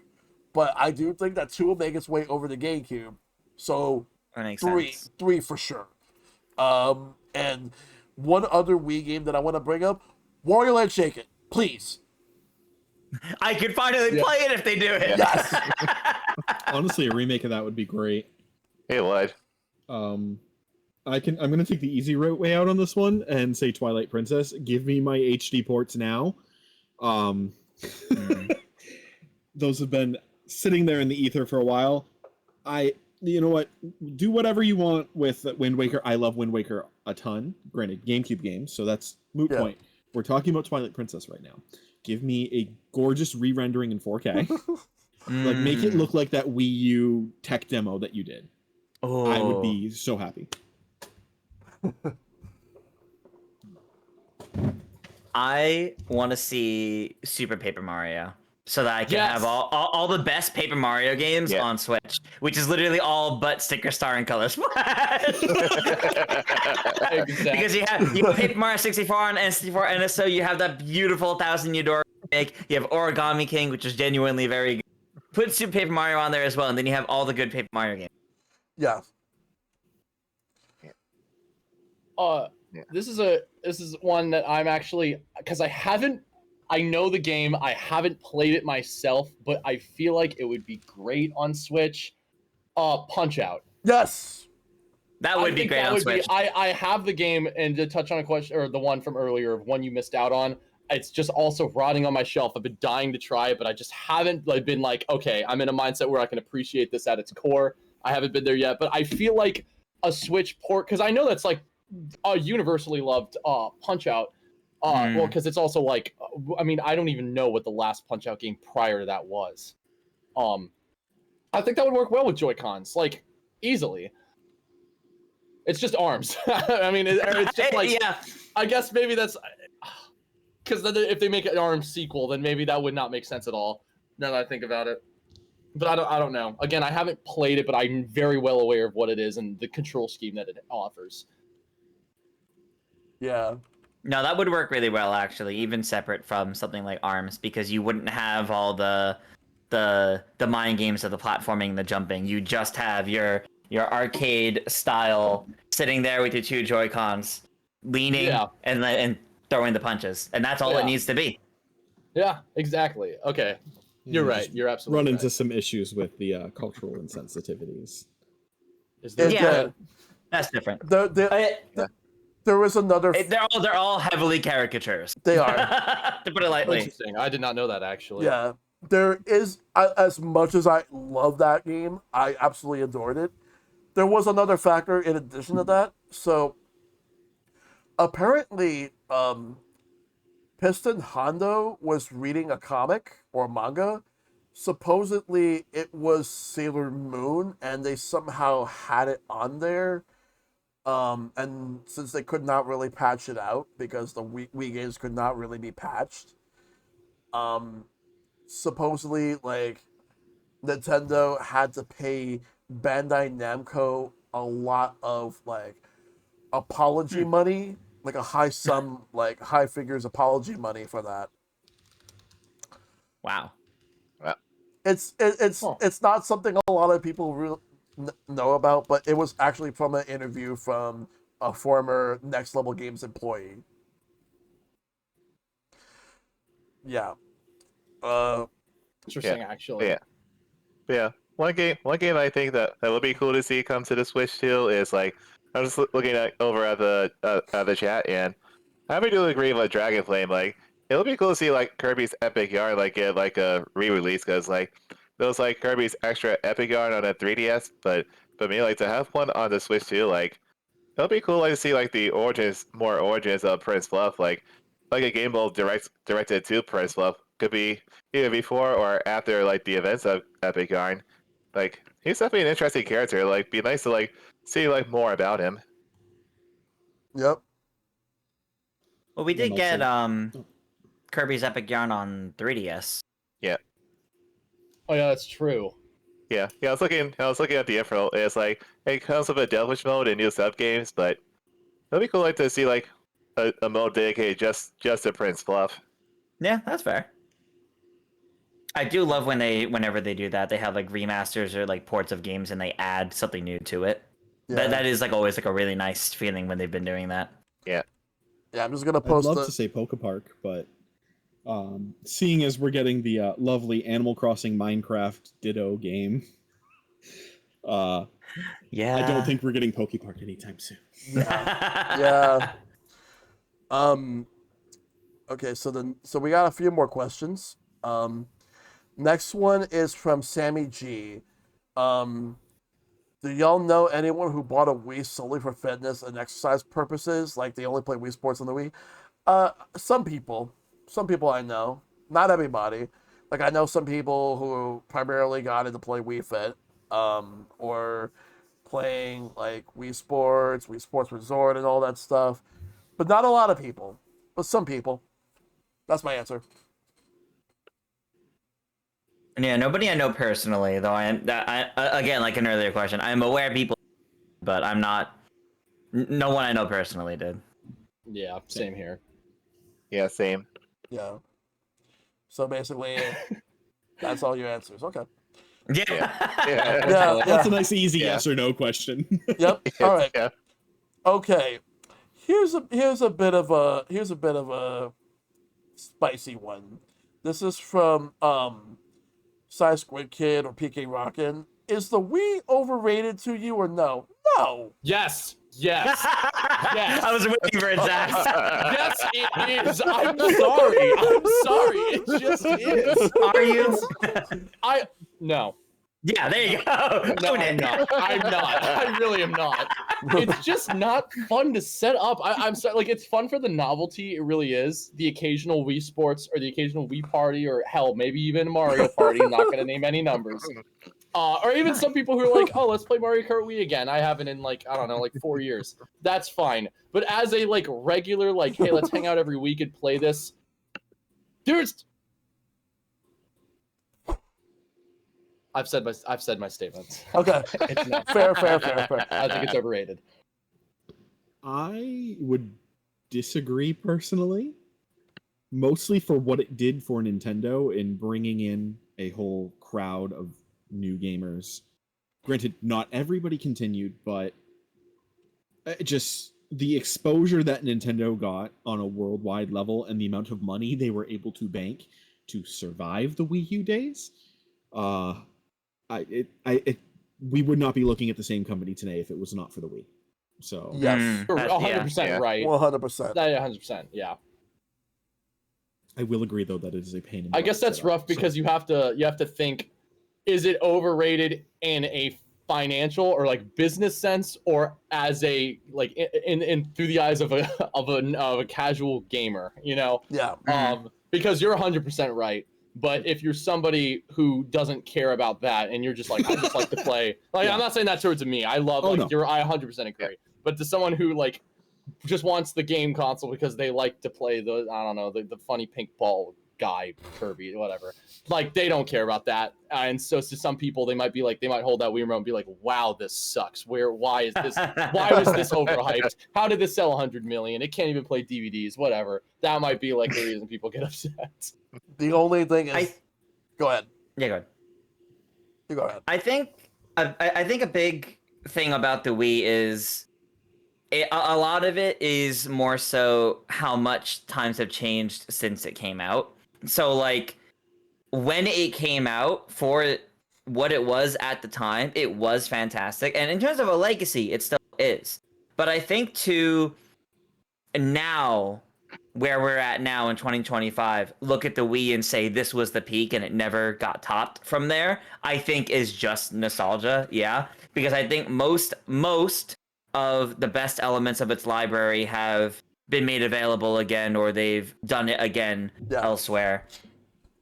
but I do think that 2 will make its way over to GameCube. So That makes 3 sense. 3 for sure. And one other Wii game that I want to bring up, Wario Land Shake It, please. I could finally play it if they do it. Yes. Honestly, a remake of that would be great. It would. I'm gonna take the easy way out on this one and say Twilight Princess. Give me my HD ports now. Those have been sitting there in the ether for a while. You know what? Do whatever you want with Wind Waker. I love Wind Waker a ton. Granted, GameCube games, so that's moot point. We're talking about Twilight Princess right now. Give me a gorgeous re-rendering in 4K. Like, make it look like that Wii U tech demo that you did. Oh. I would be so happy. I want to see Super Paper Mario so that I can Yes. have all the best Paper Mario games Yeah. on Switch, which is literally all but Sticker Star and Color Splash. Exactly. Because you have Paper Mario 64 on N64, and so you have that beautiful Thousand Year Door remake. You have Origami King, which is genuinely very good. Put Super Paper Mario on there as well, and then you have all the good Paper Mario games. Yeah. Yeah. This is one that I'm actually, because I know the game, I haven't played it myself, but I feel like it would be great on Switch. Punch Out. Yes. That would be great on Switch. I have the game, and to touch on a question, or the one from earlier, of one you missed out on, it's just also rotting on my shelf. I've been dying to try it, but I just haven't been like, okay, I'm in a mindset where I can appreciate this at its core. I haven't been there yet, but I feel like a Switch port, because I know that's like universally loved Punch Out. Well, because it's also like, I mean, I don't even know what the last Punch Out game prior to that was. I think that would work well with Joy-Cons, like easily. It's just arms. I mean, it's just like, yeah. I guess maybe that's because if they make an arms sequel, then maybe that would not make sense at all. Now that I think about it, but I don't know. Again, I haven't played it, but I'm very well aware of what it is and the control scheme that it offers. Yeah. No, that would work really well, actually, even separate from something like ARMS, because you wouldn't have all the mind games of the platforming, the jumping. You just have your arcade style sitting there with your two Joy-Cons, leaning and throwing the punches, and that's all it needs to be. Yeah, exactly. Okay, you're right. Just You're absolutely run right. into some issues with the cultural insensitivities. Is there? Yeah, that's different. There was another. They're all heavily caricatures. They are. To put it lightly. Interesting. I did not know that actually. Yeah. There is, as much as I love that game, I absolutely adored it. There was another factor in addition to that. So apparently, Piston Hondo was reading a comic or manga. Supposedly, it was Sailor Moon, and they somehow had it on there. And since they could not really patch it out because the Wii games could not really be patched, supposedly, like, Nintendo had to pay Bandai Namco a lot of, like, apology money, like a high sum, like high figures apology money for that. Wow. It's not something a lot of people really know about, but it was actually from an interview from a former Next Level Games employee. Yeah. Interesting, actually. Yeah. One game I think that would be cool to see come to the Switch too is like I was just looking over at the chat, and I do agree with Dragon Flame. Like it would be cool to see like Kirby's Epic Yarn like get like a re-release, because like those like Kirby's extra Epic Yarn on a 3DS, but me like to have one on the Switch too. Like it would be cool like to see like the more origins of Prince Fluff, like a game mode directed to Prince Fluff could be either before or after like the events of Epic Yarn. Like he's definitely an interesting character. Like be nice to like see like more about him. Yep. Well, we did And get also- Kirby's Epic Yarn on 3DS. Yeah. Oh yeah, that's true. Yeah. I was looking at the info. It's like it comes with a Devilish mode and new sub games, but it'd be cool like to see like a mode dedicated just to Prince Fluff. Yeah, that's fair. I do love whenever they do that, they have like remasters or like ports of games and they add something new to it. Yeah. That is like always like a really nice feeling when they've been doing that. Yeah. Yeah, I'm just gonna I'd post love to say Pokepark, but seeing as we're getting the lovely Animal Crossing Minecraft Ditto game, Yeah. I don't think we're getting Pokepark anytime soon. Yeah. Okay, so we got a few more questions. Next one is from Sammy G. Do y'all know anyone who bought a Wii solely for fitness and exercise purposes? Like they only play Wii Sports on the Wii? Some people. Some people I know. Not everybody. Like I know some people who primarily got into play Wii Fit, or playing like Wii Sports Resort, and all that stuff. But not a lot of people. But some people. That's my answer. Yeah, nobody I know personally, though. Again, like an earlier question, I'm aware people, but I'm not. No one I know personally did. Yeah, same here. Yeah, same. Yeah. So basically, that's all your answers. Okay. Yeah. Yeah. Yeah. That's a nice easy Yeah. yes or no question. Yep. All right. Yeah. Okay. Here's a bit of a spicy one. This is from Cy Squid Kid or PK Rockin'. Is the Wii overrated to you or no? No. Yes. Yes. Yes. I was waiting for it to ask. Yes, it is. I'm sorry. I'm sorry. It just is. Are you? No. Yeah, there you go. No, Own I'm it. not. I'm not. I really am not. It's just not fun to set up. I'm sorry. Like, it's fun for the novelty. It really is. The occasional Wii Sports or the occasional Wii Party or hell, maybe even Mario Party. I'm not going to name any numbers. Or even some people who are like, oh, let's play Mario Kart Wii again. I haven't in like, I don't know, like 4 years. That's fine. But as a like regular, like, hey, let's hang out every week and play this. Dude, I've said my statements. Okay. It's not. Fair. I think it's overrated. I would disagree personally, mostly for what it did for Nintendo in bringing in a whole crowd of new gamers. Granted, not everybody continued, but just the exposure that Nintendo got on a worldwide level and the amount of money they were able to bank to survive the Wii U days. We would not be looking at the same company today if it was not for the Wii. So Yes. You're That's- 100% yeah. right. 100%. 100%, yeah. I will agree though that it is a pain in the I butt guess to that's set up. rough because you have to think, is it overrated in a financial or like business sense, or as a like in through the eyes of a casual gamer, you know? Yeah. Because you're 100% right. But if you're somebody who doesn't care about that and you're just like, I just like to play, like, Yeah. I'm not saying that towards me. I love, Oh, like, no. I 100% agree. But to someone who, like, just wants the game console because they like to play the, I don't know, the funny pink ball guy, Kirby, whatever. Like, they don't care about that. And so to some people, they might hold that Wii remote and be like, wow, this sucks. Why was this overhyped? How did this sell 100 million? It can't even play DVDs, whatever. That might be like the reason people get upset. The only thing is, go ahead. Yeah, go ahead. You go ahead. I think a big thing about the Wii is a lot of it is more so how much times have changed since it came out. So like when it came out, for what it was at the time, it was fantastic. And in terms of a legacy, it still is. But I think to now, where we're at now in 2025, look at the Wii and say this was the peak and it never got topped from there, I think is just nostalgia, yeah. Because I think most of the best elements of its library have been made available again, or they've done it again elsewhere.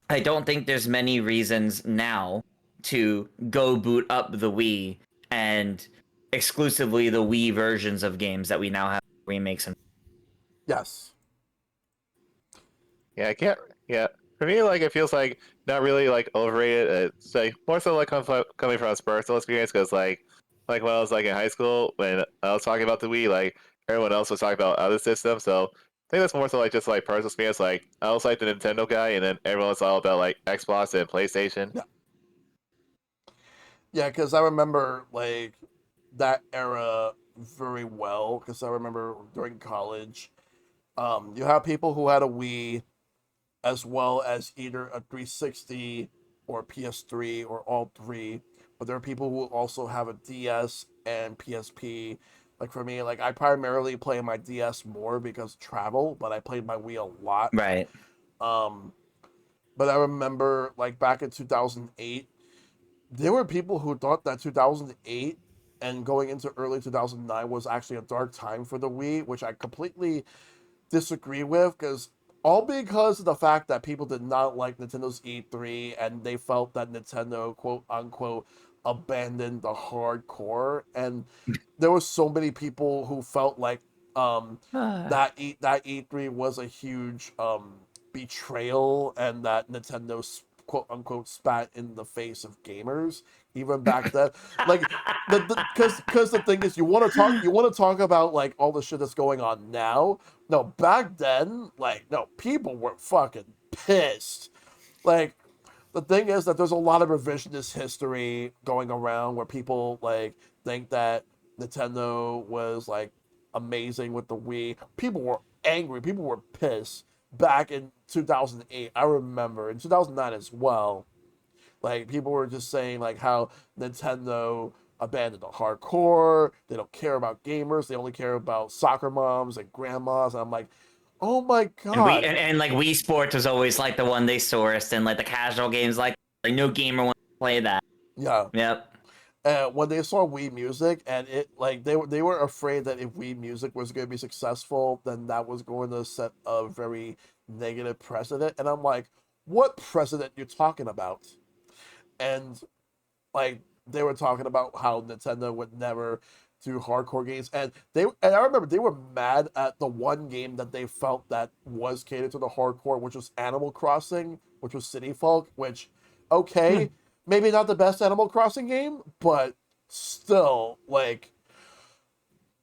I don't think there's many reasons now to go boot up the Wii and exclusively the Wii versions of games that we now have remakes and Yes. Yeah, I can't. Yeah, for me, like it feels like not really like overrated. It's like more so like coming from a personal experience because like when I was like in high school when I was talking about the Wii, like everyone else was talking about other systems. So I think that's more so like just like personal experience. Like I was like the Nintendo guy, and then everyone was all about like Xbox and PlayStation. Yeah. Yeah, because I remember like that era very well. Because I remember during college, you have people who had a Wii, as well as either a 360 or PS3 or all three. But there are people who also have a DS and PSP. Like for me, like I primarily play my DS more because travel, but I played my Wii a lot. right. But I remember like back in 2008, there were people who thought that 2008 and going into early 2009 was actually a dark time for the Wii, which I completely disagree with because of the fact that people did not like Nintendo's E3 and they felt that Nintendo, quote unquote, abandoned the hardcore. And there were so many people who felt like that E3 was a huge betrayal and that Nintendo quote unquote spat in the face of gamers even back then. Like because the thing is, you want to talk about like all the shit that's going on now. No, back then, like no, people were fucking pissed. Like the thing is that there's a lot of revisionist history going around where people like think that Nintendo was like amazing with the Wii. People were angry. People were pissed back in 2008. I remember in 2009 as well. Like people were just saying like how Nintendo abandoned the hardcore. They don't care about gamers. They only care about soccer moms and grandmas. And I'm like, oh my And we god. and like Wii Sports was always like the one they sourced, and like the casual games, like no gamer wants to play that. Yeah. Yep. When they saw Wii Music, and it like they were afraid that if Wii Music was going to be successful, then that was going to set a very negative precedent. And I'm like, what precedent you're talking about? And like they were talking about how Nintendo would never do hardcore games, and I remember they were mad at the one game that they felt that was catered to the hardcore, which was Animal Crossing, which was City Folk, which okay, maybe not the best Animal Crossing game, but still like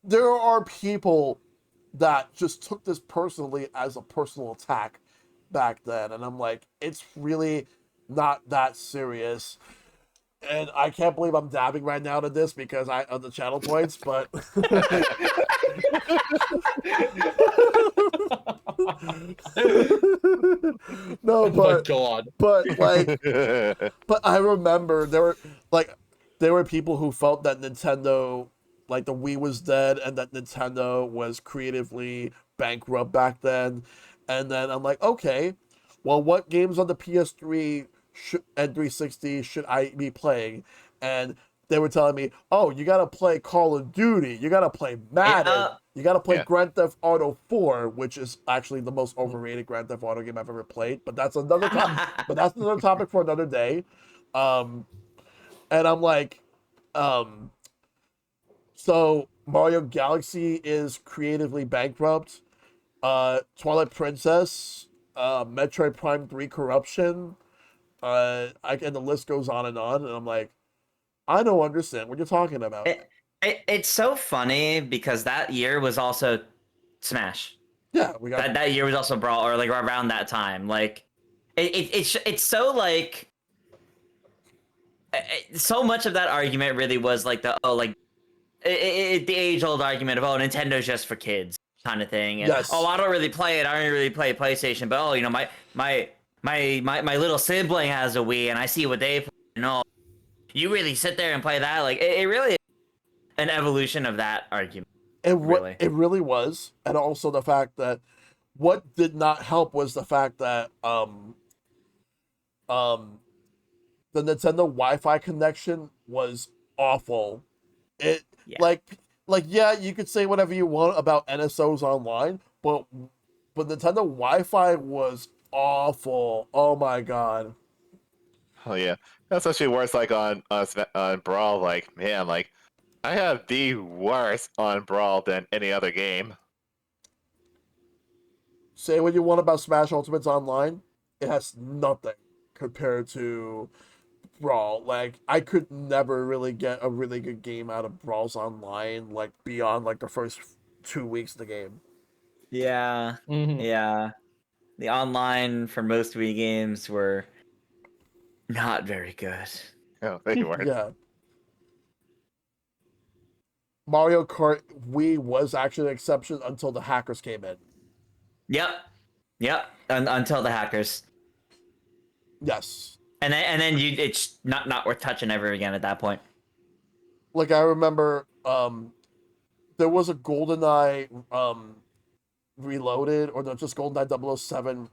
there are people that just took this personally as a personal attack back then, and I'm like, it's really not that serious. And I can't believe I'm dabbing right now to this because I on the channel points, but no, Oh my god. but like, but I remember there were people who felt that Nintendo, like the Wii was dead, and that Nintendo was creatively bankrupt back then. And then I'm like, okay, well, what games on the PS3 and 360 should I be playing? And they were telling me, oh, you gotta play Call of Duty, you gotta play Madden, you gotta play Grand Theft Auto 4, which is actually the most overrated Grand Theft Auto game I've ever played. But that's another topic for another day. And I'm like, so Mario Galaxy is creatively bankrupt. Twilight Princess, Metroid Prime 3 Corruption, and the list goes on, and I'm like, I don't understand what you're talking about. It's so funny because that year was also Smash. Yeah, we got That year was also Brawl, or like around that time. Like, it's so like so much of that argument really was like the the age old argument of Nintendo's just for kids kind of thing. And, yes. I don't really play it. I don't really play PlayStation, but my little sibling has a Wii, and I see what they play. You really sit there and play that? Like it really is an evolution of that argument. It really was, and also the fact that what did not help was the fact that the Nintendo Wi-Fi connection was awful. Yeah, you could say whatever you want about NSOs online, but Nintendo Wi-Fi was awful. Oh my god. Oh yeah, that's actually worse. Like on Brawl, like man, like I have the worst on Brawl than any other game. Say what you want about Smash Ultimate's online, it has nothing compared to Brawl. Like I could never really get a really good game out of Brawl's online, like beyond like the first 2 weeks of the game. Yeah, yeah. The online for most Wii games were not very good. Oh, they weren't. Yeah. Mario Kart Wii was actually an exception until the hackers came in. Yep. Until the hackers. Yes. And then it's not worth touching ever again at that point. Like I remember, there was a GoldenEye Reloaded, or just GoldenEye 007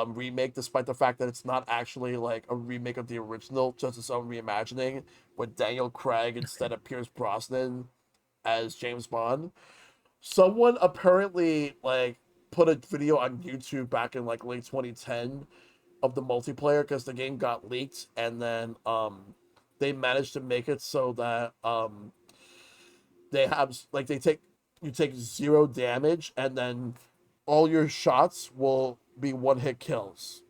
remake, despite the fact that it's not actually like a remake of the original, just its own reimagining with Daniel Craig instead of Pierce Brosnan as James Bond. Someone apparently like put a video on YouTube back in like late 2010 of the multiplayer because the game got leaked, and then they managed to make it so that they have like you take 0 damage, and then all your shots will be one-hit kills.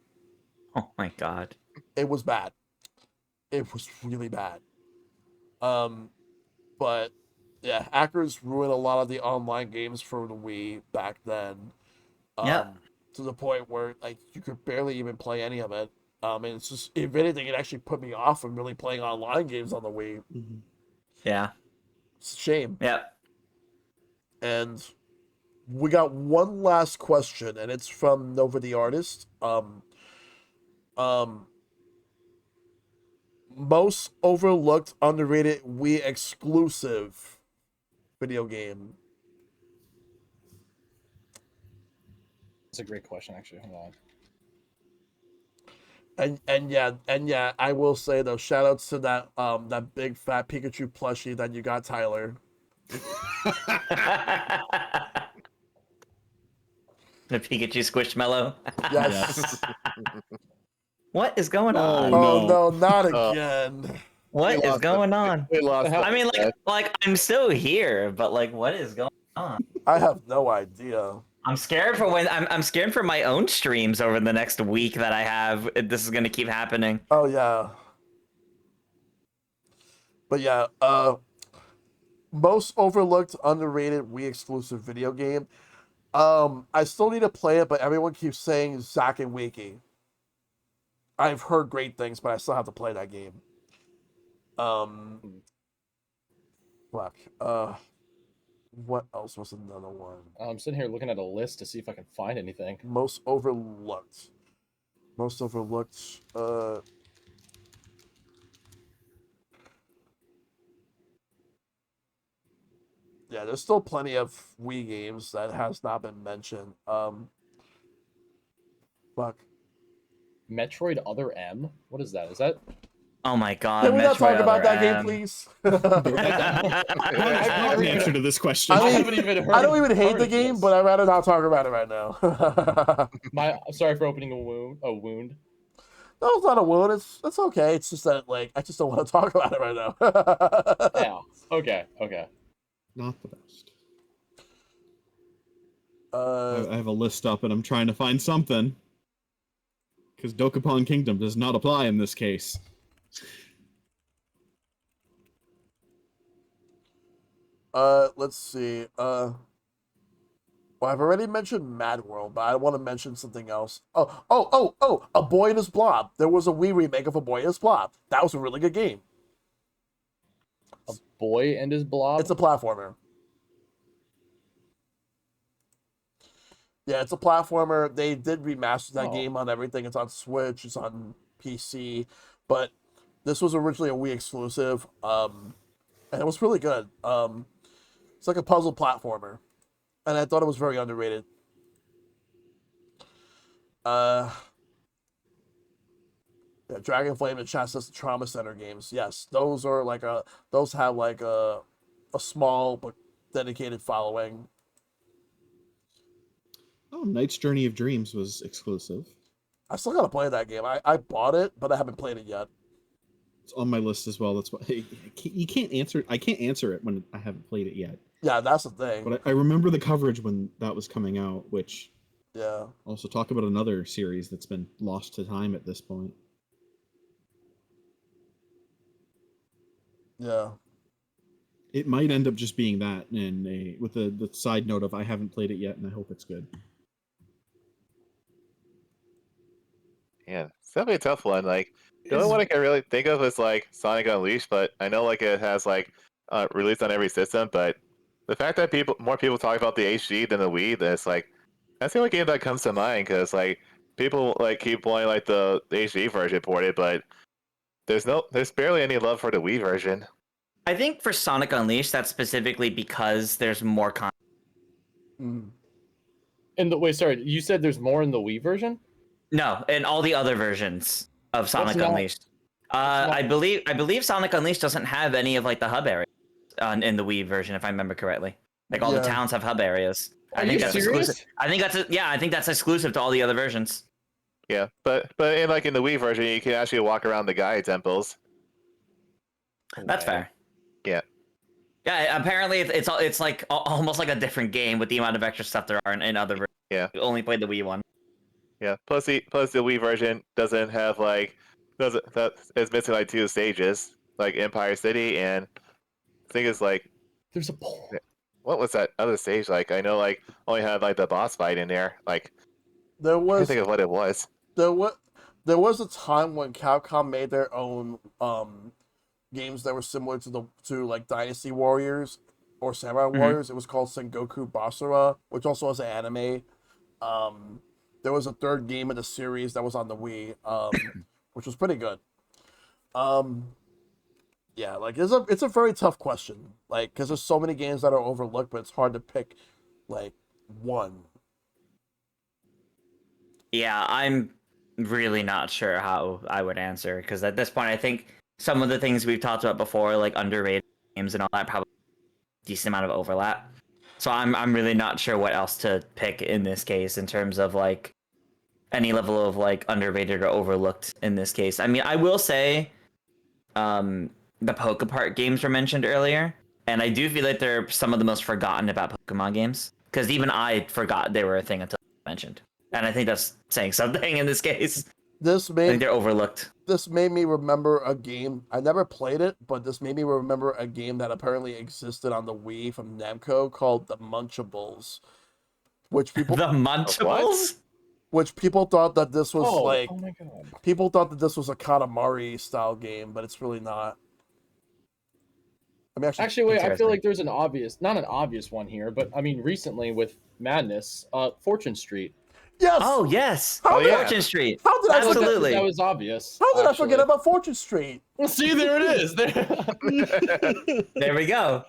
Oh my god. It was bad. It was really bad. But yeah, hackers ruined a lot of the online games for the Wii back then. Yeah. To the point where like you could barely even play any of it. And it's just, if anything, it actually put me off from really playing online games on the Wii. Mhm. Yeah. It's a shame. Yeah. And we got one last question, and it's from Nova the Artist. Most overlooked, underrated Wii exclusive video game. That's a great question, actually. Hold on. And yeah, I will say though, shout outs to that big fat Pikachu plushie that you got, Tyler. The Pikachu Squishmallow. Yes. What is going Oh, on? Oh no, not Oh. again. What We is lost going on? We lost. I mean, that. like I'm still here, but like, what is going on? I have no idea. I'm scared for when I'm scared for my own streams over the next week that I have. This is gonna keep happening. Oh yeah. But yeah, most overlooked, underrated Wii exclusive video game. I still need to play it, but everyone keeps saying Zack and Wiki. I've heard great things, but I still have to play that game. Fuck. What else was another one? I'm sitting here looking at a list to see if I can find anything. Most overlooked. Most overlooked. Yeah, there's still plenty of Wii games that has not been mentioned. Fuck. Metroid Other M? What is that? Is that? Oh my god! Can we not talk Metroid about that Other game, M. please? I have the answer to this question. I I mean, haven't even heard. I don't even hate the of game, this. but I'd rather not talk about it right now. Sorry for opening a wound. A wound. No, it's not a wound. It's okay. It's just that like I just don't want to talk about it right now. Yeah. Okay. Okay. Not the best. uh, I have a list up and I'm trying to find something. Because Dokapon Kingdom does not apply in this case. let's see. Well, I've already mentioned Mad World, but I want to mention something else. Oh! A Boy and His Blob. There was a Wii remake of A Boy and His Blob. That was a really good game. A boy and his blob. It's a platformer. Yeah, it's a platformer. They did remaster that Oh. game on everything. It's on Switch, it's on PC, but this was originally a Wii exclusive, and it was really good. It's like a puzzle platformer, and I thought it was very underrated. Yeah, Dragon Flame and Chassis Trauma Center games. Yes, those are those have like a small but dedicated following. Oh, Knight's Journey of Dreams was exclusive. I still gotta play that game. I bought it, but I haven't played it yet. It's on my list as well. That's why you can't answer. I can't answer it when I haven't played it yet. Yeah, that's the thing. But I remember the coverage when that was coming out, which Yeah. also talk about another series that's been lost to time at this point. Yeah. It might end up just being that, and with the side note of I haven't played it yet, and I hope it's good. Yeah, it's definitely a tough one. Like the only one I can really think of is like Sonic Unleashed, but I know like it has like released on every system. But the fact that more people talk about the HD than the Wii, that's the only game that comes to mind because like people like keep wanting like the HD version ported, but there's barely any love for the Wii version. I think for Sonic Unleashed, that's specifically because there's more content. Mm. Wait, sorry. You said there's more in the Wii version? No, and all the other versions of Sonic not- Unleashed. I believe Sonic Unleashed doesn't have any of like the hub areas in the Wii version, if I remember correctly. Like all the Yeah. towns have hub areas. Are I think you that's serious? exclusive. I think that's exclusive to all the other versions. Yeah, but in like in the Wii version, you can actually walk around the Gaia temples. That's Okay. fair. Yeah. Yeah, apparently it's like almost like a different game with the amount of extra stuff there are in other versions. Yeah. You only played the Wii one. Yeah. Plus the Wii version doesn't have like doesn't that it's missing like 2 stages, like Empire City and I think it's like There's a poll. what was that other stage like? I know like only had like the boss fight in there. Like There I can't was think of what it was. there was there was a time when Capcom made their own games that were similar to like Dynasty Warriors or Samurai Warriors. It was called Sengoku Basara, which also has an anime. There was a third game in the series that was on the Wii, which was pretty good. Yeah, like it's a very tough question, like because there's so many games that are overlooked, but it's hard to pick like one. Yeah, I'm really not sure how I would answer because at this point, I think some of the things we've talked about before, like underrated games and all that, probably decent amount of overlap. So I'm really not sure what else to pick in this case in terms of like any level of like underrated or overlooked in this case. I mean, I will say, the Pokepart games were mentioned earlier, and I do feel like they're some of the most forgotten about Pokemon games because even I forgot they were a thing until mentioned, and I think that's saying something in this case. This I made think they're overlooked. this made me remember a game. I never played it, but this made me remember a game that apparently existed on the Wii from Namco called the Munchables, which people The Munchables? which people thought that this was Oh, like oh my god. people thought that this was a Katamari style game, but it's really not. I mean, Actually, wait. I feel Interesting. like there's not an obvious one here, but I mean, recently with Madness, Fortune Street. yes. Oh yes, How did yeah. Fortune Street. How did I forget? Absolutely. That was obvious. How did I actually. forget about Fortune Street? See, there it is. There we go.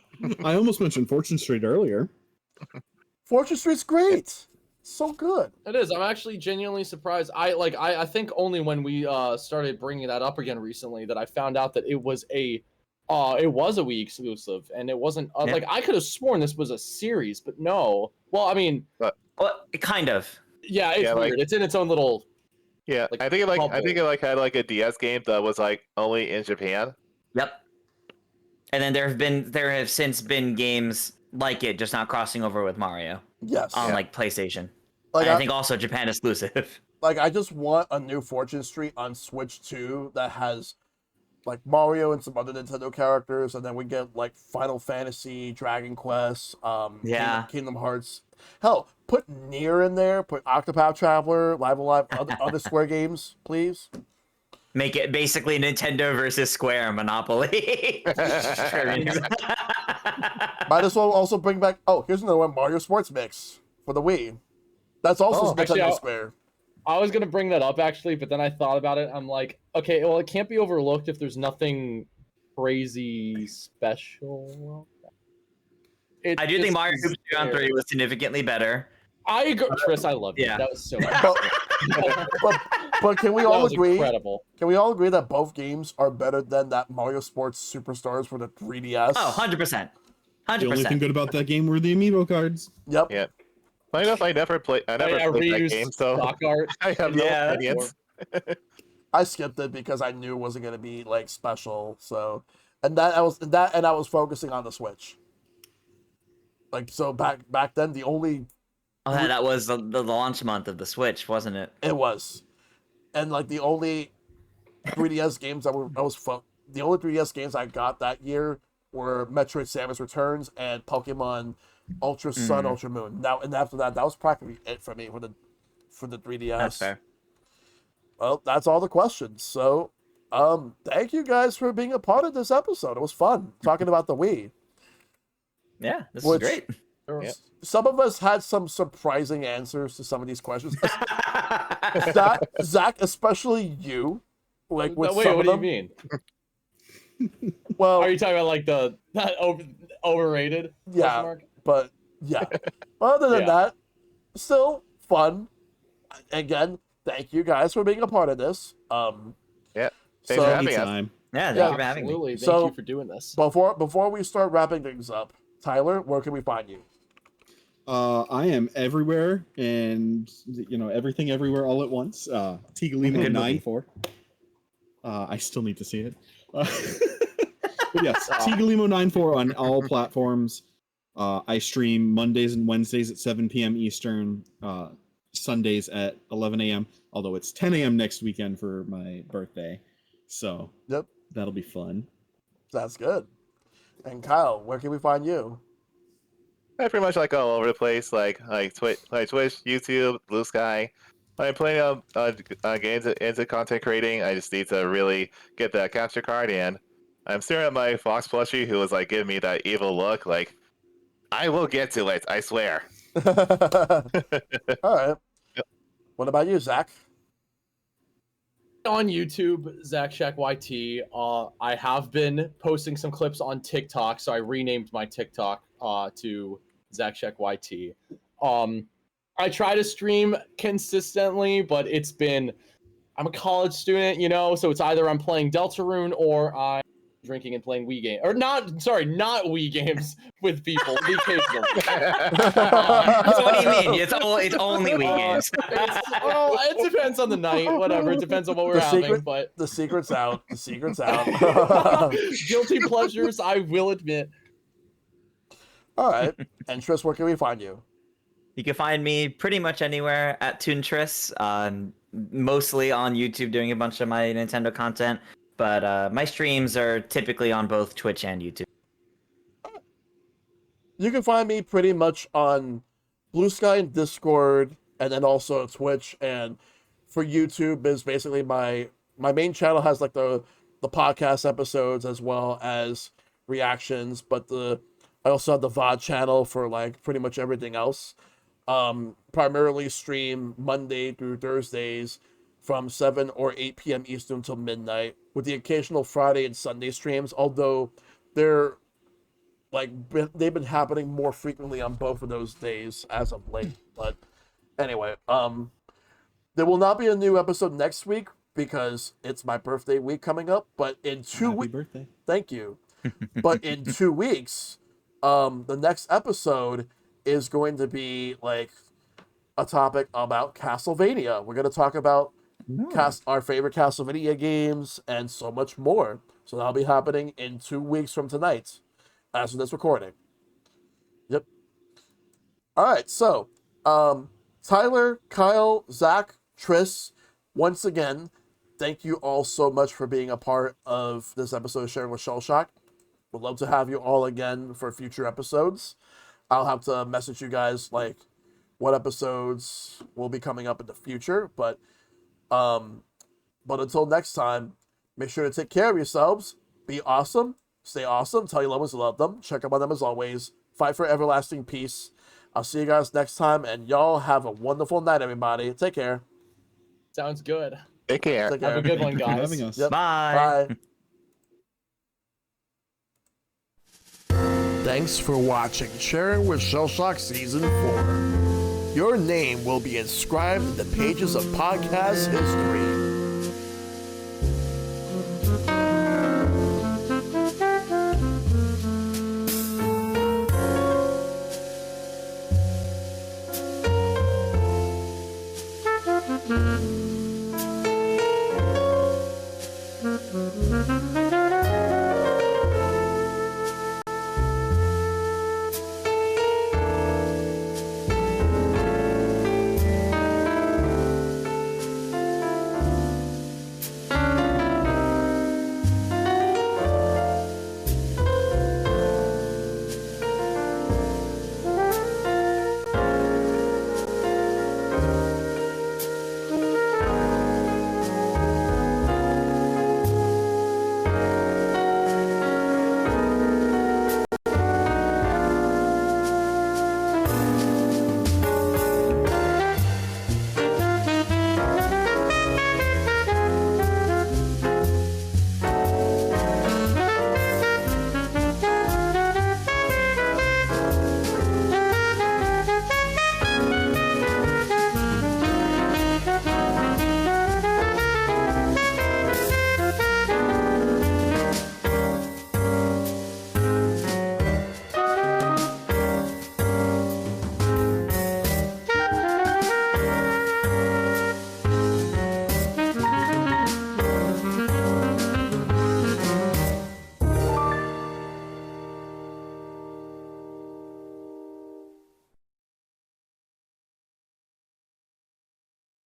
I almost mentioned Fortune Street earlier. Fortune Street's great. So good. It is. I'm actually genuinely surprised. I think only when we started bringing that up again recently that I found out that it was a Wii exclusive and it wasn't Yeah. like I could have sworn this was a series, but no. Well, I mean, Well, kind of. yeah, it's Yeah, weird. like- It's in its own little. Yeah, Like, I think it bubble. had like a DS game that was like only in Japan. Yep. And then there have since been games like it, just not crossing over with Mario Yes. on like PlayStation. Like And I I, think also Japan exclusive. like I just want a new Fortune Street on Switch 2 that has like Mario and some other Nintendo characters, and then we get like Final Fantasy, Dragon Quest, Yeah. Kingdom Hearts. Hell, put Nier in there, put Octopath Traveler, Live Alive, other Square games, please. Make it basically Nintendo versus Square Monopoly. Might as well also bring back. Oh, here's another one: Mario Sports Mix for the Wii. That's also Oh, Nintendo actually, Square. I was gonna bring that up actually, but then I thought about it. I'm like, okay, well, it can't be overlooked if there's nothing crazy special. I do think Mario Hoops 3 on there. 3 was significantly better. I agree, Tris. I love you. Yeah. That was so. But can we that all was agree? incredible. Can we all agree that both games are better than that Mario Sports Superstars for the 3DS? Oh, 100%. The only thing 100%. good about that game were the amiibo cards. Yep. Yeah. Funny enough, I never played that reused game, so stock art. I have no Yeah. opinions. I skipped it because I knew it wasn't gonna be like special. So, and I was focusing on the Switch. Like so back then, the only Oh, yeah, that was the launch month of the Switch, wasn't it? it was, and like the only 3DS games the only 3DS games I got that year were Metroid: Samus Returns and Pokemon Ultra Sun, Ultra Moon. Now and after that, that was practically it for me for the 3DS. That's fair. Well, that's all the questions. So, thank you guys for being a part of this episode. It was fun talking about the Wii. Yeah, this Which- is great. Yeah. Some of us had some surprising answers to some of these questions. Zach, especially you, like with Wait, some what of do you them. mean? Well, Are you talking about like that overrated? question yeah, mark? but yeah. Other than Yeah. that, still fun. Again, thank you guys for being a part of this. Yeah. So Thanks for having us. Anytime. Yeah, thank Yeah, you for having me. Absolutely. Thank So- you for doing this. before we start wrapping things up, Tyler, where can we find you? I am everywhere and everything everywhere all at once. Good Tigalimo movie. 94. I still need to see it. But yes, Tigalimo 94 on all platforms. I stream Mondays and Wednesdays at 7 p.m. Eastern. Sundays at 11 a.m. Although it's 10 a.m. next weekend for my birthday, so Yep, that'll be fun. that's good. And Kyle, where can we find you? I pretty much like all over the place, like Twitch, YouTube, Blue Sky. I'm playing games into content creating. I just need to really get that capture card, and I'm staring at my Fox plushie, who was like giving me that evil look. Like, I will get to it, I swear. All right. What about you, Zach? On YouTube, ZackShack YT. I have been posting some clips on TikTok, so I renamed my TikTok to ZackShack YT. I try to stream consistently, but I'm a college student, so it's either I'm playing Deltarune or I'm drinking and playing Wii games. Or not Wii games with people. The occasional. So what do you mean? It's only Wii games. It depends on the night. Whatever. It depends on what we're having. But the secret's out. The secret's out. Guilty pleasures, I will admit. All right. And Tris, where can we find you? You can find me pretty much anywhere at ToonTris, mostly on YouTube doing a bunch of my Nintendo content, but my streams are typically on both Twitch and YouTube. You can find me pretty much on Blue Sky and Discord, and then also Twitch. And for YouTube is basically my main channel has like the podcast episodes as well as reactions, but I also have the VOD channel for like pretty much everything else. Primarily stream Monday through Thursdays from 7 or 8 p.m. Eastern till midnight, with the occasional Friday and Sunday streams, although they've been happening more frequently on both of those days as of late. But anyway, there will not be a new episode next week because it's my birthday week coming up, but in 2 weeks, birthday. Thank you. But in 2 weeks, the next episode is going to be like a topic about Castlevania. We're going to talk about our favorite Castlevania games and so much more. So that'll be happening in 2 weeks from tonight, as of this recording. Yep. All right. So, Tyler, Kyle, Zach, Tris, once again, thank you all so much for being a part of this episode of Sharing with Shellshock. Would love to have you all again for future episodes. I'll have to message you guys like what episodes will be coming up in the future, but until next time, make sure to take care of yourselves, be awesome, stay awesome, tell your loved ones you love them, check up on them as always, fight for everlasting peace. I'll see you guys next time, and y'all have a wonderful night, everybody. Take care. Sounds good. Take care. Take care. Have a good one, Thank you for guys. having us. Yep. Bye. Bye. Thanks for watching Sharing with Shellshock Season 4. Your name will be inscribed in the pages of podcast history. Mm-hmm.